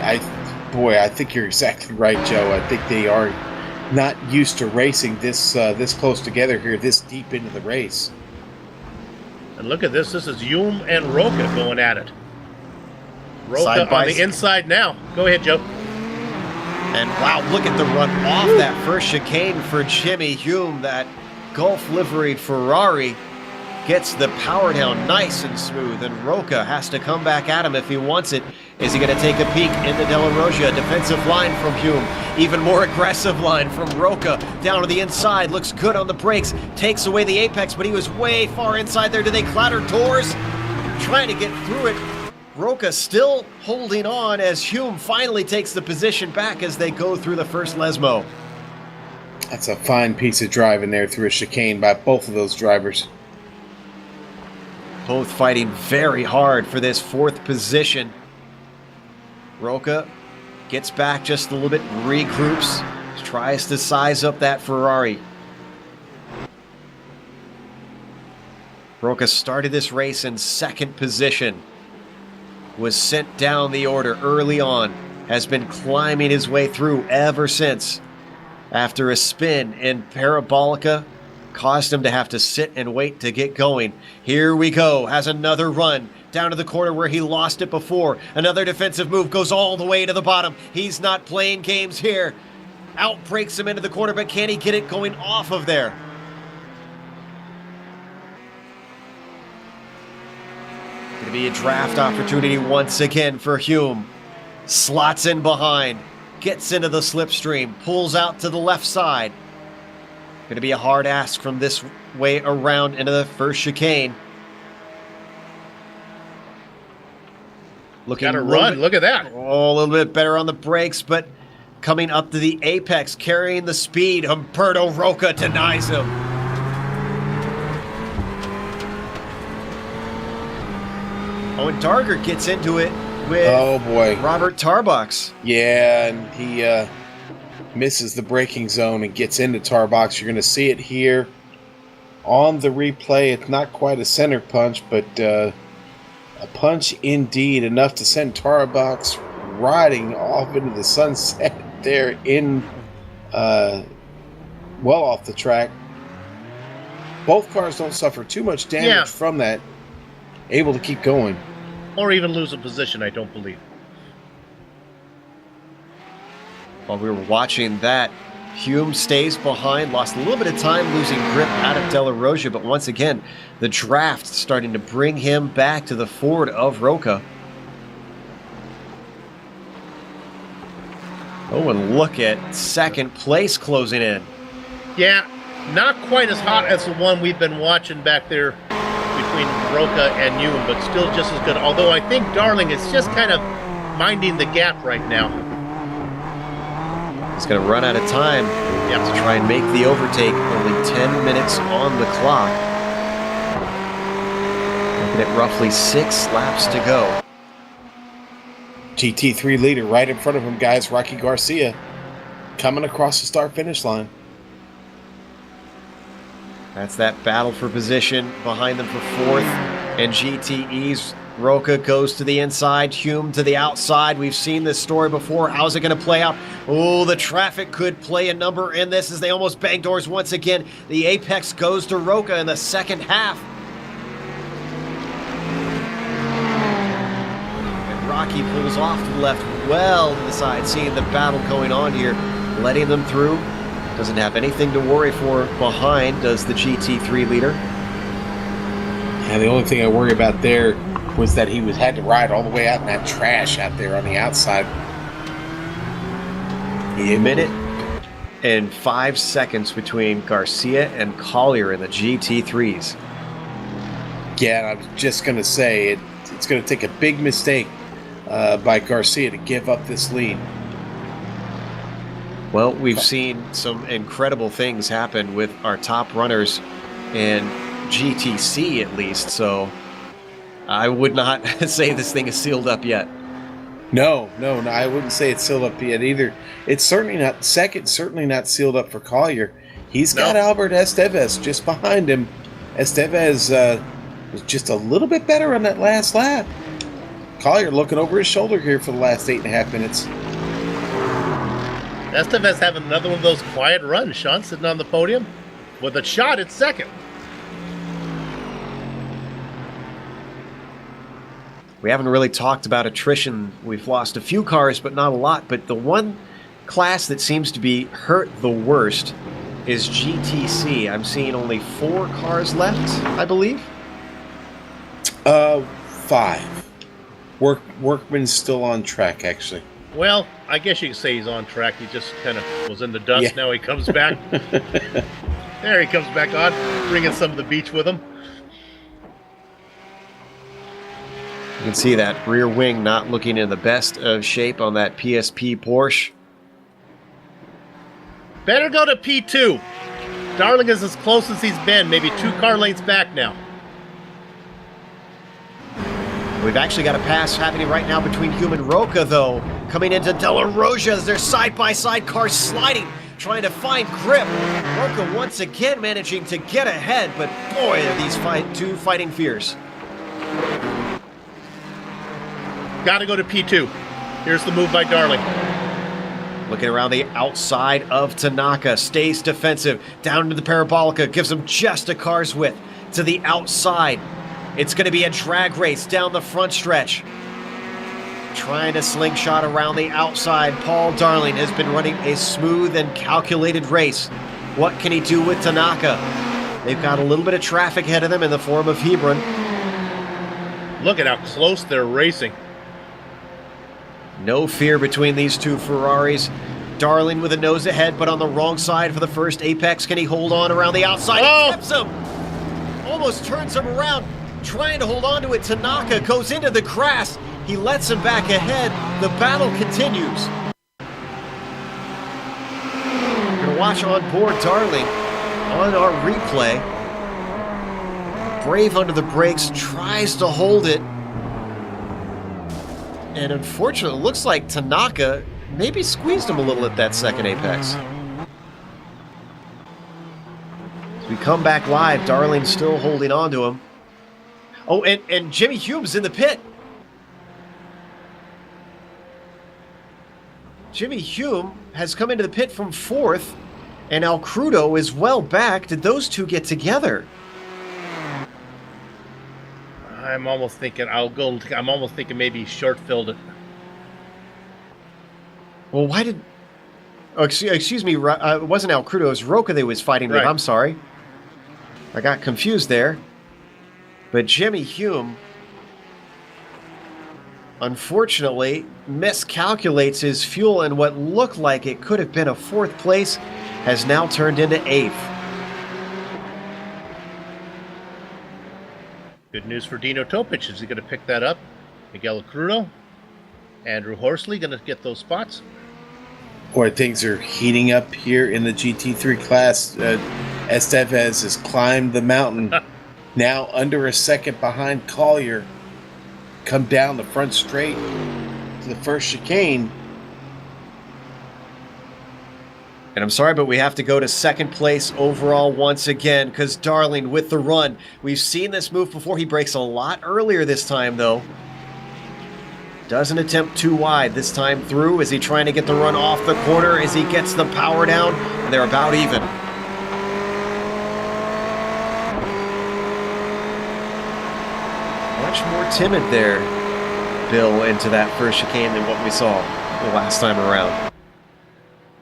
S3: I think you're exactly right, Joe. I think they are not used to racing this close together here, this deep into the race.
S5: And look at this. This is Hume and Roca going at it. Roca
S4: Side by
S5: on the inside now. Go ahead, Joe.
S4: And wow, look at the run off that first chicane for Jimmy Hume. That Gulf liveried Ferrari gets the power down nice and smooth, and Roca has to come back at him if he wants it. Is he going to take a peek into De La Rogia? Defensive line from Hume. Even more aggressive line from Roca. Down to the inside. Looks good on the brakes. Takes away the apex, but he was way far inside there. Do they clatter doors? Trying to get through it. Roca still holding on as Hume finally takes the position back as they go through the first Lesmo.
S3: That's a fine piece of driving there through a chicane by both of those drivers.
S4: Both fighting very hard for this 4th position. Roca gets back just a little bit, regroups, tries to size up that Ferrari. Roca started this race in 2nd position. Was sent down the order early on. Has been climbing his way through ever since. After a spin in Parabolica, caused him to have to sit and wait to get going. Here we go. Has another run. Down to the corner where he lost it before. Another defensive move goes all the way to the bottom. He's not playing games here. Out breaks him into the corner, but can he get it going off of there? Going to be a draft opportunity once again for Hume. Slots in behind. Gets into the slipstream. Pulls out to the left side. Going to be a hard ask from this way around into the first chicane. Looking
S5: Got to
S4: a little
S5: run.
S4: bit-
S5: Look at that.
S4: Oh, a little bit better on the brakes, but coming up to the apex, carrying the speed, Humberto Roca denies him. Oh, and Darger gets into it with
S3: Oh boy.
S4: Robert Tarbox.
S3: Yeah, and he misses the braking zone and gets into Tarbox. You're going to see it here on the replay. It's not quite a center punch, but a punch indeed, enough to send Tarbox riding off into the sunset there in well off the track. Both cars don't suffer too much damage from that. Able to keep going.
S5: Or even lose a position, I don't believe.
S4: While we were watching that, Hume stays behind, lost a little bit of time losing grip out of De La Rosa, but once again, the draft starting to bring him back to the Ford of Roca. Oh, and look at second place closing in.
S5: Yeah, not quite as hot as the one we've been watching back there between Roca and Hume, but still just as good. Although I think Darling is just kind of minding the gap right now.
S4: He's going to run out of time to try and make the overtake. Only 10 minutes on the clock. Looking at roughly 6 laps to go.
S3: GT3 leader right in front of him, guys. Rocky Garcia coming across the start-finish line.
S4: That's that battle for position behind them for 4th. And GTE's Roca goes to the inside, Hume to the outside. We've seen this story before. How's it going to play out? Oh, the traffic could play a number in this as they almost bang doors once again. The apex goes to Roca in the second half. And Rocky pulls off to the left, well to the side, seeing the battle going on here, letting them through. Doesn't have anything to worry for behind, does the GT3 leader.
S3: And the only thing I worry about there was that he had to ride all the way out in that trash out there on the outside.
S4: A minute and 5 seconds between Garcia and Collier in the GT3s.
S3: Yeah, I was just going to say, it's going to take a big mistake by Garcia to give up this lead.
S4: Well, we've seen some incredible things happen with our top runners in GTC at least, so I would not say this thing is sealed up yet.
S3: No, I wouldn't say it's sealed up yet either. It's certainly not sealed up for Collier. He's got Albert Estevez just behind him. Estevez was just a little bit better on that last lap. Collier looking over his shoulder here for the last 8.5 minutes.
S5: Estevez having another one of those quiet runs. Sean sitting on the podium with a shot at second.
S4: We haven't really talked about attrition. We've lost a few cars, but not a lot. But the one class that seems to be hurt the worst is GTC. I'm seeing only 4 cars left, I believe.
S3: 5. Workman's still on track, actually.
S5: Well, I guess you could say he's on track. He just kind of was in the dust.
S3: Yeah.
S5: Now he comes back. There he comes back on, bringing some of the beach with him.
S4: You can see that rear wing not looking in the best of shape on that PSP Porsche.
S5: Better go to P2. Darling is as close as he's been, maybe 2 car lengths back now.
S4: We've actually got a pass happening right now between Hume and Roca, though. Coming into De La Rosa as their side-by-side cars sliding, trying to find grip. Roca once again managing to get ahead, but boy, are these two fighting fierce.
S5: Got to go to P2. Here's the move by Darling.
S4: Looking around the outside of Tanaka, stays defensive, down to the parabolica, gives him just a car's width to the outside. It's going to be a drag race down the front stretch. Trying to slingshot around the outside. Paul Darling has been running a smooth and calculated race. What can he do with Tanaka? They've got a little bit of traffic ahead of them in the form of Hebron.
S5: Look at how close they're racing.
S4: No fear between these two Ferraris. Darling with a nose ahead, but on the wrong side for the first apex. Can he hold on around the outside?
S5: Oh!
S4: He tips him! Almost turns him around. Trying to hold on to it. Tanaka goes into the grass. He lets him back ahead. The battle continues. We're going to watch on board Darling on our replay. Brave under the brakes, tries to hold it. And unfortunately, it looks like Tanaka maybe squeezed him a little at that second apex. As we come back live, Darling's still holding on to him. Oh, and Jimmy Hume's in the pit. Jimmy Hume has come into the pit from 4th, and Al Crudo is well back. Did those two get together?
S5: I'm almost thinking maybe short-filled it.
S4: Well, why did... Oh, excuse me, it wasn't Al Crudo, it was Roca they was fighting with.
S5: Right.
S4: I'm sorry. I got confused there. But Jimmy Hume, unfortunately, miscalculates his fuel, and what looked like it could have been a 4th place has now turned into 8th.
S5: Good news for Dino Topic. Is he going to pick that up? Miguel Crudo, Andrew Horsley going to get those spots.
S3: Boy, things are heating up here in the GT3 class. Estevez has climbed the mountain. Now under a second behind Collier. Come down the front straight to the first chicane.
S4: And I'm sorry, but we have to go to 2nd place overall once again, because Darling with the run. We've seen this move before. He breaks a lot earlier this time, though. Doesn't attempt too wide this time through. Is he trying to get the run off the corner as he gets the power down? And they're about even. Much more timid there, Bill, into that first chicane than what we saw the last time around.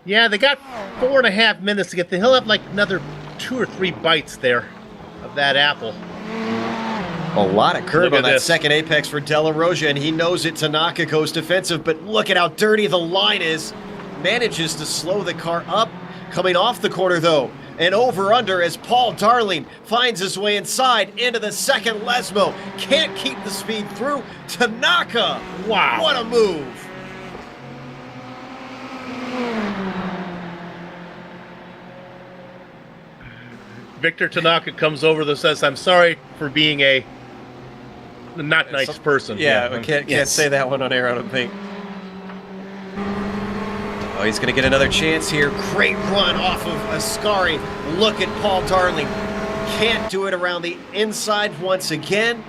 S5: Yeah, they got 4.5 minutes to get there. He'll have like another 2 or 3 bites there of that apple.
S4: A lot of curb
S5: Look
S4: on
S5: at
S4: that
S5: this.
S4: second apex for De La Rosa, and he knows it. Tanaka goes defensive, but look at how dirty the line is. Manages to slow the car up. Coming off the corner, though, and over-under as Paul Darling finds his way inside into the second Lesmo. Can't keep the speed through. Tanaka!
S5: Wow.
S4: What a move!
S5: Victor Tanaka comes over and says, "I'm sorry for being a not nice person."
S4: Yeah, we can't say that one on air, I don't think. Oh, he's going to get another chance here. Great run off of Ascari. Look at Paul Darling. Can't do it around the inside once again.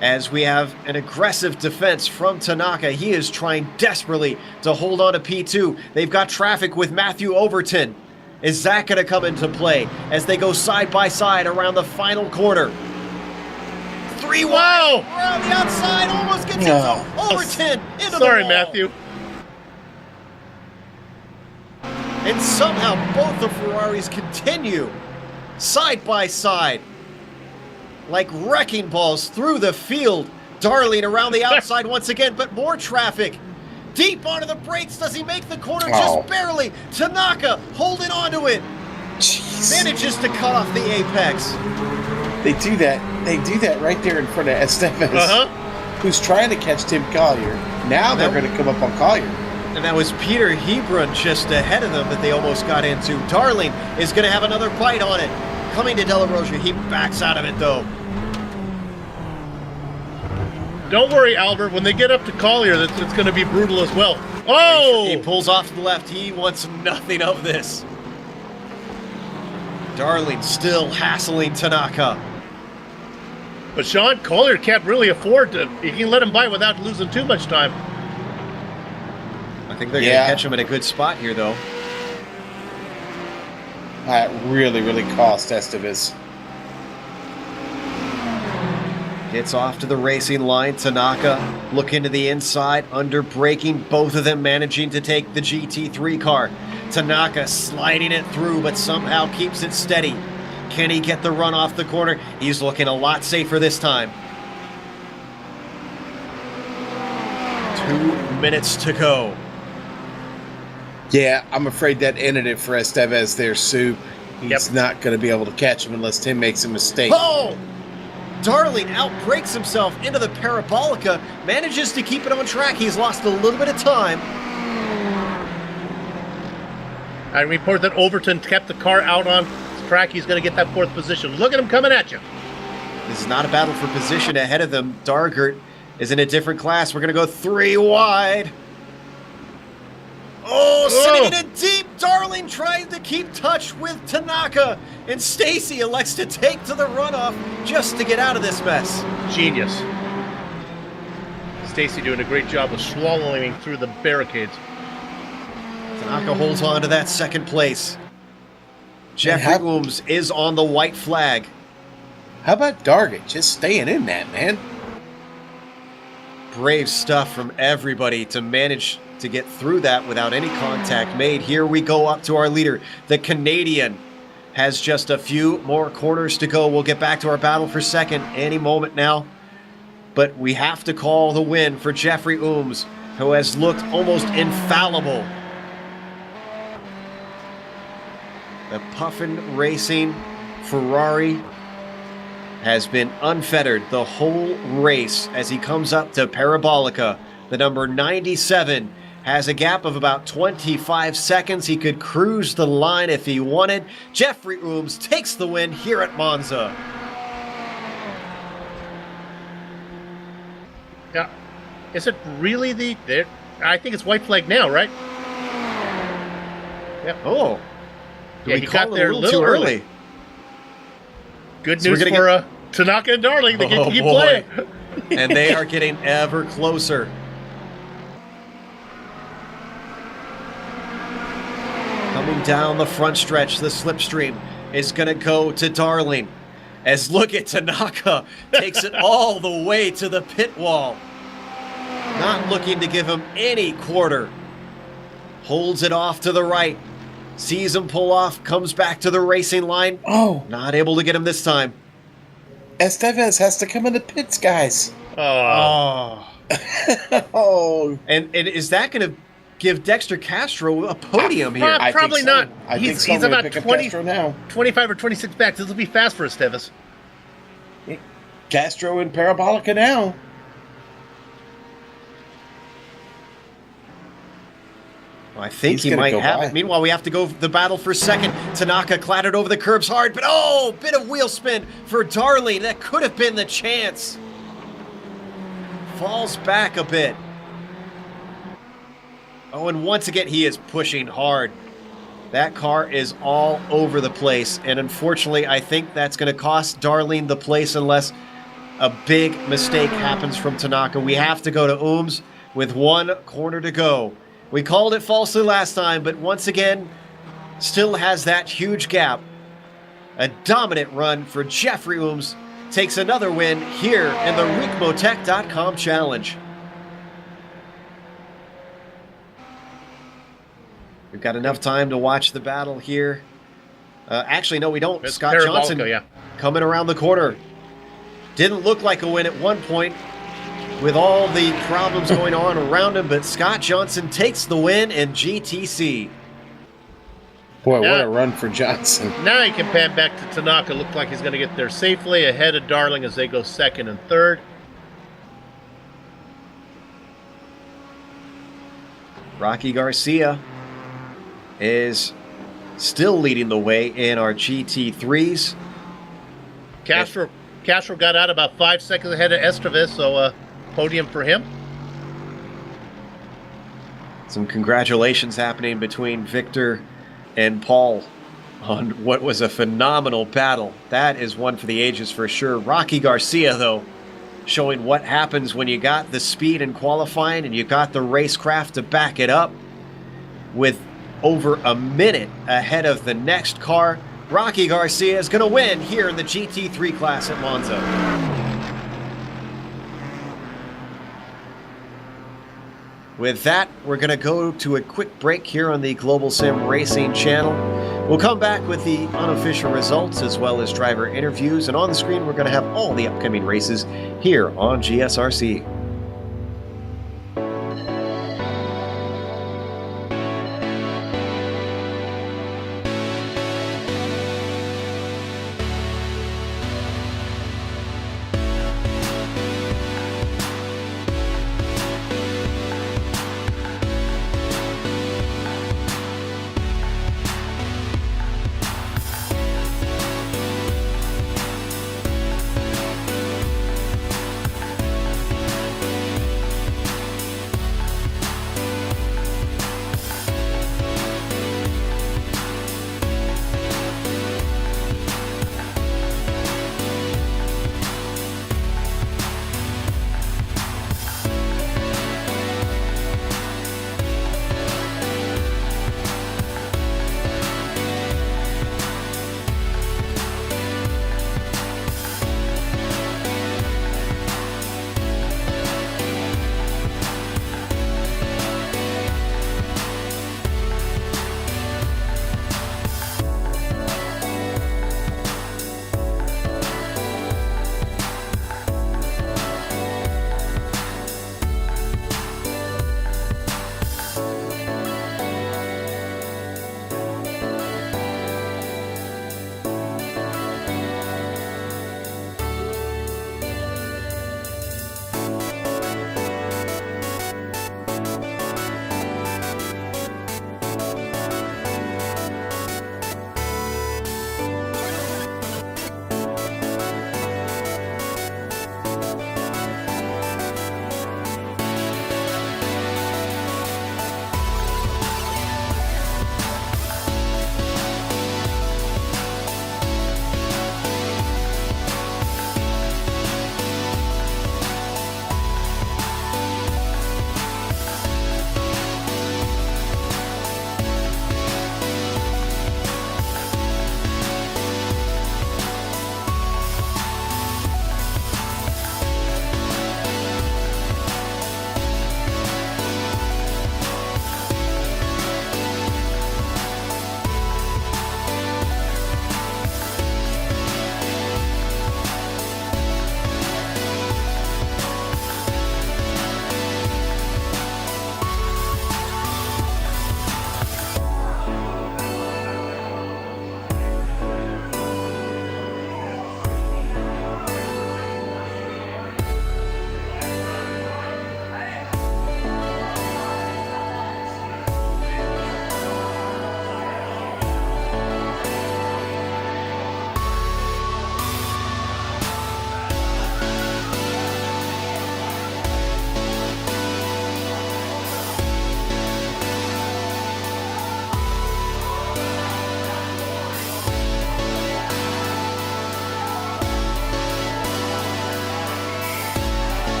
S4: As we have an aggressive defense from Tanaka. He is trying desperately to hold on to P2. They've got traffic with Matthew Overton. Is that going to come into play as they go side by side around the final corner? 3 wide around the outside, almost gets it. Overton into the
S5: Sorry,
S4: wall.
S5: Matthew.
S4: And somehow both the Ferraris continue side by side like wrecking balls through the field. Darling around the outside once again, but more traffic. Deep onto the brakes. Does he make the corner? Just barely. Tanaka holding on to it.
S3: Jeez.
S4: Manages to cut off the apex.
S3: They do that. They do that right there in front of Estevez, who's trying to catch Tim Collier. Now they're going to come up on Collier.
S4: And that was Peter Hebron just ahead of them that they almost got into. Darling is going to have another bite on it. Coming to De La Rosa. He backs out of it, though.
S5: Don't worry, Albert. When they get up to Collier, it's going to be brutal as well. Oh!
S4: He pulls off to the left. He wants nothing of this. Darling still hassling Tanaka.
S5: But Sean, Collier can't really afford to. He can let him by without losing too much time.
S4: I think they're going to catch him at a good spot here, though.
S3: That really, really cost Estevez.
S4: Gets off to the racing line. Tanaka looking to the inside, under braking. Both of them managing to take the GT3 car. Tanaka sliding it through, but somehow keeps it steady. Can he get the run off the corner? He's looking a lot safer this time. 2 minutes to go.
S3: Yeah, I'm afraid that ended it for Estevez there, Sue. He's not going to be able to catch him unless Tim makes a mistake.
S4: Oh! Darling outbreaks himself into the Parabolica, manages to keep it on track. He's lost a little bit of time.
S5: I report that Overton kept the car out on track. He's going to get that 4th position. Look at him coming at you.
S4: This is not a battle for position ahead of them. Dargert is in a different class. We're going to go 3 wide. Oh, sitting in a deep. Darling trying to keep touch with Tanaka. And Stacy elects to take to the runoff just to get out of this mess.
S5: Genius. Stacy doing a great job of swallowing through the barricades.
S4: Tanaka holds on to that 2nd place. Jeffrey Ooms is on the white flag.
S3: How about Dargett just staying in that, man?
S4: Brave stuff from everybody to manage to get through that without any contact made. Here we go up to our leader. The Canadian has just a few more corners to go. We'll get back to our battle for 2nd any moment now. But we have to call the win for Jeffrey Ooms, who has looked almost infallible. The Puffin Racing Ferrari has been unfettered the whole race as he comes up to Parabolica. The number 97 has a gap of about 25 seconds. He could cruise the line if he wanted. Jeffrey Ooms takes the win here at Monza.
S5: Yeah. Is it really I think it's white flag now, right? Yep.
S4: Oh.
S5: Yeah, he got there a little too early. Good news for Tanaka and Darling. They get to keep playing.
S4: And they are getting ever closer. Coming down the front stretch, the slipstream is going to go to Darling. As look at Tanaka takes it all the way to the pit wall. Not looking to give him any quarter. Holds it off to the right. Sees him pull off, comes back to the racing line.
S3: Oh.
S4: Not able to get him this time.
S3: Estevez has to come in the pits, guys.
S5: Oh.
S3: Oh.
S4: And is that going to give Dexter Castro a podium here?
S5: Probably not. He's about
S3: 20, now.
S5: 25 or 26 back. This will be fast for Estevez.
S3: Castro in Parabolica now.
S4: Well, I think he might have it. Meanwhile, we have to go the battle for 2nd. Tanaka clattered over the curbs hard, but bit of wheel spin for Darling. That could have been the chance. Falls back a bit. Oh, and once again, he is pushing hard. That car is all over the place, and unfortunately, I think that's going to cost Darling the place unless a big mistake happens from Tanaka. We have to go to Ooms with 1 corner to go. We called it falsely last time, but once again, still has that huge gap. A dominant run for Jeffrey Ooms. Takes another win here in the Ricmotech.com Challenge. We've got enough time to watch the battle here. Actually, no, we don't.
S5: It's
S4: Scott Johnson coming around the corner. Didn't look like a win at one point with all the problems going on around him, but Scott Johnson takes the win in GTC.
S3: Boy, what a run for Johnson.
S5: Now he can pan back to Tanaka. Looked like he's going to get there safely ahead of Darling as they go 2nd and 3rd.
S4: Rocky Garcia is still leading the way in our GT3s.
S5: Castro got out about 5 seconds ahead of Estevez, so podium for him.
S4: Some congratulations happening between Victor and Paul on what was a phenomenal battle. That is one for the ages for sure. Rocky Garcia, though, showing what happens when you got the speed in qualifying and you got the racecraft to back it up with over a minute ahead of the next car. Rocky Garcia is going to win here in the GT3 class at Monza. With that, we're going to go to a quick break here on the Global Sim Racing channel. We'll come back with the unofficial results as well as driver interviews, and on the screen we're going to have all the upcoming races here on GSRC.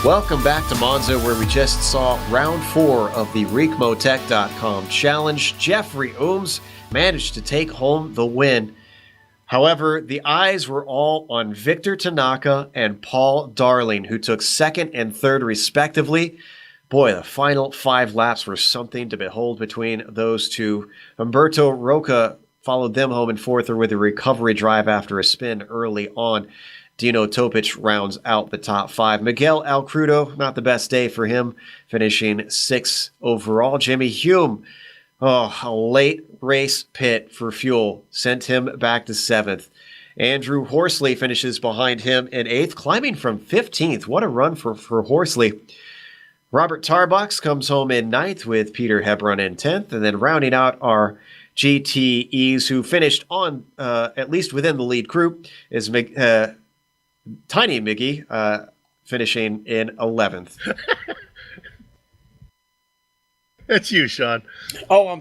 S4: Welcome back to Monza, where we just saw round 4 of the Ricmotech.com challenge. Jeffrey Ooms managed to take home the win. However, the eyes were all on Victor Tanaka and Paul Darling, who took second and third respectively. Boy, the final 5 laps were something to behold between those two. Umberto Roca followed them home in fourth with a recovery drive after a spin early on. Dino Topic rounds out the top 5. Miguel Alcrudo, not the best day for him, finishing 6th overall. Jimmy Hume, a late race pit for fuel, sent him back to 7th. Andrew Horsley finishes behind him in 8th, climbing from 15th. What a run for Horsley. Robert Tarbox comes home in 9th with Peter Hebron in 10th. And then rounding out our GTEs who finished on, at least within the lead group, is Tiny Miggy, finishing in 11th.
S5: That's you, Sean.
S3: Oh,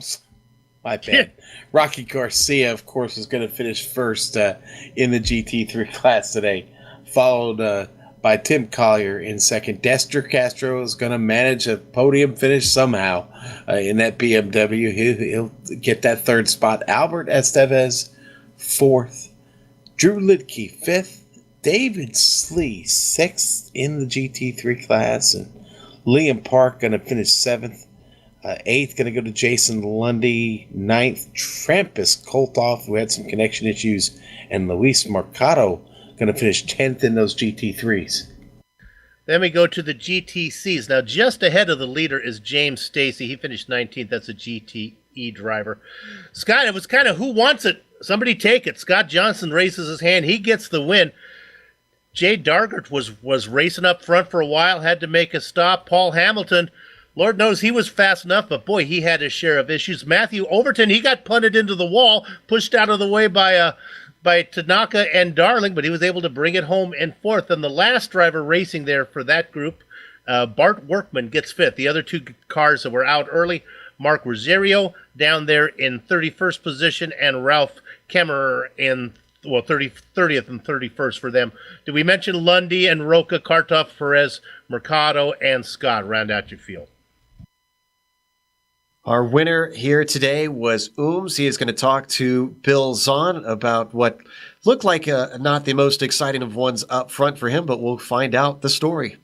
S3: my bad. Rocky Garcia, of course, is going to finish first in the GT3 class today, followed by Tim Collier in second. Dexter Castro is going to manage a podium finish somehow in that BMW. He'll get that third spot. Albert Estevez, 4th. Drew Lidke, 5th. David Slee, 6th in the GT3 class. And Liam Park going to finish 7th. 8th going to go to Jason Lundy. 9th, Trampus Koltoff, who had some connection issues. And Luis Mercado going to finish 10th in those GT3s.
S5: Then we go to the GTCs. Now, just ahead of the leader is James Stacy. He finished 19th. That's a GTE driver. Scott, it was kind of who wants it? Somebody take it. Scott Johnson raises his hand. He gets the win. Jay Dargert was racing up front for a while, had to make a stop. Paul Hamilton, Lord knows he was fast enough, but boy, he had his share of issues. Matthew Overton, he got punted into the wall, pushed out of the way by Tanaka and Darling, but he was able to bring it home in 4th. And the last driver racing there for that group, Bart Workman, gets 5th. The other 2 cars that were out early, Mark Rosario down there in 31st position, and Ralph Kemmerer in 30th and 31st for them. Did we mention Lundy and Roca, Kartoff, Perez, Mercado, and Scott? Round out your field.
S4: Our winner here today was Ooms. He is going to talk to Bill Zahn about what looked like not the most exciting of ones up front for him, but we'll find out the story.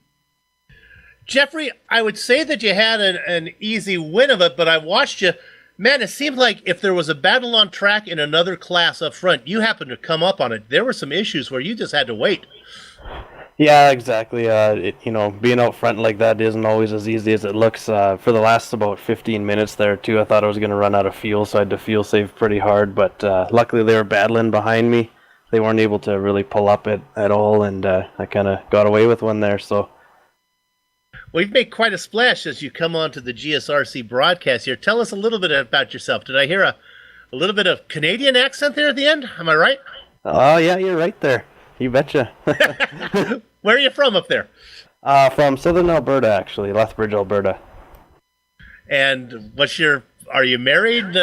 S5: Jeffrey, I would say that you had an easy win of it, but I watched you. Man, it seemed like if there was a battle on track in another class up front, you happened to come up on it. There were some issues where you just had to wait.
S6: Yeah, exactly. Being out front like that isn't always as easy as it looks. For the last about 15 minutes there, too, I thought I was going to run out of fuel, so I had to fuel save pretty hard. But luckily they were battling behind me. They weren't able to really pull up at all, and I kind of got away with one there. So.
S5: Well, you've made quite a splash as you come on to the GSRC broadcast here. Tell us a little bit about yourself. Did I hear a little bit of Canadian accent there at the end? Am I right?
S6: Oh, yeah, you're right there. You betcha.
S5: Where are you from up there?
S6: From southern Alberta, actually, Lethbridge, Alberta.
S5: And are you married?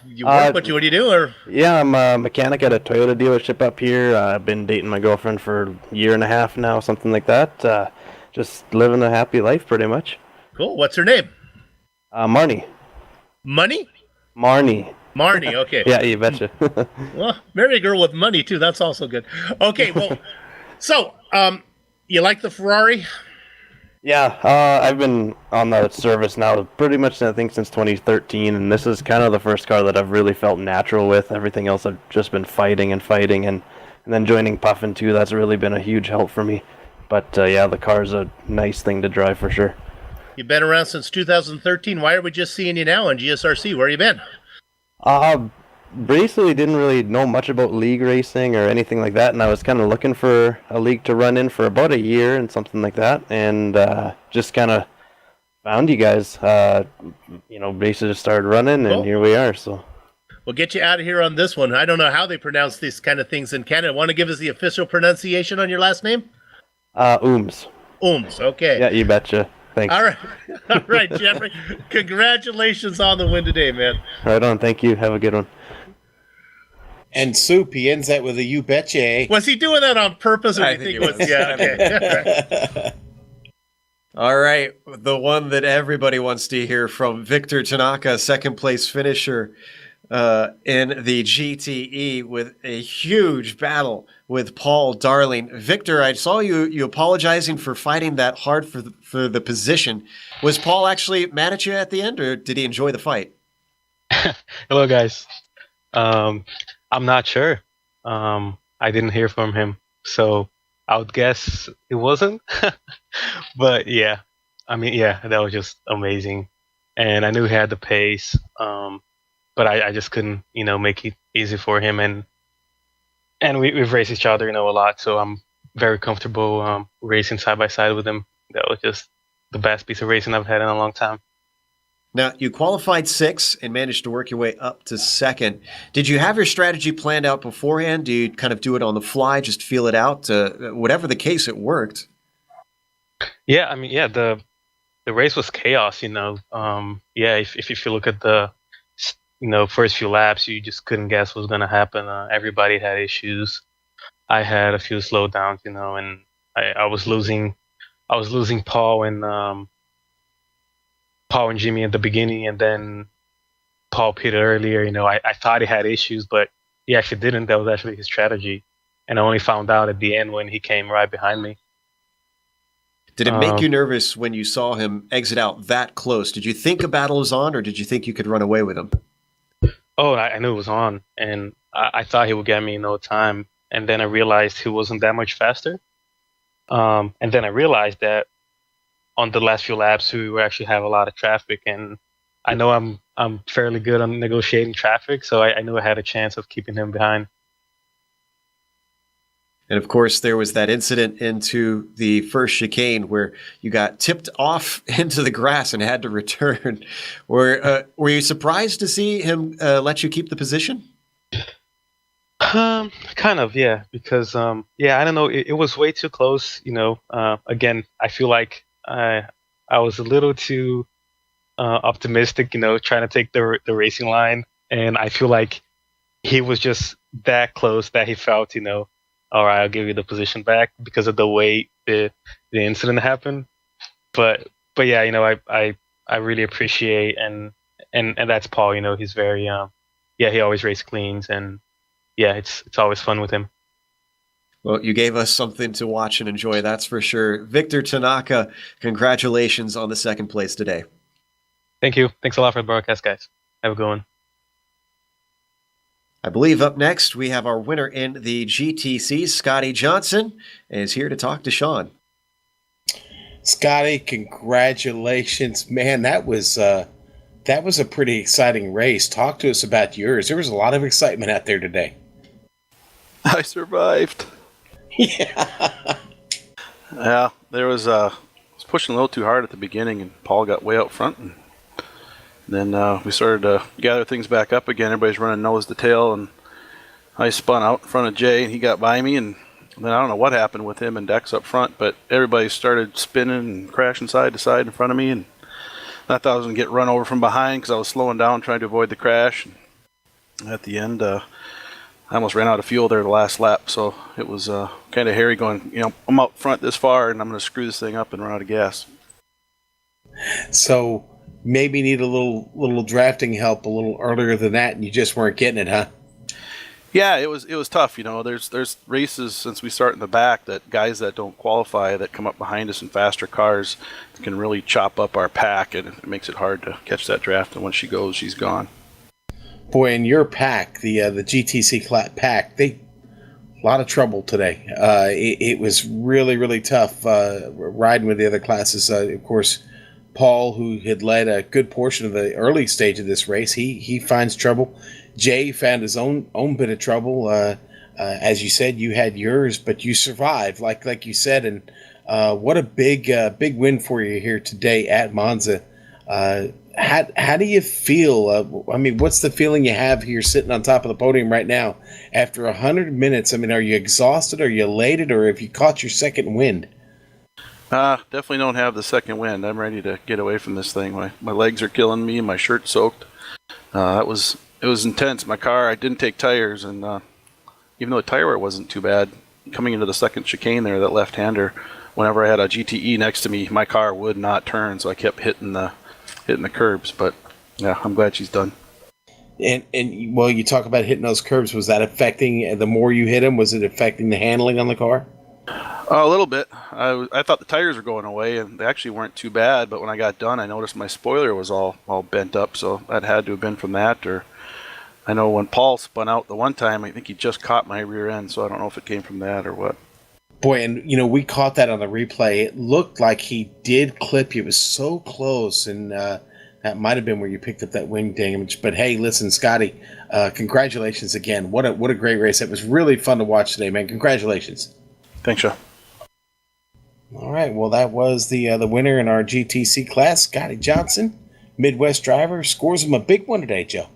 S5: You work, what do you do? Or?
S6: Yeah, I'm a mechanic at a Toyota dealership up here. I've been dating my girlfriend for a year and a half now, something like that. Just living a happy life, pretty much.
S5: Cool. What's her name?
S6: Marnie.
S5: Money?
S6: Marnie,
S5: okay.
S6: Yeah, you betcha.
S5: Well, marry a girl with money, too. That's also good. Okay, well, so, you like the Ferrari?
S6: Yeah, I've been on the service now pretty much, I think, since 2013, and this is kind of the first car that I've really felt natural with. Everything else I've just been fighting, and then joining Puffin, too, that's really been a huge help for me. But, yeah, the car's a nice thing to drive for sure.
S5: You've been around since 2013. Why are we just seeing you now on GSRC? Where have you been?
S6: Basically didn't really know much about league racing or anything like that, and I was kind of looking for a league to run in for about a year and something like that, and just kind of found you guys. Basically just started running, and Here we are. So
S5: we'll get you out of here on this one. I don't know how they pronounce these kind of things in Canada. Want to give us the official pronunciation on your last name?
S6: Ooms.
S5: Ooms, okay.
S6: Yeah, you betcha. Thanks.
S5: All right, Jeffrey. Congratulations on the win today, man.
S6: Right on. Thank you. Have a good one.
S3: And Soup, he ends that with a you betcha.
S5: Was he doing that on purpose, or
S4: I
S5: do you
S4: think
S5: think it was? Yeah, okay.
S4: All right, the one that everybody wants to hear from, Victor Tanaka, second place finisher in the GTE with a huge battle with Paul Darling. Victor, I saw you apologizing for fighting that hard for the position. Was Paul actually mad at you at the end, or did he enjoy the fight?
S7: Hello, guys. I'm not sure. I didn't hear from him, so I would guess it wasn't. But yeah, I mean, yeah, that was just amazing, and I knew he had the pace. But I just couldn't, make it easy for him, and we've raced each other, a lot, so I'm very comfortable racing side by side with him. That was just the best piece of racing I've had in a long time.
S4: Now, you qualified 6th and managed to work your way up to 2nd. Did you have your strategy planned out beforehand? Do you kind of do it on the fly, just feel it out? Whatever the case, it worked.
S7: Yeah, I mean, yeah, the race was chaos, Yeah, if you look at the first few laps, you just couldn't guess what was going to happen. Everybody had issues. I had a few slowdowns, and I was losing Paul and Jimmy at the beginning, and then Paul pitted earlier. I thought he had issues, but he actually didn't. That was actually his strategy, and I only found out at the end when he came right behind me.
S4: Did it make you nervous when you saw him exit out that close? Did you think a battle was on, or did you think you could run away with him?
S7: Oh, I knew it was on, and I thought he would get me in no time. And then I realized he wasn't that much faster. And then I realized that on the last few laps, we actually have a lot of traffic, and I know I'm fairly good on negotiating traffic, so I knew I had a chance of keeping him behind.
S4: And of course, there was that incident into the first chicane where you got tipped off into the grass and had to return. Were you surprised to see him let you keep the position?
S7: Kind of, yeah. Because I don't know. It was way too close. Again, I feel like I was a little too optimistic. Trying to take the racing line, and I feel like he was just that close that he felt, all right, I'll give you the position back because of the way the incident happened. But yeah, I really appreciate and that's Paul. He's very he always race cleans, and yeah, it's always fun with him.
S4: Well, you gave us something to watch and enjoy, that's for sure. Victor Tanaka, congratulations on the 2nd place today.
S7: Thank you. Thanks a lot for the broadcast, guys. Have a good one.
S4: I believe up next we have our winner in the GTC, Scotty Johnson, and is here to talk to Sean.
S3: Scotty, congratulations. Man, that was a pretty exciting race. Talk to us about yours. There was a lot of excitement out there today.
S8: I survived.
S3: Yeah.
S8: Yeah, there was I was pushing a little too hard at the beginning, and Paul got way out front, and then we started to gather things back up again. Everybody's running nose to tail, and I spun out in front of Jay, and he got by me, and then I don't know what happened with him and Dex up front, but everybody started spinning and crashing side to side in front of me, and I thought I was going to get run over from behind because I was slowing down trying to avoid the crash. And at the end, I almost ran out of fuel there the last lap, so it was kind of hairy going, I'm out front this far, and I'm going to screw this thing up and run out of gas.
S3: So maybe need a little drafting help a little earlier than that, and you just weren't getting it, huh?
S8: Yeah, it was tough. There's races since we start in the back that guys that don't qualify that come up behind us in faster cars can really chop up our pack, and it makes it hard to catch that draft. And once she goes, she's gone.
S3: Boy, in your pack, the GTC pack, a lot of trouble today. It was really, really tough riding with the other classes. Of course, Paul, who had led a good portion of the early stage of this race, he finds trouble. Jay found his own bit of trouble. As you said, you had yours, but you survived, like you said. And what a big win for you here today at Monza. How do you feel? What's the feeling you have here sitting on top of the podium right now after 100 minutes? Are you exhausted? Are you elated? Or have you caught your second wind?
S8: Definitely don't have the second wind. I'm ready to get away from this thing. My legs are killing me, and my shirt's soaked. It was intense. My car, I didn't take tires, and even though the tire wear wasn't too bad, coming into the second chicane there, that left-hander, whenever I had a GTE next to me, my car would not turn, so I kept hitting the curbs. But yeah, I'm glad she's done.
S3: And well, you talk about hitting those curbs. Was that affecting, the more you hit them, was it affecting the handling on the car?
S8: A little bit. I thought the tires were going away, and they actually weren't too bad. But when I got done, I noticed my spoiler was all bent up. So that had to have been from that. Or I know when Paul spun out the one time, I think he just caught my rear end. So I don't know if it came from that or what.
S3: Boy, and we caught that on the replay. It looked like he did clip you. It was so close, and that might have been where you picked up that wing damage. But hey, listen, Scotty, congratulations again. What a great race. It was really fun to watch today, man. Congratulations.
S8: Thanks, Joe.
S3: All right, well, that was the winner in our GTC class, Scotty Johnson, Midwest driver. Scores him a big one today, Joe.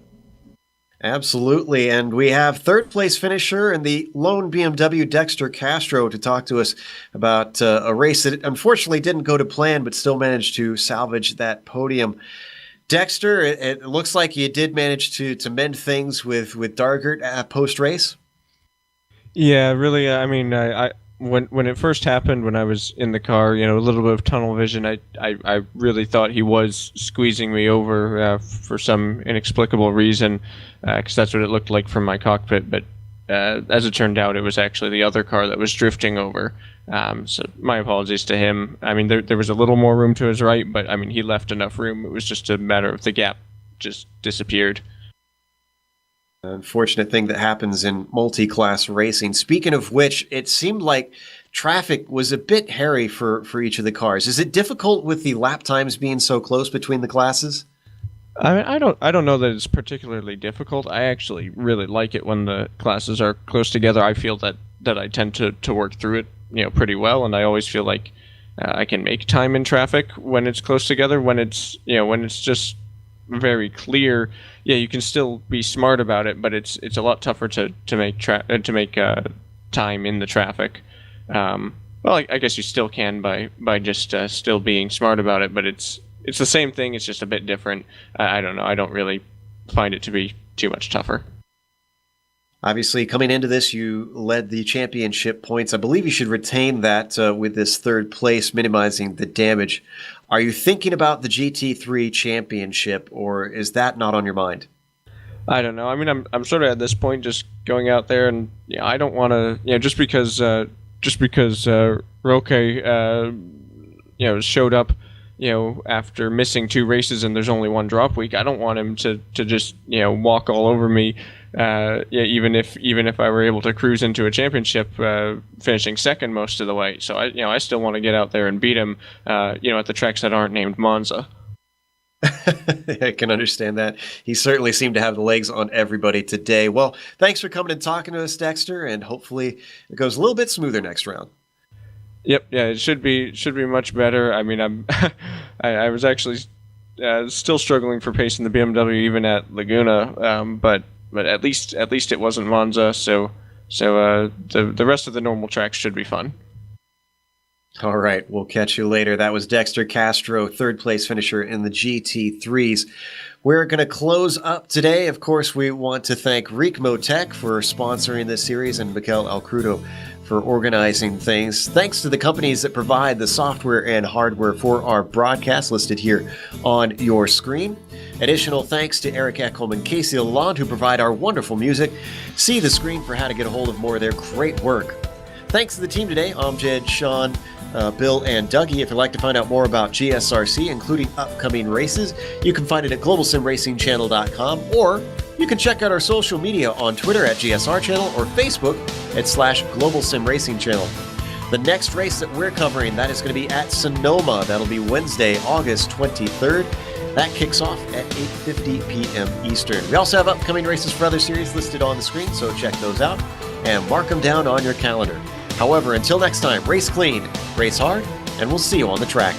S4: Absolutely, and we have third place finisher in the lone BMW, Dexter Castro, to talk to us about a race that unfortunately didn't go to plan, but still managed to salvage that podium. Dexter, it looks like you did manage to mend things with Dargert post-race.
S9: Yeah, really. I mean, I when it first happened, when I was in the car, a little bit of tunnel vision, I really thought he was squeezing me over for some inexplicable reason, because that's what it looked like from my cockpit. But as it turned out, it was actually the other car that was drifting over. So my apologies to him. I mean, there was a little more room to his right, but I mean, he left enough room. It was just a matter of the gap just disappeared.
S4: Unfortunate thing that happens in multi-class racing. Speaking of which, it seemed like traffic was a bit hairy for each of the cars. Is it difficult with the lap times being so close between the classes?
S9: I mean, I don't know that it's particularly difficult. I actually really like it when the classes are close together. I feel that I tend to work through it, pretty well, and I always feel like I can make time in traffic when it's close together. When it's just very clear, you can still be smart about it, but it's a lot tougher to make time in the traffic. Well, I guess you still can by just still being smart about it, but it's the same thing. It's just a bit different. I don't know. I don't really find it to be too much tougher.
S4: Obviously, coming into this, you led the championship points. I believe you should retain that with this third place, minimizing the damage. Are you thinking about the GT3 championship, or is that not on your mind?
S9: I don't know. I mean, I'm sort of at this point just going out there, and I don't want to, just because Roque, showed up, after missing 2 races and there's only 1 drop week. I don't want him to just walk all over me. Even if I were able to cruise into a championship, finishing second most of the way. So I still want to get out there and beat him, at the tracks that aren't named Monza.
S4: I can understand that. He certainly seemed to have the legs on everybody today. Well, thanks for coming and talking to us, Dexter, and hopefully it goes a little bit smoother next round.
S9: Yep, yeah, it should be much better. I mean, I was actually still struggling for pace in the BMW even at Laguna, but at least it wasn't Monza, so the rest of the normal tracks should be fun.
S4: All right, we'll catch you later. That was Dexter Castro, third place finisher in the GT3s. We're going to close up today. Of course, we want to thank Ricmotech for sponsoring this series and Mikel Alcrudo for organizing things. Thanks to the companies that provide the software and hardware for our broadcast listed here on your screen. Additional thanks to Eric Ekholm and Casey Lalonde who provide our wonderful music. See the screen for how to get a hold of more of their great work. Thanks to the team today, Amjad, Sean, Bill, and Dougie. If you'd like to find out more about GSRC, including upcoming races, you can find it at globalsimracingchannel.com, or you can check out our social media on Twitter at GSR Channel or Facebook at /GlobalSimRacingChannel. The next race that we're covering, that is going to be at Sonoma. That'll be Wednesday, August 23rd. That kicks off at 8:50 p.m. Eastern. We also have upcoming races for other series listed on the screen, so check those out and mark them down on your calendar. However, until next time, race clean, race hard, and we'll see you on the track.